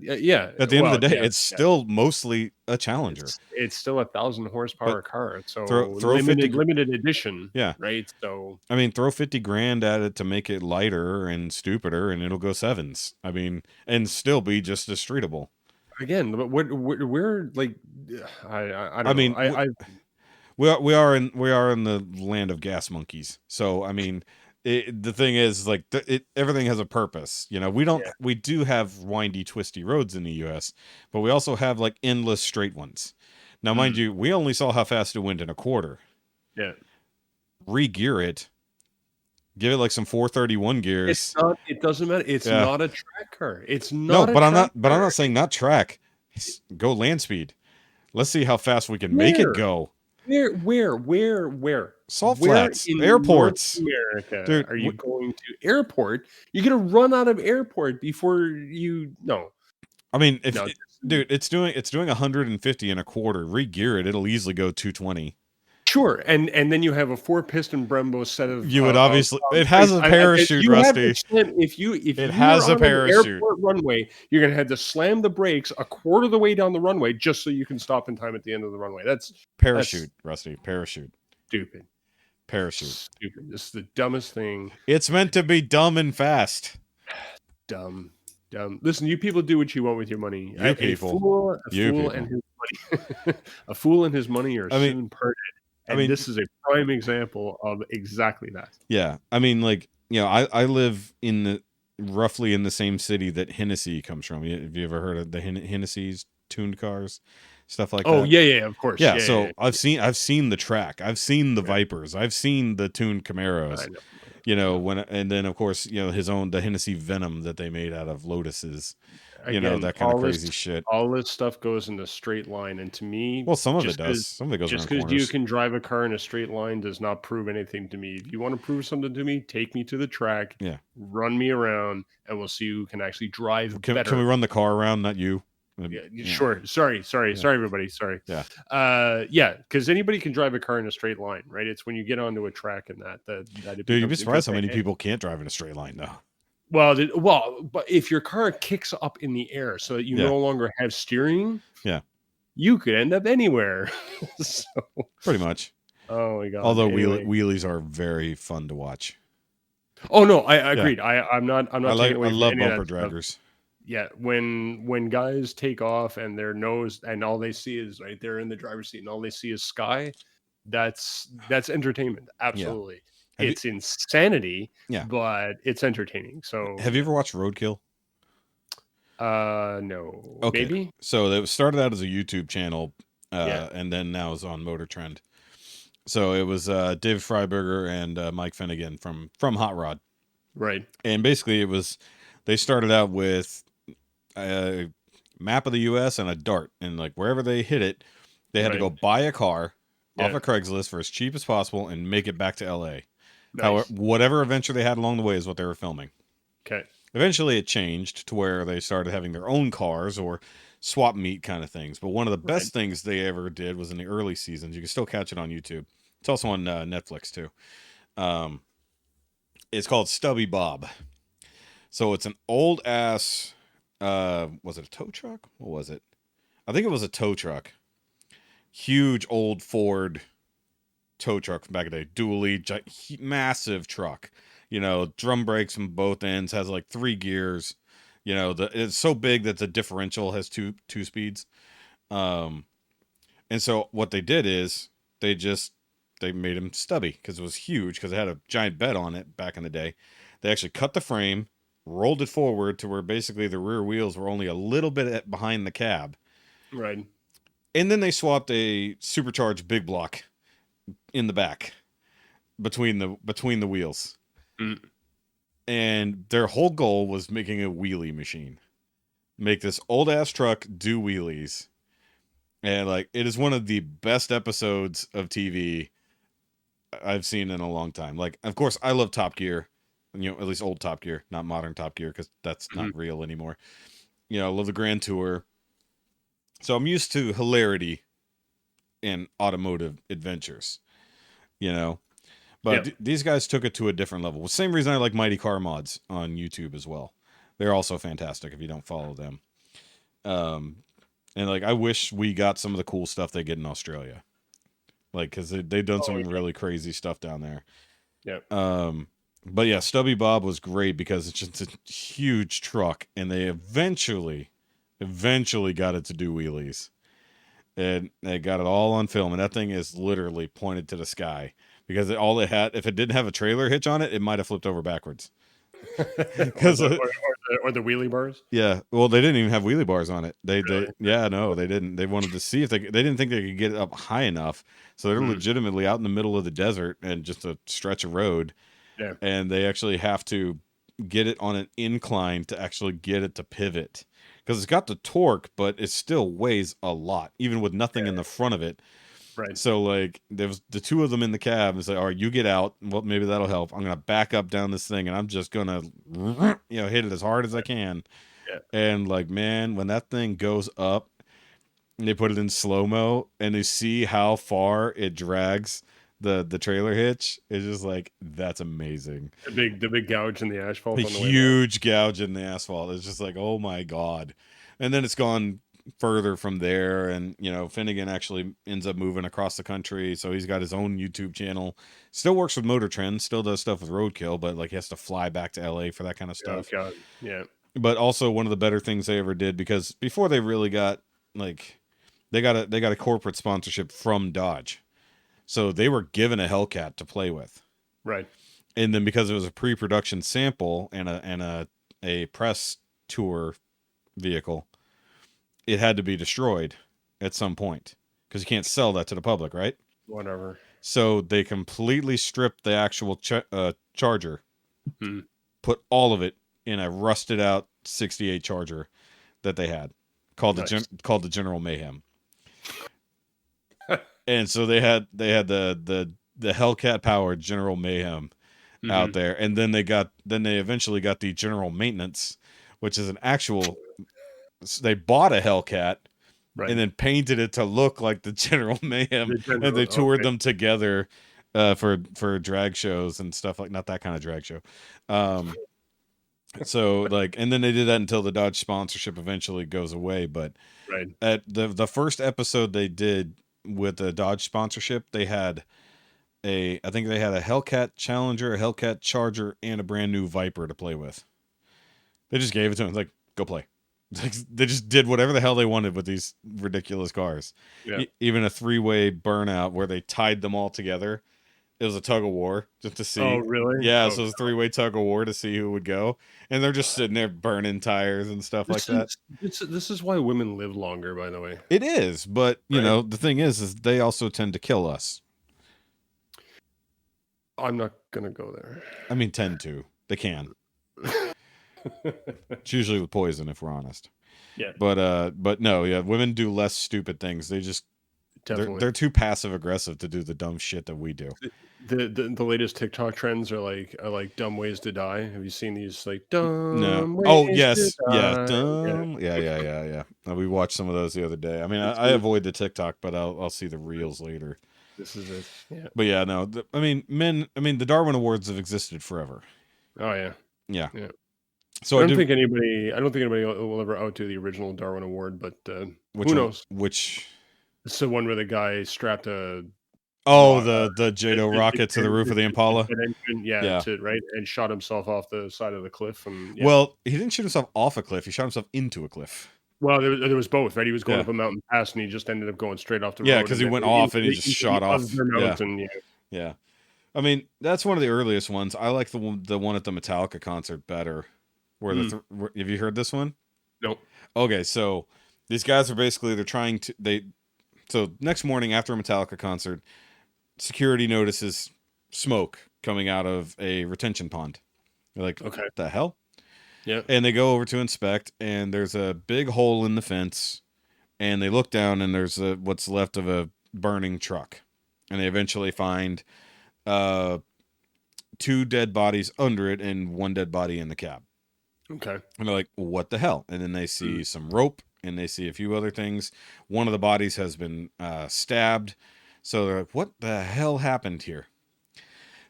Yeah. At the end of the day, it's still mostly a Challenger. It's still 1,000 horsepower car. So throw limited edition. Yeah. Right. So I mean, throw $50,000 at it to make it lighter and stupider, and it'll go 7s. I mean, and still be just as streetable. Again, but we're like, I don't know. We are in the land of gas monkeys. So I mean, the thing is like everything has a purpose. We do have windy, twisty roads in the U.S., but we also have like endless straight ones. Now, mind you, we only saw how fast it went in a quarter. Yeah. Re-gear it. Give it like some 431 gears. It doesn't matter. It's not a track car. It's not. No, but I'm not saying not track. Go land speed. Let's see how fast we can make it go. Where? Salt flats, airports. America, dude, are you going to airport? You're gonna run out of airport before you. No. I mean, dude, it's doing 150 in a quarter. Re-gear it, it'll easily go 220. Sure, and then you have a 4-piston Brembo set of. You would obviously. It has a parachute, Rusty. If it has a parachute. Airport runway, you're gonna have to slam the brakes a quarter of the way down the runway just so you can stop in time at the end of the runway. That's parachute, Rusty. Parachute. Stupid. Parachute. Stupid. This is the dumbest thing. It's meant to be dumb and fast. Dumb. Listen, you people do what you want with your money. A fool and his money. A fool and his money are soon parted. And this is a prime example of exactly that. Yeah. I mean, like, I live roughly in the same city that Hennessy comes from. Have you ever heard of the Hennessy's tuned cars? Stuff like that. Oh, yeah, of course. Yeah, so I've seen the track. I've seen the Vipers. I've seen the tuned Camaros. And then of course, the Hennessy Venom that they made out of Lotuses. Again, that kind of crazy shit. All this stuff goes in a straight line, and to me, well, some of it does. Some of it goes just because you can drive a car in a straight line does not prove anything to me. If you want to prove something to me, take me to the track. Yeah, run me around, and we'll see who can actually drive better. Can we run the car around? Not you. Yeah. Sure. Sorry, everybody. Sorry. Yeah. Because anybody can drive a car in a straight line, right? It's when you get onto a track and that dude, you'd be surprised how many people can't drive in a straight line, though. But if your car kicks up in the air so that you no longer have steering, you could end up anywhere. So, pretty much. Oh my god! Although wheelies are very fun to watch. Oh no, I agreed. I'm not. I love bumper draggers. Yeah, when guys take off and their nose and all they see is right there in the driver's seat and all they see is sky, that's entertainment. Absolutely. Yeah. It's insanity, but it's entertaining. So have you ever watched Roadkill? No. Okay. Maybe. So it started out as a YouTube channel, and then now is on Motor Trend. So it was David Freiberger and Mike Finnegan from Hot Rod. Right. And basically they started out with a map of the US and a dart, and like wherever they hit it, they had to go buy a car off of Craigslist for as cheap as possible and make it back to LA. Nice. However, whatever adventure they had along the way is what they were filming. Okay. Eventually it changed to where they started having their own cars or swap meet kind of things. But one of the best things they ever did was in the early seasons. You can still catch it on YouTube. It's also on Netflix too. It's called Stubby Bob. So it's an old ass, was it a tow truck? What was it? I think it was a tow truck. Huge old Ford tow truck from back in the day. Dually, massive truck. You know, drum brakes on both ends, has like 3 gears. You know, it's so big that the differential has two speeds. And so what they did is they made him stubby because it was huge because it had a giant bed on it back in the day. They actually cut the frame, rolled it forward to where basically the rear wheels were only a little bit behind the cab. Right. And then they swapped a supercharged big block in the back between the wheels. Mm. And their whole goal was making a wheelie machine. Make this old ass truck do wheelies. And like it is one of the best episodes of TV I've seen in a long time. Like, of course, I love Top Gear. You know, at least old Top Gear, not modern Top Gear, because that's not real anymore. You know, I love the Grand Tour. So I'm used to hilarity in automotive adventures. You know, but these guys took it to a different level. The same reason I like Mighty Car Mods on YouTube as well. They're also fantastic if you don't follow them. And like, I wish we got some of the cool stuff they get in Australia. Like, because they've done some really crazy stuff down there. Yeah. But yeah, Stubby Bob was great because it's just a huge truck, and they eventually got it to do wheelies. And they got it all on film, and that thing is literally pointed to the sky because all it had, if it didn't have a trailer hitch on it, it might have flipped over backwards. Or the wheelie bars. Yeah, well, they didn't even have wheelie bars on it. They didn't. They wanted to see if they didn't think they could get it up high enough, so they're legitimately out in the middle of the desert and just a stretch of road. Yeah, and they actually have to get it on an incline to actually get it to pivot because it's got the torque, but it still weighs a lot, even with nothing in the front of it. Right. So like there was the two of them in the cab and say, all right, you get out. Well, maybe that'll help. I'm going to back up down this thing and I'm just going to, hit it as hard as I can. Yeah. And like, man, when that thing goes up and they put it in slow-mo and they see how far it drags the trailer hitch, it's just like, that's amazing. The big gouge in the asphalt. A huge gouge in the asphalt. It's just like, oh my God. And then it's gone further from there, and Finnegan actually ends up moving across the country, so he's got his own YouTube channel. Still works with Motor Trend, still does stuff with Roadkill, but like he has to fly back to LA for that kind of stuff. Oh, God. Yeah. But also one of the better things they ever did, because before they really got they got a corporate sponsorship from Dodge, so they were given a Hellcat to play with, right? And then because it was a pre-production sample and a press tour vehicle, it had to be destroyed at some point because you can't sell that to the public, right? Whatever. So they completely stripped the actual Charger, put all of it in a rusted out 68 Charger that they had called the General Mayhem. And so they had the Hellcat powered General Mayhem out there, and then they eventually got the General Maintenance, which is an actual. They bought a Hellcat, right, and then painted it to look like the General Mayhem, and they toured them together for drag shows and stuff, like not that kind of drag show. So like, and then they did that until the Dodge sponsorship eventually goes away. But Right. at the first episode they did with the Dodge sponsorship, they had I think they had a Hellcat Challenger, a Hellcat Charger, and a brand new Viper to play with. They just gave it to them, like, go play. They just did whatever the hell they wanted with these ridiculous cars. Yeah. Even a 3-way burnout where they tied them all together. It was a tug of war just to see. Oh, really? Yeah, so it was a 3-way tug of war to see who would go. And they're just sitting there burning tires and stuff like that. This is why women live longer, by the way. It is, but you know, the thing is they also tend to kill us. I'm not gonna go there. I mean, tend to. They can. It's usually with poison, if we're honest. Yeah. But no, yeah, women do less stupid things. They just they're too passive aggressive to do the dumb shit that we do. The latest TikTok trends are like dumb ways to die. Have you seen these like dumb? No. Ways Oh yes, to yeah, die? dumb. Yeah. We watched some of those the other day. I mean, I avoid the TikTok, but I'll see the reels later. This is it. Yeah. But yeah, no. I mean, the Darwin Awards have existed forever. Oh yeah. Yeah. Yeah. So I don't think anybody will ever outdo the original Darwin Award, but who knows? Which It's the one where the guy strapped a the JATO rocket to the roof of the Impala. Yeah. Right, and shot himself off the side of the cliff. And well, he didn't shoot himself off a cliff. He shot himself into a cliff. Well, there was both, right? He was going up a mountain pass, and he just ended up going straight off the road. Yeah, because he went off and he just shot off. Mountain, yeah. I mean, that's one of the earliest ones. I like the one at the Metallica concert better. Where have you heard this one? Nope. Okay, so these guys are basically so next morning after a Metallica concert, security notices smoke coming out of a retention pond. They're like, okay, what the hell? Yeah. And they go over to inspect, and there's a big hole in the fence, and they look down, and there's what's left of a burning truck. And they eventually find 2 dead bodies under it and 1 dead body in the cab. Okay. And they're like, what the hell? And then they see some rope, and they see a few other things. One of the bodies has been stabbed. So they're like, what the hell happened here?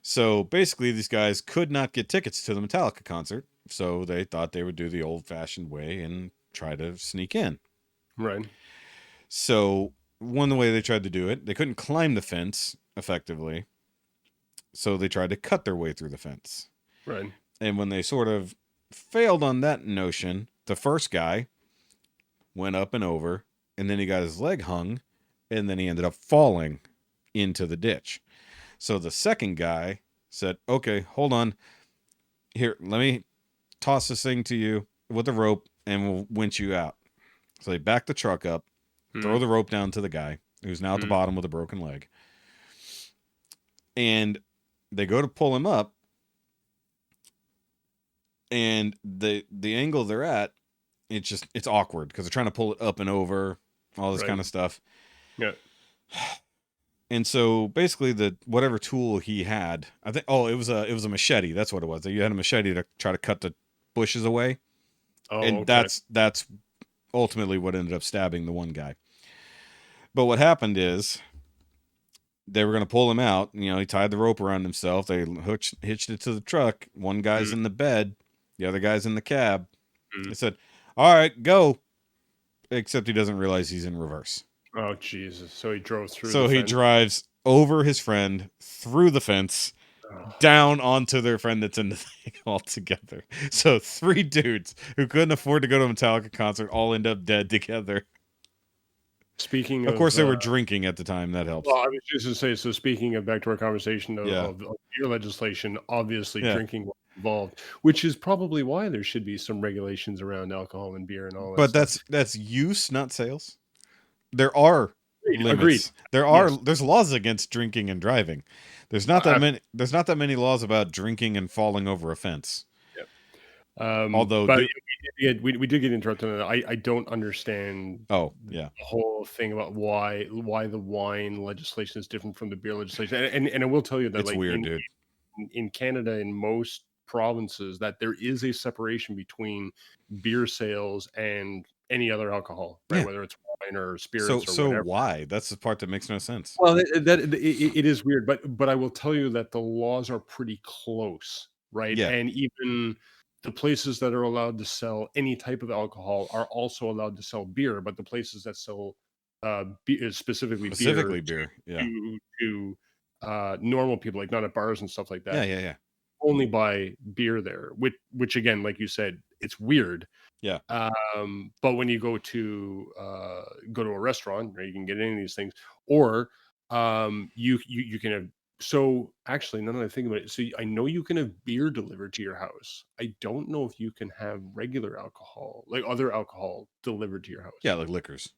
So basically, these guys could not get tickets to the Metallica concert. So they thought they would do the old-fashioned way and try to sneak in. Right. So one way they tried to do it, they couldn't climb the fence effectively. So they tried to cut their way through the fence. Right. And when they sort of failed on that notion, the first guy went up and over, and then he got his leg hung, and then he ended up falling into the ditch. So the second guy said, okay, hold on. Here, let me toss this thing to you with a rope, and we'll winch you out. So they back the truck up, throw the rope down to the guy, who's now at the bottom with a broken leg. And they go to pull him up, and the angle they're at, it's awkward because they're trying to pull it up and over, all this kind of stuff. Yeah. And so basically whatever tool he had, I think it was a machete. That's what it was. You had a machete to try to cut the bushes away. Oh, and that's ultimately what ended up stabbing the one guy. But what happened is they were going to pull him out. You know, he tied the rope around himself. They hitched it to the truck. One guy's in the bed. The other guy's in the cab. They said, all right, go. Except he doesn't realize he's in reverse. Oh, Jesus. So he drove through So he drives over his friend, through the fence, down onto their friend that's in the thing altogether. So 3 dudes who couldn't afford to go to a Metallica concert all end up dead together. Speaking of course, they were drinking at the time. That helps. Well, I was just going to say, so speaking of back to our conversation of beer legislation, obviously drinking was involved, which is probably why there should be some regulations around alcohol and beer and all that. But that's use, not sales. There are limits. Agreed. There's laws against drinking and driving. There's not that many. There's not that many laws about drinking and falling over a fence. Although we did get interrupted. I don't understand. The whole thing about why the wine legislation is different from the beer legislation, and I will tell you that it's weird, dude. In Canada, in most provinces, that there is a separation between beer sales and any other alcohol, right? Whether it's wine or spirits. So whatever. Why? That's the part that makes no sense. Well, it is weird, but I will tell you that the laws are pretty close, right? Yeah. And even the places that are allowed to sell any type of alcohol are also allowed to sell beer, but the places that sell specifically beer, yeah, to normal people, like not at bars and stuff like yeah, that, yeah, only buy beer there. Which again, like you said, it's weird. yeah. But when you go to a restaurant, right, you can get any of these things, or you can have. So actually, now that I think about it, so I know you can have beer delivered to your house. I don't know if you can have regular alcohol, like other alcohol, delivered to your house. Yeah, like liquors.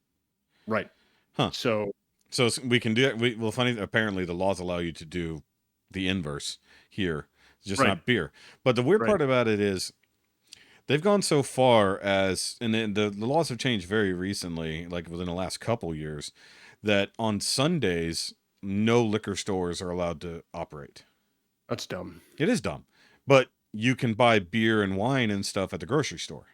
Right. Huh. So we can do it. Well, funny. Apparently, the laws allow you to do the inverse here, just not beer. But the weird part about it is they've gone so far as, and the laws have changed very recently, like within the last couple years, that on Sundays no liquor stores are allowed to operate. That's dumb. It is dumb, but you can buy beer and wine and stuff at the grocery store.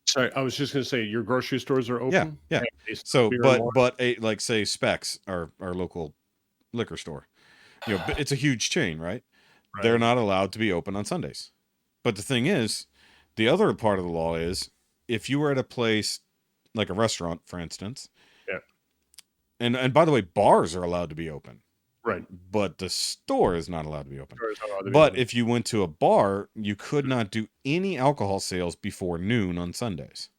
Sorry, I was just going to say your grocery stores are open. Yeah. So, but like say Specs, our local liquor store, it's a huge chain, right? They're not allowed to be open on Sundays. But the thing is, the other part of the law is if you were at a place like a restaurant, for instance. And by the way, bars are allowed to be open. Right. But the store is not allowed to be open. But if you went to a bar, you could not do any alcohol sales before noon on Sundays.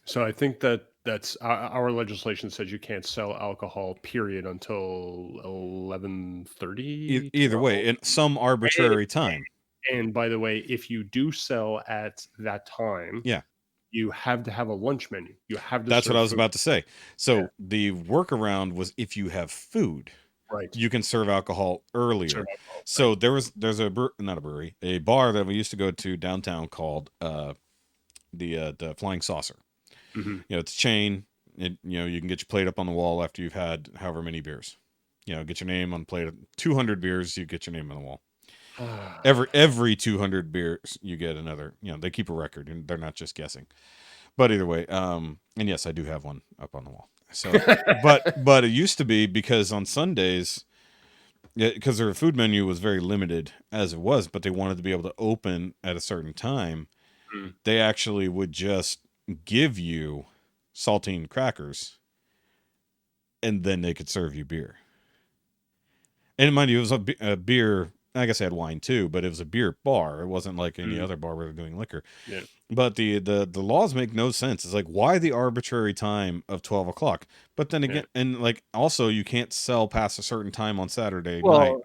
So I think that's our legislation says you can't sell alcohol, period, until 11:30. Either way, in some arbitrary time. And by the way, if you do sell at that time, you have to have a lunch menu. You have to. That's what I was about to say. So the workaround was if you have food, you can serve alcohol earlier. So there's a bar that we used to go to downtown called the Flying Saucer. Mm-hmm. It's a chain. You can get your plate up on the wall after you've had however many beers. Get your name on plate of 200 beers. You get your name on the wall. Every 200 beers you get another. They keep a record and they're not just guessing. But either way, and yes, I do have one up on the wall. So, but it used to be because on Sundays, because their food menu was very limited as it was, but they wanted to be able to open at a certain time. They actually would just give you saltine crackers, and then they could serve you beer. And mind you, it was a beer. I guess I had wine too, but it was a beer bar. It wasn't like any other bar where they're doing liquor. Yeah. But the laws make no sense. It's like, why the arbitrary time of 12 o'clock? But then again, and like also you can't sell past a certain time on Saturday night.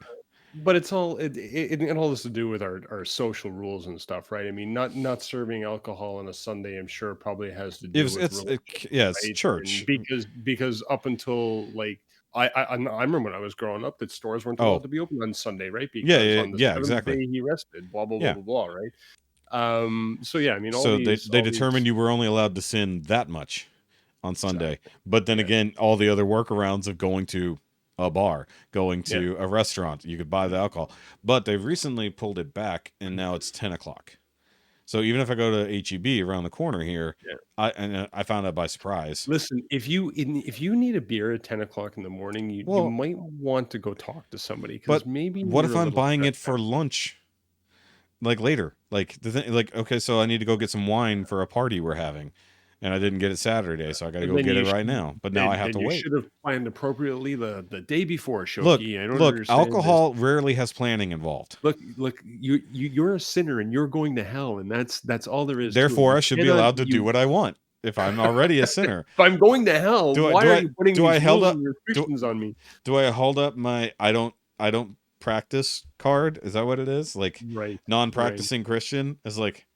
But it's all it all has to do with our social rules and stuff, right? I mean, not serving alcohol on a Sunday, I'm sure probably has to do with it's church. And because up until like I remember when I was growing up that stores weren't allowed to be open on Sunday, right? Because on the exactly. day he rested, blah blah blah blah, right? So yeah, I mean, they determined you were only allowed to sin that much on Sunday, but then again, all the other workarounds of going to a bar, going to a restaurant, you could buy the alcohol, but they've recently pulled it back, and now it's 10 o'clock. So even if I go to HEB around the corner here, I found out by surprise. Listen, if you need a beer at 10 o'clock in the morning, you might want to go talk to somebody. But maybe what if I'm buying it for lunch, like later? Like the thing, like okay, so I need to go get some wine for a party we're having, and I didn't get it Saturday, so I got to go get it right now. But now I have to wait. You should have planned appropriately the day before, Shoki. Look, alcohol rarely has planning involved. Look, you're a sinner and you're going to hell, and that's all there is. Therefore, I should be allowed to do what I want if I'm already a sinner. If I'm going to hell, why are you putting these restrictions on me? Do I hold up my I don't practice card? Is that what it is? Like non-practicing Christian is like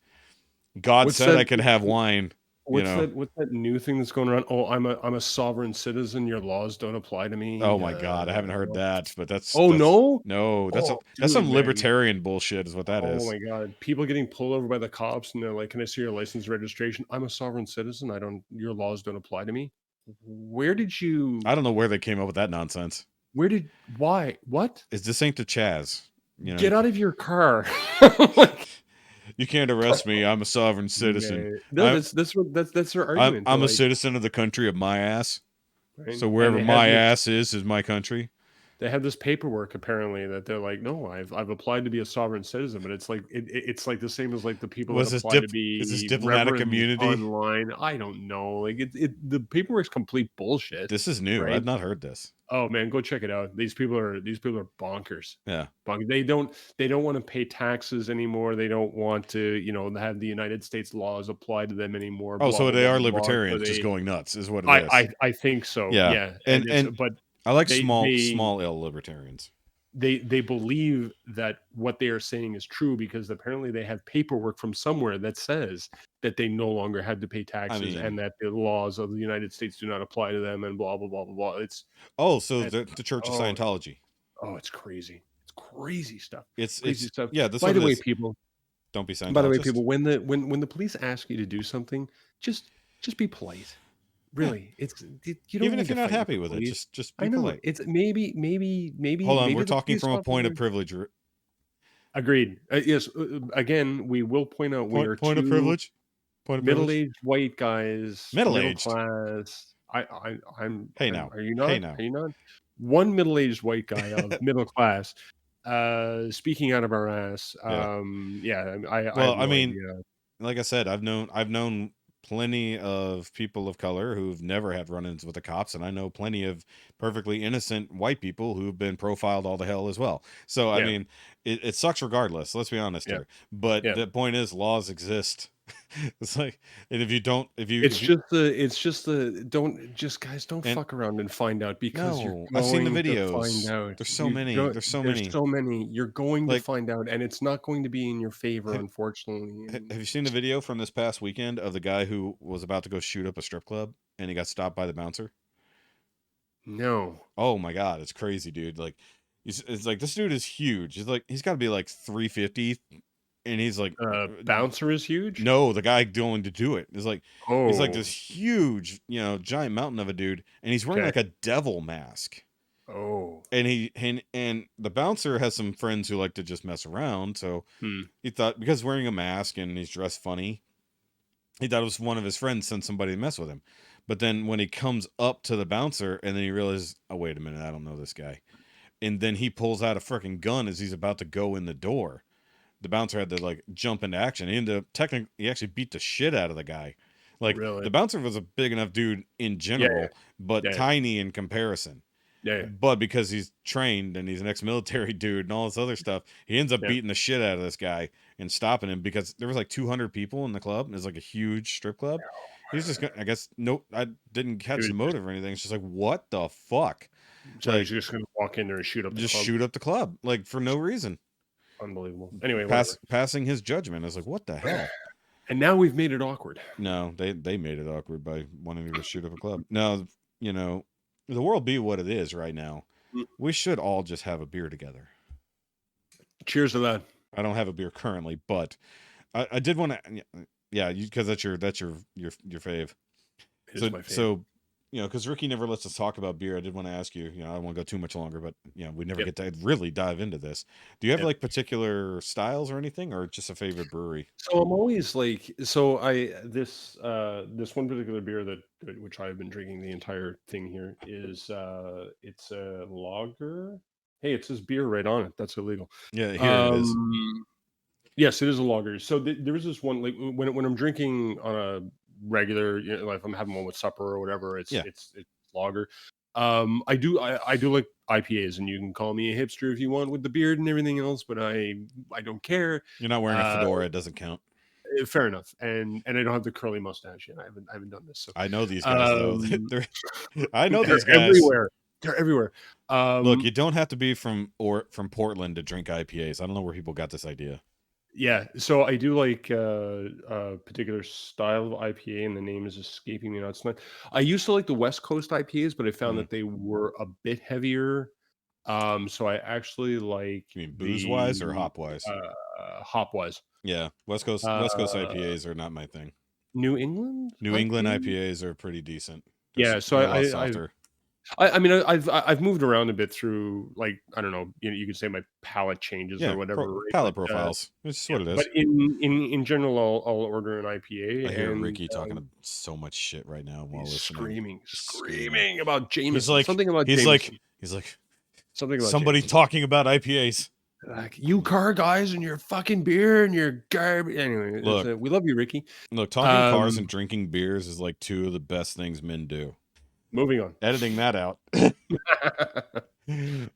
God said I could have wine. What's that new thing that's going around? Oh, I'm a sovereign citizen. Your laws don't apply to me. Oh my God, I haven't heard that. But that's no, that's some libertarian bullshit, is what that is. Oh my God, people getting pulled over by the cops and they're like, "Can I see your license registration?" I'm a sovereign citizen. Your laws don't apply to me. Where did you? I don't know where they came up with that nonsense. Why? What? This ain't the Chaz. Get out of your car. You can't arrest me. I'm a sovereign citizen. No, that's their argument. I'm a citizen of the country of my ass. Right? So wherever my ass is my country. they have this paperwork apparently that they're like, no, I've applied to be a sovereign citizen, but it's like it's like the same as like the people that apply to is this be diplomatic reverends immunity? online. I don't know. Like the paperwork's complete bullshit. This is new. Right? I've not heard this. Oh man, go check it out. These people are bonkers. Yeah. They don't want to pay taxes anymore. They don't want to, have the United States laws apply to them anymore. Oh, blah, so blah, they blah, are blah, blah. libertarians So just going nuts is what it is. I think so. Yeah. Yeah. And But I like they- small L libertarians. they believe that what they are saying is true because apparently they have paperwork from somewhere that says that they no longer had to pay taxes and that the laws of the United States do not apply to them and blah blah blah blah blah. It's the Church of Scientology. Oh, it's crazy. It's crazy stuff. It's crazy stuff. Yeah. This By the way, is, people. don't be Scientologists. By the way, people, when the police ask you to do something, just be polite. Really, it's you don't even need if you're to not fight happy with with the it, police. just be I know polite. it's maybe. Hold on, maybe we're the talking police from a point of officer- privilege. Agreed. Yes. Again, we will point out we are Point of two privilege. Point of privilege. middle-aged white guys, Middle-aged? middle class. I'm. Hey, now. Are you not? Hey, now. Are you not? One middle-aged white guy of middle class, speaking out of our ass. Yeah. I Well, have no I mean, idea. like I said, I've known plenty of people of color who've never had run-ins with the cops, and I know plenty of perfectly innocent white people who've been profiled all to hell as well. So I mean, it sucks regardless. Let's be honest here. But the point is, laws exist. It's like, and if you don't, guys don't fuck around and find out because you're No, going I've seen the to videos. find out. There's so many. There's so many. You're going to Like- find out, and it's not going to be in your favor, unfortunately. Have you seen the video from this past weekend of the guy who was about to go shoot up a strip club and he got stopped by the bouncer? No. Oh my god, it's crazy, dude. Like, it's like this dude is huge. He's got to be like 350, and he's like, bouncer is huge. no, the guy going to do it is like, Oh, he's like this huge, giant mountain of a dude, and he's wearing Okay. like a devil mask. Oh, And the bouncer has some friends who like to just mess around, so he thought, because he's wearing a mask and he's dressed funny, he thought it was one of his friends sent somebody to mess with him. But then when he comes up to the bouncer and then he realizes, oh wait a minute, I don't know this guy, and then he pulls out a freaking gun as he's about to go in the door. The bouncer had to like jump into action. He actually beat the shit out of the guy. Like, Really? the bouncer was a big enough dude in general, but Yeah. tiny in comparison. yeah. But because he's trained and he's an ex-military dude and all this other stuff, he ends up beating the shit out of this guy and stopping him because there was like 200 people in the club. It was like a huge strip club. He's just, I guess, nope, I didn't catch the motive or anything. It's just like, what the fuck? So he's just gonna walk in there and shoot up. Shoot up the club, like, for no reason. Unbelievable. Anyway, Passing his judgment. I was like, what the hell? and now we've made it awkward. No, they made it awkward by wanting to go shoot up a club. No, the world be what it is right now. We should all just have a beer together. Cheers to that. I don't have a beer currently, but I did want to, because that's your fave. It is my favorite. So, because Rikki never lets us talk about beer, I did want to ask you. I don't want to go too much longer, but we never get to really dive into this. Do you have like particular styles or anything, or just a favorite brewery? So I'm always like, this one particular beer which I've been drinking the entire thing here is it's a lager. Hey, it says beer right on it. That's illegal. Yeah, here it is. Yes, it is a lager. So there was this one, like when I'm drinking on a regular, like if I'm having one with supper or whatever, it's lager. I do like IPAs, and you can call me a hipster if you want with the beard and everything else, but I don't care. You're not wearing a fedora; it doesn't count. Fair enough, and I don't have the curly mustache yet. I haven't done this. So I know these guys though. I know these guys everywhere. They're everywhere. Look, you don't have to be from Portland to drink IPAs. I don't know where people got this idea. Yeah, so I do like a particular style of IPA, and the name is escaping me now. It's not. I used to like the West Coast IPAs, but I found that they were a bit heavier. So I actually like. You mean booze wise or hop wise? Hop wise. Yeah, West Coast IPAs are not my thing. New England. New England IPAs are pretty decent. So I mean, I've moved around a bit through, like, I don't know, you could say my palate changes or whatever. Palate profiles. It's just what it is. But in general, I'll order an IPA. I hear Rikki talking so much shit right now while listening. Screaming about Jameson. He's like, something about Jameson. He's like, Something about somebody talking about IPAs. like, you car guys and your fucking beer and your garbage. Anyway, Look, we love you, Rikki. Look, talking cars and drinking beers is like two of the best things men do. Moving on. Editing that out.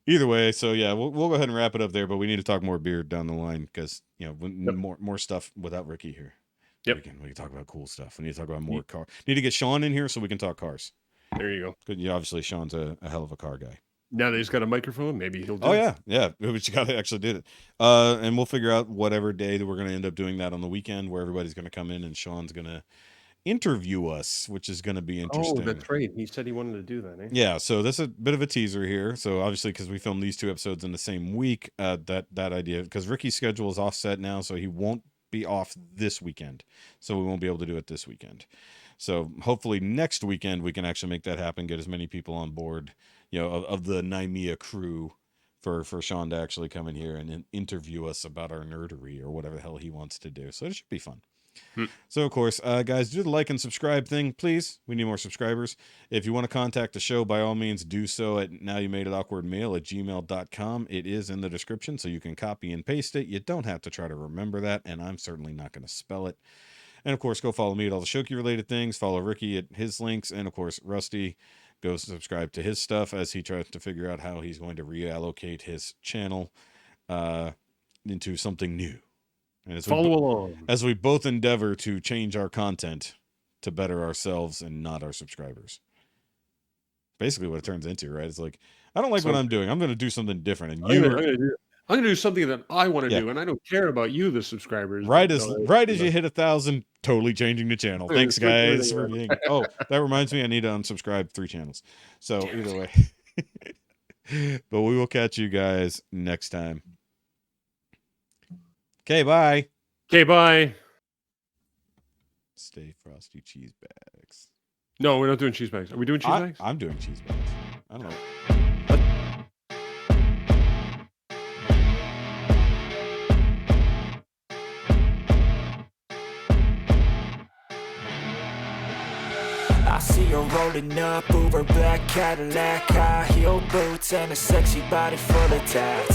Either way, so yeah, we'll go ahead and wrap it up there, but we need to talk more beer down the line because, you know, more stuff without Rikki here. Yep. We can talk about cool stuff. We need to talk about more car. Need to get Sean in here so we can talk cars. There you go. Good. Yeah, obviously Sean's a hell of a car guy. Now that he's got a microphone, maybe he'll do it. Yeah. But you got to actually do it. And we'll figure out whatever day that we're going to end up doing that on the weekend where everybody's going to come in and Sean's going to interview us, which is going to be interesting. Oh, that's right. He said he wanted to do that, eh? Yeah, so this is a bit of a teaser here. So obviously, because we filmed these 2 episodes in the same week, that idea, because Ricky's schedule is offset now, so he won't be off this weekend. So we won't be able to do it this weekend. So hopefully next weekend we can actually make that happen, get as many people on board, you know, of the Nymea crew for Sean to actually come in here and interview us about our nerdery or whatever the hell he wants to do. So it should be fun. So, of course, guys, do the like and subscribe thing, please. We need more subscribers. If you want to contact the show, by all means, do so at NowYouMadeItAwkwardMail@gmail.com. It is in the description, so you can copy and paste it. You don't have to try to remember that, and I'm certainly not going to spell it. And, of course, go follow me at all the Shoki-related things. Follow Rikki at his links. And, of course, Rusty, go subscribe to his stuff as he tries to figure out how he's going to reallocate his channel into something new. And follow along as we both endeavor to change our content to better ourselves and not our subscribers. Basically what it turns into, right? It's like, I don't like what I'm doing. I'm going to do something different. And I'm going to do something that I want to do. And I don't care about you, the subscribers. Right as you hit 1,000, totally changing the channel. Thanks, guys, for being. Oh, that reminds me, I need to unsubscribe 3 channels. So either way. But we will catch you guys next time. Okay, bye. Okay, bye. Stay frosty cheese bags. No, we're not doing cheese bags. Are we doing cheese bags? I'm doing cheese bags. I don't know. I see her rolling up, Uber black Cadillac, high heel boots and a sexy body full of tats.